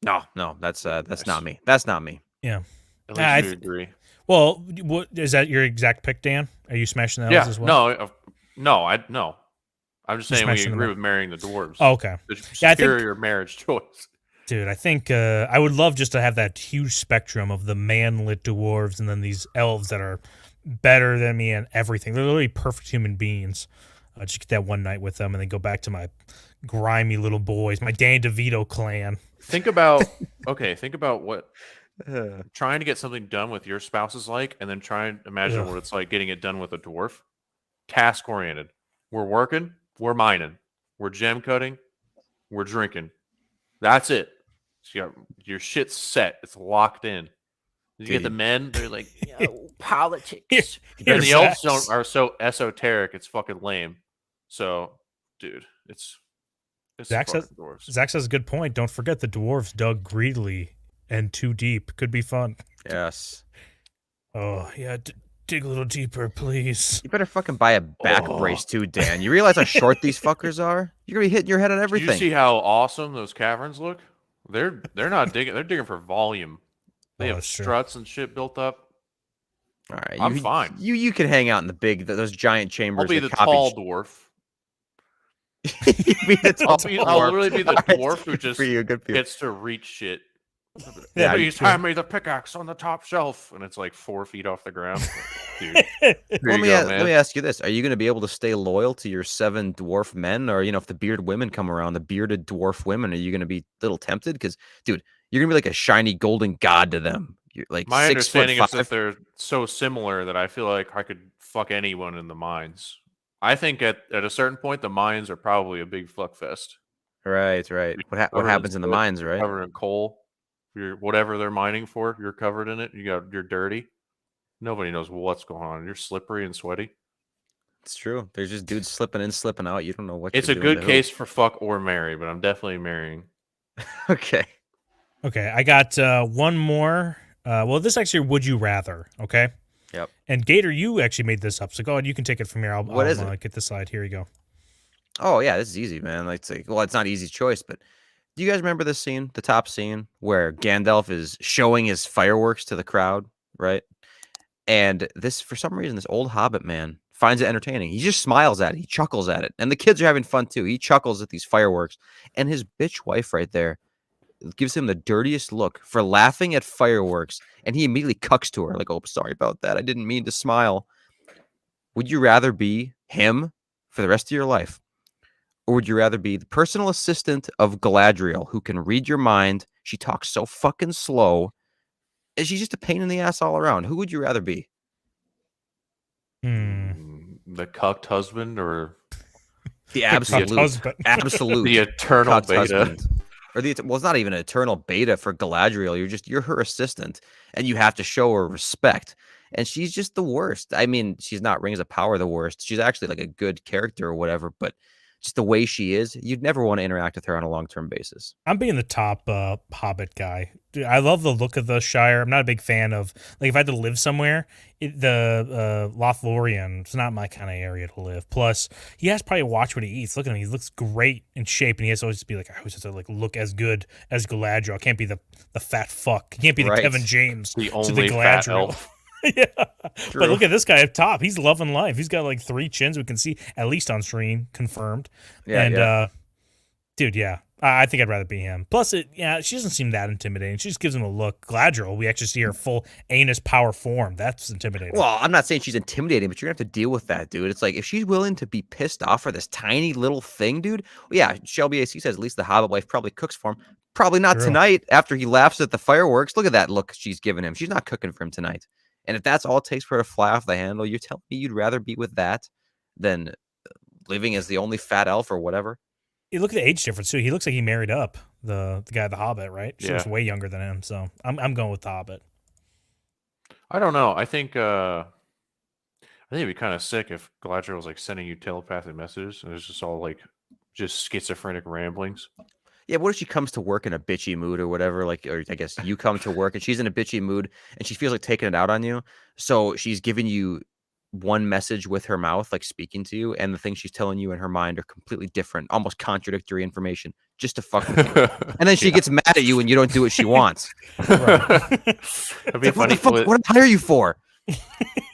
No, that's not me. That's not me. Yeah. At I least we agree. Well, what is that your exact pick, Dan? Are you smashing the elves Yeah. as well? No. I'm just You're saying we smashing them agree up. with marrying the dwarves. Oh, okay. The Yeah, I think- superior marriage choice. Dude, I think I would love just to have that huge spectrum of the man-lit dwarves and then these elves that are better than me and everything. They're literally perfect human beings. Just get that one night with them, and then go back to my grimy little boys, my Danny DeVito clan. Think about what Uh, trying to get something done with your spouse is like, and then try and imagine Ugh. what it's like getting it done with a dwarf. Task oriented. We're working, we're mining, we're gem cutting, we're drinking. That's it. So you got your shit's set. It's locked in. You get the Dude. men, they're like, Politics. and Here's the elves Zax. are so esoteric, it's fucking lame. So, dude, it's Zach fucking says, dwarves. Zach says a good point. Don't forget the dwarves dug greedily and too deep. Could be fun. yes. Oh, yeah. Dig a little deeper, please. You better fucking buy a back Oh. brace too, Dan. You realize how short these fuckers are? You're gonna be hitting your head on Do you everything. see how awesome those caverns look? They're not digging. They're digging for volume. They Oh, have that's true. struts and shit built up. All right, I'm fine. You can hang out in the big those giant chambers. I'll be that the copy tall dwarf. you be the tall I'll dwarf. literally be the All right, dwarf who good just for you. Good for you. gets to reach shit. Yeah, Please hand me the pickaxe on the top shelf, and it's like 4 feet off the ground. Dude, here Let you me go, let man. me ask you this: are you going to be able to stay loyal to your 7 dwarf men, or if the bearded women come around, the bearded dwarf women, are you going to be a little tempted? Because, dude, you're going to be like a shiny golden god to them. You're like My 6'5". understanding is that they're so similar that I feel like I could fuck anyone in the mines. I think at a certain point, the mines are probably a big fuck fest. Right. What Covered happens in the soot, mines, right? Covered in coal. You're whatever they're mining for, you're covered in it. You're dirty. Nobody knows what's going on. You're slippery and sweaty. It's true. There's just dudes slipping in, slipping out. You don't know what It's you're a doing good to case for fuck or marry, but I'm definitely marrying. who. Okay. Okay, I got one more. Well, this actually would you rather, okay? Yep. And Gator, you actually made this up, so go ahead. You can take it from here. I'll What is it? get this slide. Here you go. Oh yeah, this is easy, man. Like, well, it's not easy choice, but do you guys remember this scene, the top scene, where Gandalf is showing his fireworks to the crowd, right? And this, for some reason, this old Hobbit man finds it entertaining. He just smiles at it. He chuckles at it, and the kids are having fun too. He chuckles at these fireworks, and his bitch wife right there gives him the dirtiest look for laughing at fireworks, and he immediately cucks to her, like, "Oh, sorry about that. I didn't mean to smile." Would you rather be him for the rest of your life? Or would you rather be the personal assistant of Galadriel who can read your mind? She talks so fucking slow. And she's just a pain in the ass all around. Who would you rather be? The cucked husband or The cucked absolute, husband. absolute the eternal cucked beta? husband. Or well, it's not even an eternal beta for Galadriel. You're her assistant, and you have to show her respect. And she's just the worst. I mean, she's not Rings of Power the worst. She's actually like a good character or whatever, but just the way she is, you'd never want to interact with her on a long-term basis. I'm being the top Hobbit guy. Dude, I love the look of the Shire. I'm not a big fan of, like, if I had to live somewhere, the Lothlorien, it's not my kind of area to live. Plus, he has to probably watch what he eats. Look at him. He looks great in shape, and he has to always be like, I always have to like look as good as Galadriel. I can't be the fat fuck. He can't be the Right. Kevin James The to only the fat Galadriel. elf. Yeah. True. But look at this guy up top. He's loving life. He's got like 3 chins we can see, at least on screen, confirmed. Yeah, And dude, yeah. I think I'd rather be him. Plus, she doesn't seem that intimidating. She just gives him a look. Galadriel, we actually see her full anus power form. That's intimidating. Well, I'm not saying she's intimidating, but you're gonna have to deal with that, dude. It's like if she's willing to be pissed off for this tiny little thing, dude. Yeah, Shelby AC says at least the Hobbit wife probably cooks for him. Probably not True. tonight after he laughs at the fireworks. Look at that look she's giving him. She's not cooking for him tonight. And if that's all it takes for her to fly off the handle, you're telling me you'd rather be with that than living as the only fat elf or whatever? You look at the age difference too. He looks like he married up the guy, the Hobbit, right? She looks Yeah. way younger than him. So I'm going with the Hobbit. I don't know. I think it'd be kind of sick if Galadriel was like sending you telepathic messages and it's just all like just schizophrenic ramblings. Yeah, what if she comes to work in a bitchy mood or whatever? Like, or I guess you come to work and she's in a bitchy mood and she feels like taking it out on you. So she's giving you one message with her mouth, like speaking to you, and the things she's telling you in her mind are completely different, almost contradictory information, just to fuck with you. And then she gets mad at you when you don't do what she wants. It'd be Like, what the funny. fuck? What did I hire you for?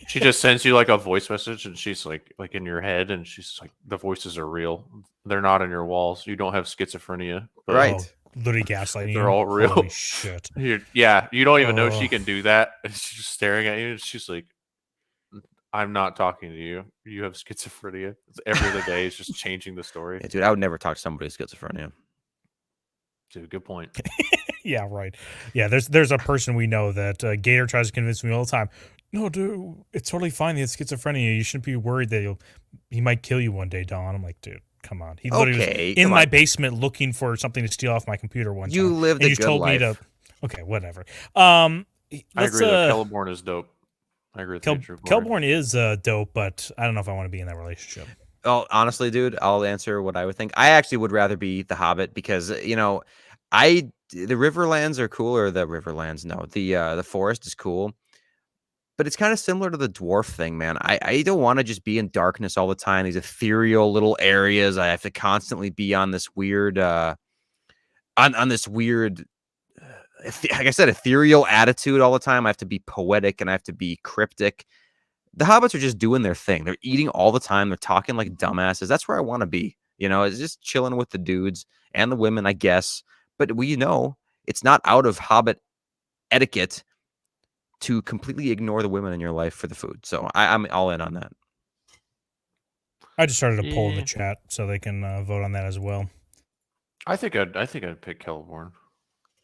She just sends you like a voice message and she's like in your head and she's like, the voices are real. They're not on your walls. You don't have schizophrenia. But Right. Oh, literally gaslighting They're you. all real. Holy shit. Yeah, you don't even know Oh. she can do that. And she's just staring at you and she's like, I'm not talking to you. You have schizophrenia. Every other day is just changing the story. Yeah, dude, I would never talk to somebody with schizophrenia. Dude, good point. Yeah, right. Yeah, there's a person we know that Gator tries to convince me all the time. No, dude, it's totally fine. He has schizophrenia. You shouldn't be worried that he might kill you one day, Don. I'm like, dude, come on. He literally was in my basement looking for something to steal off my computer one time. You lived and a you good told life. me to. Okay, whatever. I agree that Celeborn is dope. I agree with you. Celeborn is dope, but I don't know if I want to be in that relationship. Oh, honestly, dude, I'll answer what I would think. I actually would rather be the Hobbit because the Riverlands are cool, or the Riverlands. No, the forest is cool, but it's kind of similar to the dwarf thing, man. I don't want to just be in darkness all the time. These ethereal little areas. I have to constantly be on this weird, on this weird, like I said, ethereal attitude all the time. I have to be poetic and I have to be cryptic. The hobbits are just doing their thing. They're eating all the time. They're talking like dumbasses. That's where I want to be. It's just chilling with the dudes and the women, I guess. But it's not out of hobbit etiquette to completely ignore the women in your life for the food. So I'm all in on that. I just started a poll in the chat so they can vote on that as well. I think I'd pick Celeborn,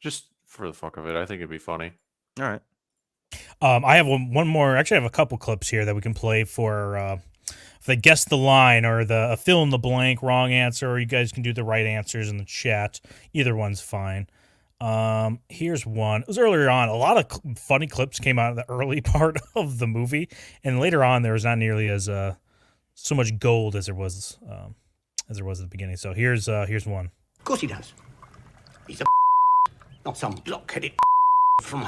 just for the fuck of it. I think it'd be funny. All right. I have one more. Actually, I have a couple clips here that we can play for the guess the line or the fill in the blank wrong answer, or you guys can do the right answers in the chat. Either one's fine. Here's one. It was earlier on. A lot of funny clips came out of the early part of the movie, and later on there was not nearly as so much gold as there was at the beginning. So here's one. Of course he does. He's a not some blockheaded from.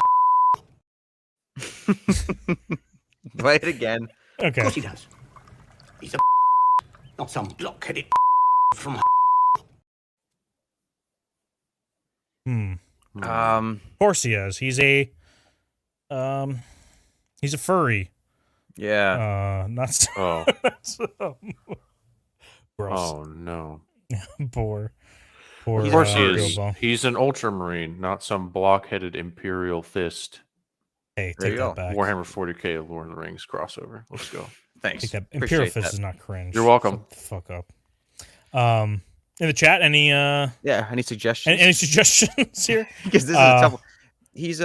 Play it again. Okay. Of course he does. He's a not some blockheaded from. Of course he is. He's a furry. Yeah. Not so, Oh. Gross. Oh no. Poor. Of course he is. Bilbo. He's an ultramarine, not some block-headed imperial fist. Hey, There take you that go. back. Warhammer 40k Lord of the Rings crossover. Let's go. Thanks. Take that. Appreciate Imperial Fist that. is not cringe. You're welcome. Shut the fuck up. In the chat, any Yeah. Any suggestions? any suggestions here? Because this is a tough one. He's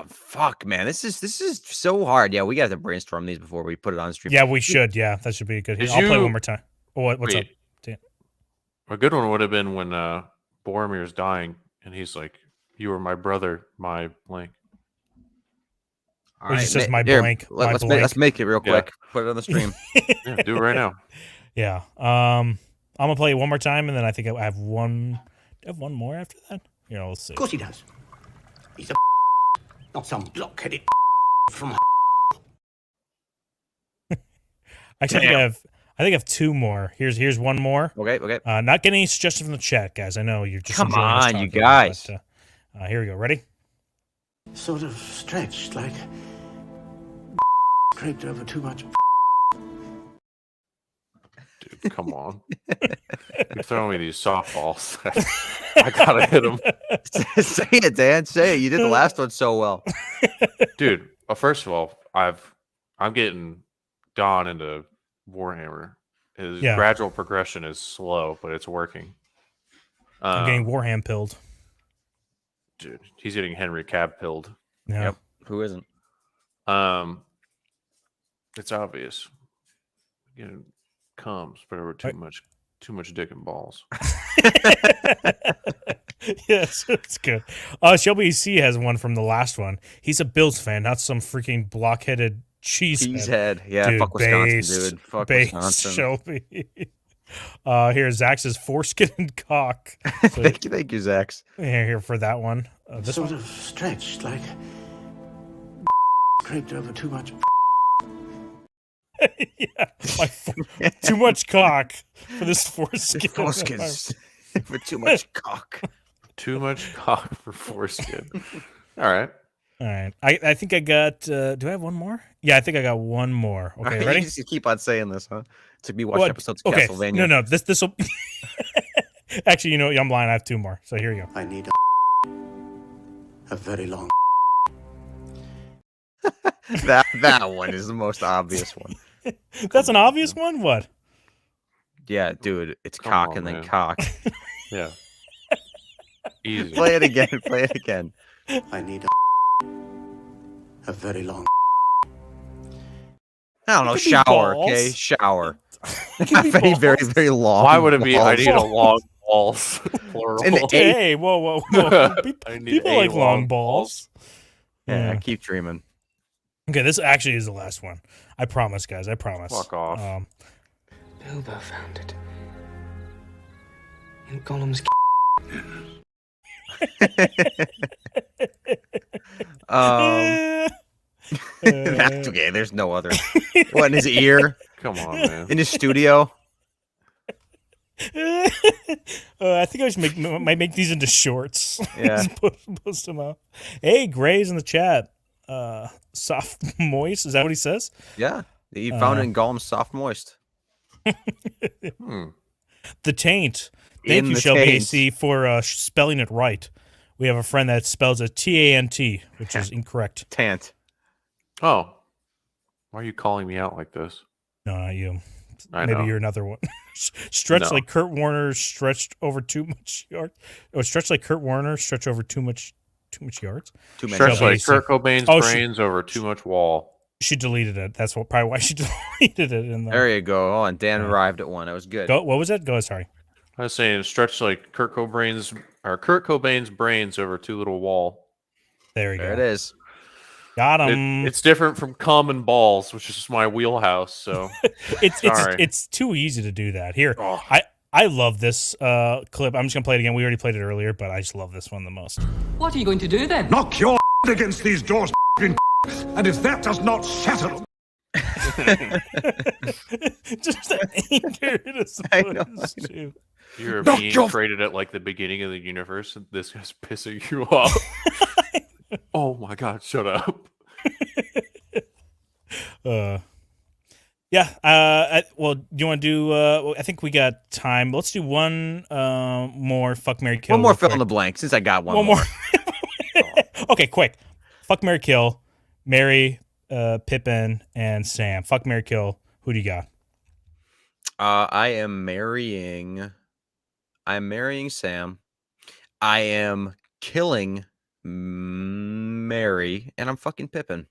fuck, man. This is so hard. Yeah, we got to brainstorm these before we put it on stream. Yeah, we should. Yeah, that should be good. Did I'll play you- one more time. What's up? Wait. Dan? A good one would have been when Boromir's dying and he's like, "You were my brother, my blank." All Or just says my here, blank. my let's blank. make it real Yeah. quick. Put it on the stream. Yeah, do it right now. Yeah. I'm gonna play it one more time, and then I think I have one. Do I have one more after that? Yeah, let's see. Of course he does. He's a not some blockheaded from. Actually, I think I have two more. Here's one more. Okay. Not getting any suggestions from the chat, guys. I know you're just Come enjoying us on, you talking, guys. but, here we go. Ready? Sort of stretched, like scraped over too much. Dude, come on. You're throwing me these softballs. I gotta hit them. Say it, Dan. Say it. You did the last one so well. Dude, first of all, I'm getting Don into Warhammer. His Yeah. gradual progression is slow, but it's working. I'm getting Warham pilled. Dude, he's getting Henry Cab pilled. Yeah. Yep. Who isn't? It's obvious. Comes, but over too much dick and balls. Yes, it's good. Shelby C has one from the last one. He's a Bills fan, not some freaking blockheaded cheesehead. Yeah, Dude, fuck Wisconsin, based, dude. Fuck based Wisconsin. Shelby. Here's Zax's foreskin and cock. So, Thank you, Zax. here for that one. This Sort one? of stretched, like scraped over too much. Yeah, too much cock for this foreskin. Foreskins for too much cock. Too much cock for foreskin. All right. All right. I think I got. Do I have one more? Yeah, I think I got one more. Okay, ready? You just keep on saying this, huh? Took me watching episodes of Okay. Castlevania. No. This will. Actually, you know, I'm lying. I have two more. So here you go. I need a very long. That one is the most obvious one. That's an obvious one. What? Yeah, dude, it's Come cock on, and then man. cock. Yeah. Easy. Play it again. Play it again. I need a very long. I don't know. It could be Shower, balls. okay? Shower. It could be very, very, balls. very long. Why would it be? I balls. need a long balls. Plural. And Hey, whoa. I need People a like long long balls. Yeah, keep dreaming. Okay, this actually is the last one. I promise, guys. I promise. Fuck off. Bilbo found it. In Gollum's That's okay. There's no other. What, in his ear? Come on, man. In his studio? I think I should might make these into shorts. Yeah. Just post them up. Hey, Gray's in the chat. Soft moist. Is that what he says? Yeah. He found it in Gollum's soft moist. The taint. Thank In you, the Shelby taint. AC, for spelling it right. We have a friend that spells it T-A-N-T, which is incorrect. Tant. Oh. Why are you calling me out like this? No, not you. I Maybe know. you're another one. Stretch No. like Kurt Warner stretched over too much yards. Oh, stretch like Kurt Warner stretch over too much yards. Too many. Stretch Shelby like AC. Kurt Cobain's Oh, brains over too much wall. She deleted it. That's probably why she deleted it. In the, There you go. Oh, and Dan arrived at one. That was good. Go. What was it? Go. Sorry. I was saying stretch like Kurt Cobain's brains over too little wall. There you There it go. is. Got him. It's different from common balls, which is my wheelhouse. So sorry. It's too easy to do that. Here, Oh. I love this clip. I'm just gonna play it again. We already played it earlier, but I just love this one the most. What are you going to do then? Knock your against these doors, and if that does not shatter them, Just the anger in his I know, voice, too. You're Knock being your- created at like the beginning of the universe, and this guy's pissing you off. Oh my god, shut up. Yeah. Well, do you want to do? I think we got time. Let's do one more. Fuck, Mary, kill. One more real fill quick. in the blank since I got one, One more. Okay, quick. Fuck, Mary, kill. Mary, Pippin, and Sam. Fuck, Mary, kill. Who do you got? I'm marrying Sam. I am killing Mary, and I'm fucking Pippin.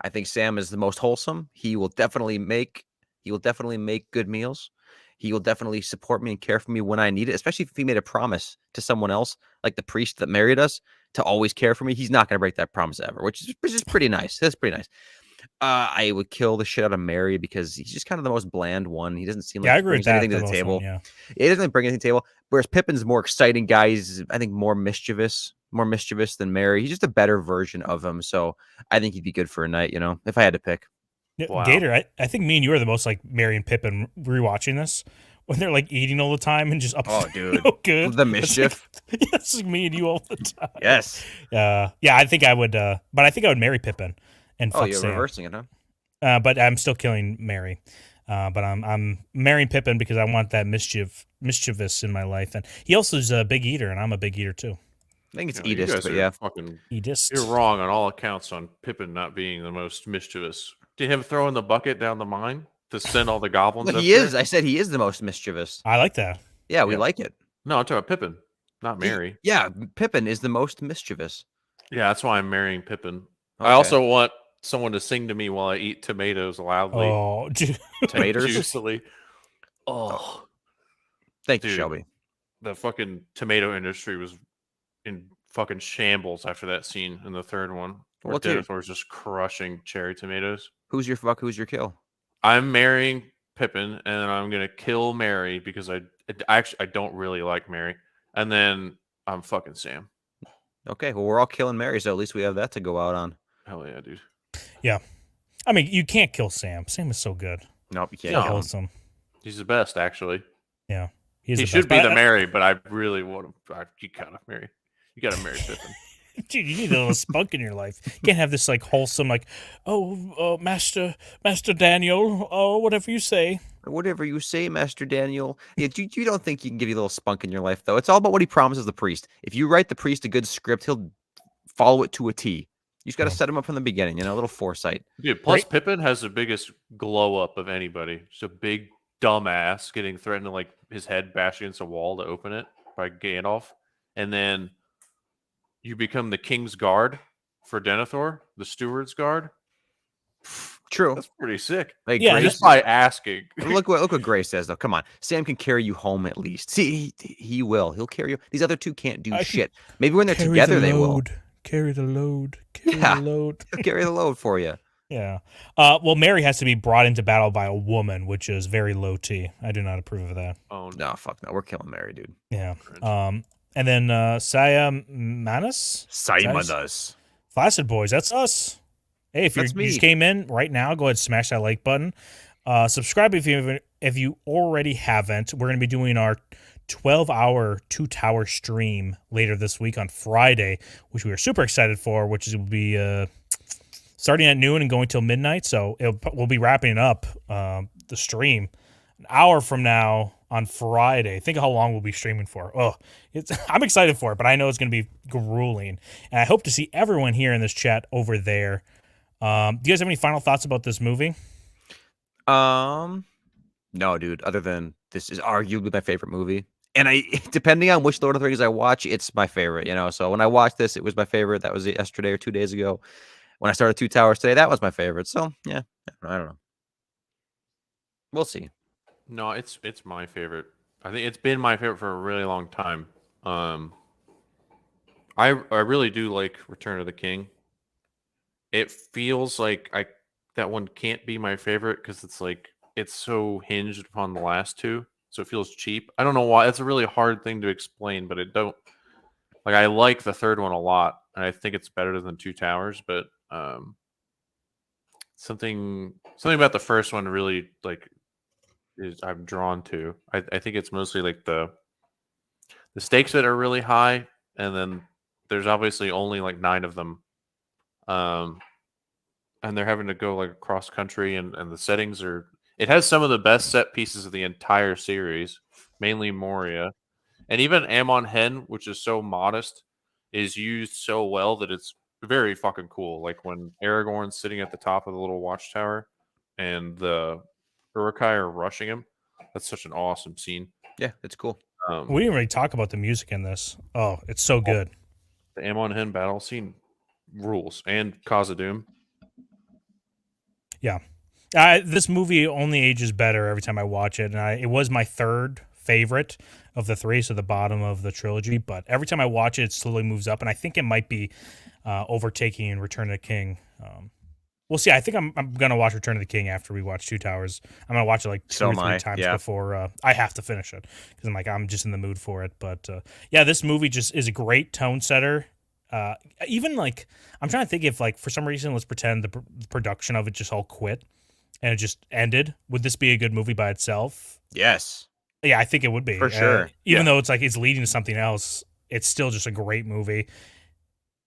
I think Sam is the most wholesome. He will definitely make good meals. He will definitely support me and care for me when I need it, especially if he made a promise to someone else, like the priest that married us, to always care for me. He's not going to break that promise ever, which is pretty nice. That's pretty nice. I would kill the shit out of Mary because he's just kind of the most bland one. He doesn't seem like Yeah, I he agree with brings that. anything to the most table. one, yeah. It doesn't bring anything to the table. Whereas Pippin's a more exciting guy. He's, I think, more mischievous than Mary. He's just a better version of him. So I think he'd be good for a night, if I had to pick. Yeah, Wow. Gator, I think me and you are the most like Mary and Pippin rewatching this when they're like eating all the time and just up. Oh, dude. No good. The It's mischief. Like, it's like me and you all the time. Yes. Yeah, I think I would, but I think I would marry Pippin and Oh, fuck you're Sam. reversing it, huh? But I'm still killing Mary. But I'm marrying Pippin because I want that mischievous in my life, and he also is a big eater, and I'm a big eater too. I think it's You Edist, guys but are yeah. fucking. Edist. You're wrong on all accounts on Pippin not being the most mischievous. Did him throwing the bucket down the mine to send all the goblins? No, up he is. there? I said he is the most mischievous. I like that. Yeah, we Yeah. like it. No, I'm talking about Pippin, not Mary. Yeah, Pippin is the most mischievous. Yeah, that's why I'm marrying Pippin. Okay. I also want someone to sing to me while I eat tomatoes loudly, Oh, dude. and Tomatoes? juicily. Oh, Thank you, Dude. Shelby. the fucking tomato industry was in fucking shambles after that scene in the third one, where What's your- Denethor was just crushing cherry tomatoes. Who's your fuck? Who's your kill? I'm marrying Pippin, and I'm gonna kill Mary because I don't really like Mary, and then I'm fucking Sam. Okay, well, we're all killing Mary, so at least we have that to go out on. Hell yeah, dude. I mean, you can't kill Sam. Sam is so good. Nope, you can't No. kill him. Wholesome. He's the best, actually. He's He the should best. be But the I- Mary, but I really want him. You gotta marry. You gotta marry Pippin. Dude, you need a little spunk in your life. You can't have this like wholesome, like, Master Daniel, oh, whatever you say. Whatever you say, Master Daniel. Yeah, you don't think you can give you a little spunk in your life, though. It's all about what he promises the priest. If you write the priest a good script, he'll follow it to a T. just got to set him up from the beginning. You know, a little foresight. Dude, plus Right. Pippin has the biggest glow up of anybody. Just a big dumbass getting threatened to like his head bash against a wall to open it by Gandalf, and then you become the King's Guard for Denethor, the Steward's Guard. True. That's pretty sick. Like Yeah, Grace, Just by asking. look what Gray says though. Come on, Sam can carry you home at least. See, he will. He'll carry you. These other two can't do I can shit. Maybe when they're together, they will. Carry the load. Carry Yeah. the load. He'll carry the load for you. Yeah. Well, Mary has to be brought into battle by a woman, which is very low T. I do not approve of that. Oh No, fuck no. We're killing Mary, dude. Yeah. Cringe. And then Saya Manis? Saimadas. Flaccid Boys. That's us. Hey, if you That's just me. came in right now, go ahead and smash that like button. Subscribe if you already haven't. We're going to be doing our 12-hour Two Tower stream later this week on Friday, which we are super excited for, which will be starting at noon and going till midnight. So we'll be wrapping up the stream an hour from now on Friday. Think of how long we'll be streaming for. Oh, I'm excited for it, but I know it's going to be grueling. And I hope to see everyone here in this chat over there. Do you guys have any final thoughts about this movie? No, dude. Other than this is arguably my favorite movie, and depending on which Lord of the Rings I watch, it's my favorite. You know, so when I watched this, it was my favorite. That was yesterday or 2 days ago. When I started Two Towers today, that was my favorite. So yeah, I don't know. We'll see. No, it's my favorite. I think it's been my favorite for a really long time. I really do like Return of the King. It feels like that one can't be my favorite because it's so hinged upon the last two, so it feels cheap. I don't know why. It's a really hard thing to explain, but I like the third one a lot, and I think it's better than Two Towers. But something about the first one really is I'm drawn to. I think it's mostly like the stakes that are really high, and then there's obviously only like 9 of them. And they're having to go like across country, and the settings are. It has some of the best set pieces of the entire series, mainly Moria, and even Amon Hen, which is so modest, is used so well that it's very fucking cool. Like when Aragorn's sitting at the top of the little watchtower, and the Uruk-hai are rushing him. That's such an awesome scene. Yeah, it's cool. We didn't really talk about the music in this. Oh, it's so good. The Amon Hen battle scene rules, and Khazad-dûm. Yeah. This movie only ages better every time I watch it. And it was my third favorite of the 3, so the bottom of the trilogy. But every time I watch it, it slowly moves up. And I think it might be overtaking Return of the King. We'll see. I think I'm going to watch Return of the King after we watch Two Towers. I'm going to watch it like 2 or 3 times before I have to finish it. Because I'm just in the mood for it. But yeah, this movie just is a great tone setter. Even like, I'm trying to think if like for some reason, let's pretend the production of it just all quit and it just ended. Would this be a good movie by itself? Yes. Yeah, I think it would be. For sure. Even though it's leading to something else, it's still just a great movie.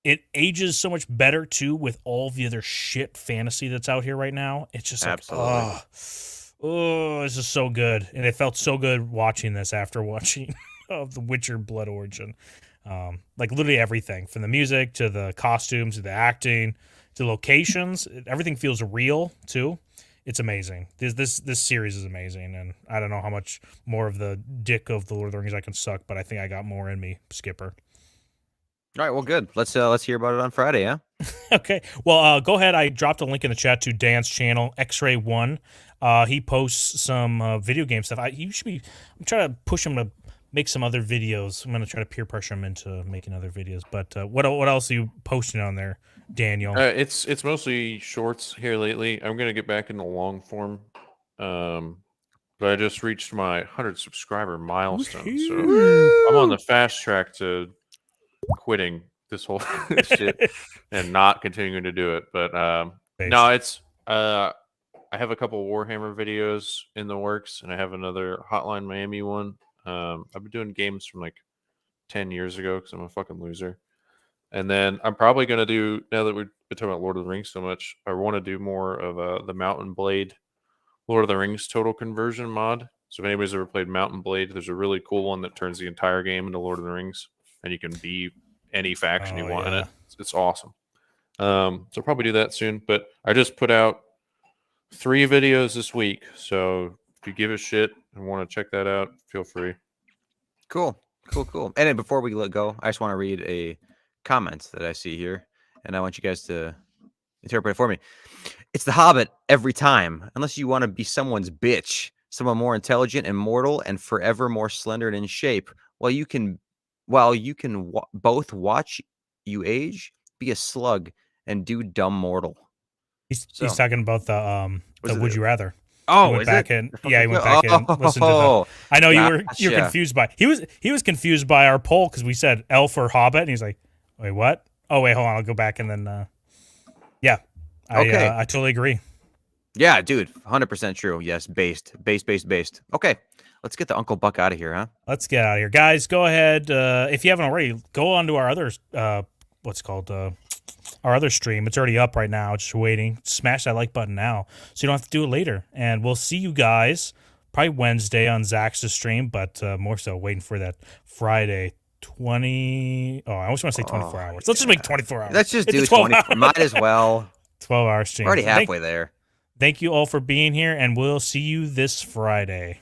It ages so much better too with all the other shit fantasy that's out here right now. It's just absolutely. It's just so good. And it felt so good watching this after watching of The Witcher Blood Origin. Like literally everything from the music to the costumes to the acting to locations, everything feels real too. It's amazing. This series is amazing, and I don't know how much more of the dick of the Lord of the Rings I can suck, but I think I got more in me, Skipper. All right, well, good. Let's hear about it on Friday, yeah? Okay. Well, go ahead. I dropped a link in the chat to Dan's channel, X-Ray 1. He posts some video game stuff. I'm trying to push him to make some other videos. I'm going to try to peer pressure him into making other videos. But what else are you posting on there, Daniel? It's mostly shorts here lately. I'm going to get back into long form. But I just reached my 100 subscriber milestone. So I'm on the fast track to quitting this whole shit and not continuing to do it. But no, it's I have a couple Warhammer videos in the works, and I have another Hotline Miami one. I've been doing games from like 10 years ago because I'm a fucking loser. And then I'm probably going to do, now that we've been talking about Lord of the Rings so much, I want to do more of the Mountain Blade Lord of the Rings total conversion mod. So if anybody's ever played Mountain Blade, there's a really cool one that turns the entire game into Lord of the Rings, and you can be any faction you want in it. It's awesome. So I'll probably do that soon. But I just put out 3 videos this week. So if you give a shit and want to check that out, feel free. Cool. And then before we let go, I just want to read a comment that I see here, and I want you guys to interpret it for me. It's The Hobbit every time, unless you want to be someone's bitch, someone more intelligent and mortal and forever more slender and in shape. While you can both watch you age, be a slug, and do dumb mortal. He's So- talking about the Was it Would the- You Rather. Oh, He went is back it? in. The Yeah, he fucking- went back in. Listened to the. I know you're Gotcha. confused by. He was confused by our poll because we said elf or hobbit, and he's like, wait, what? Oh wait, hold on, I'll go back and then. Yeah, Okay. I totally agree. Yeah, dude, 100% true. Yes, based. Okay, let's get the Uncle Buck out of here, huh? Let's get out of here, guys. Go ahead. If you haven't already, go on to our other what's called our other stream. It's already up right now. Just waiting. Smash that like button now, so you don't have to do it later. And we'll see you guys probably Wednesday on Zach's stream, but more so waiting for that Friday 20. Oh, I always want to say 24 hours. Let's just make 24 hours. Let's just It's do a 12 20. hour- Might as well. 12-hour stream. We're already So thank- halfway there. Thank you all for being here, and we'll see you this Friday.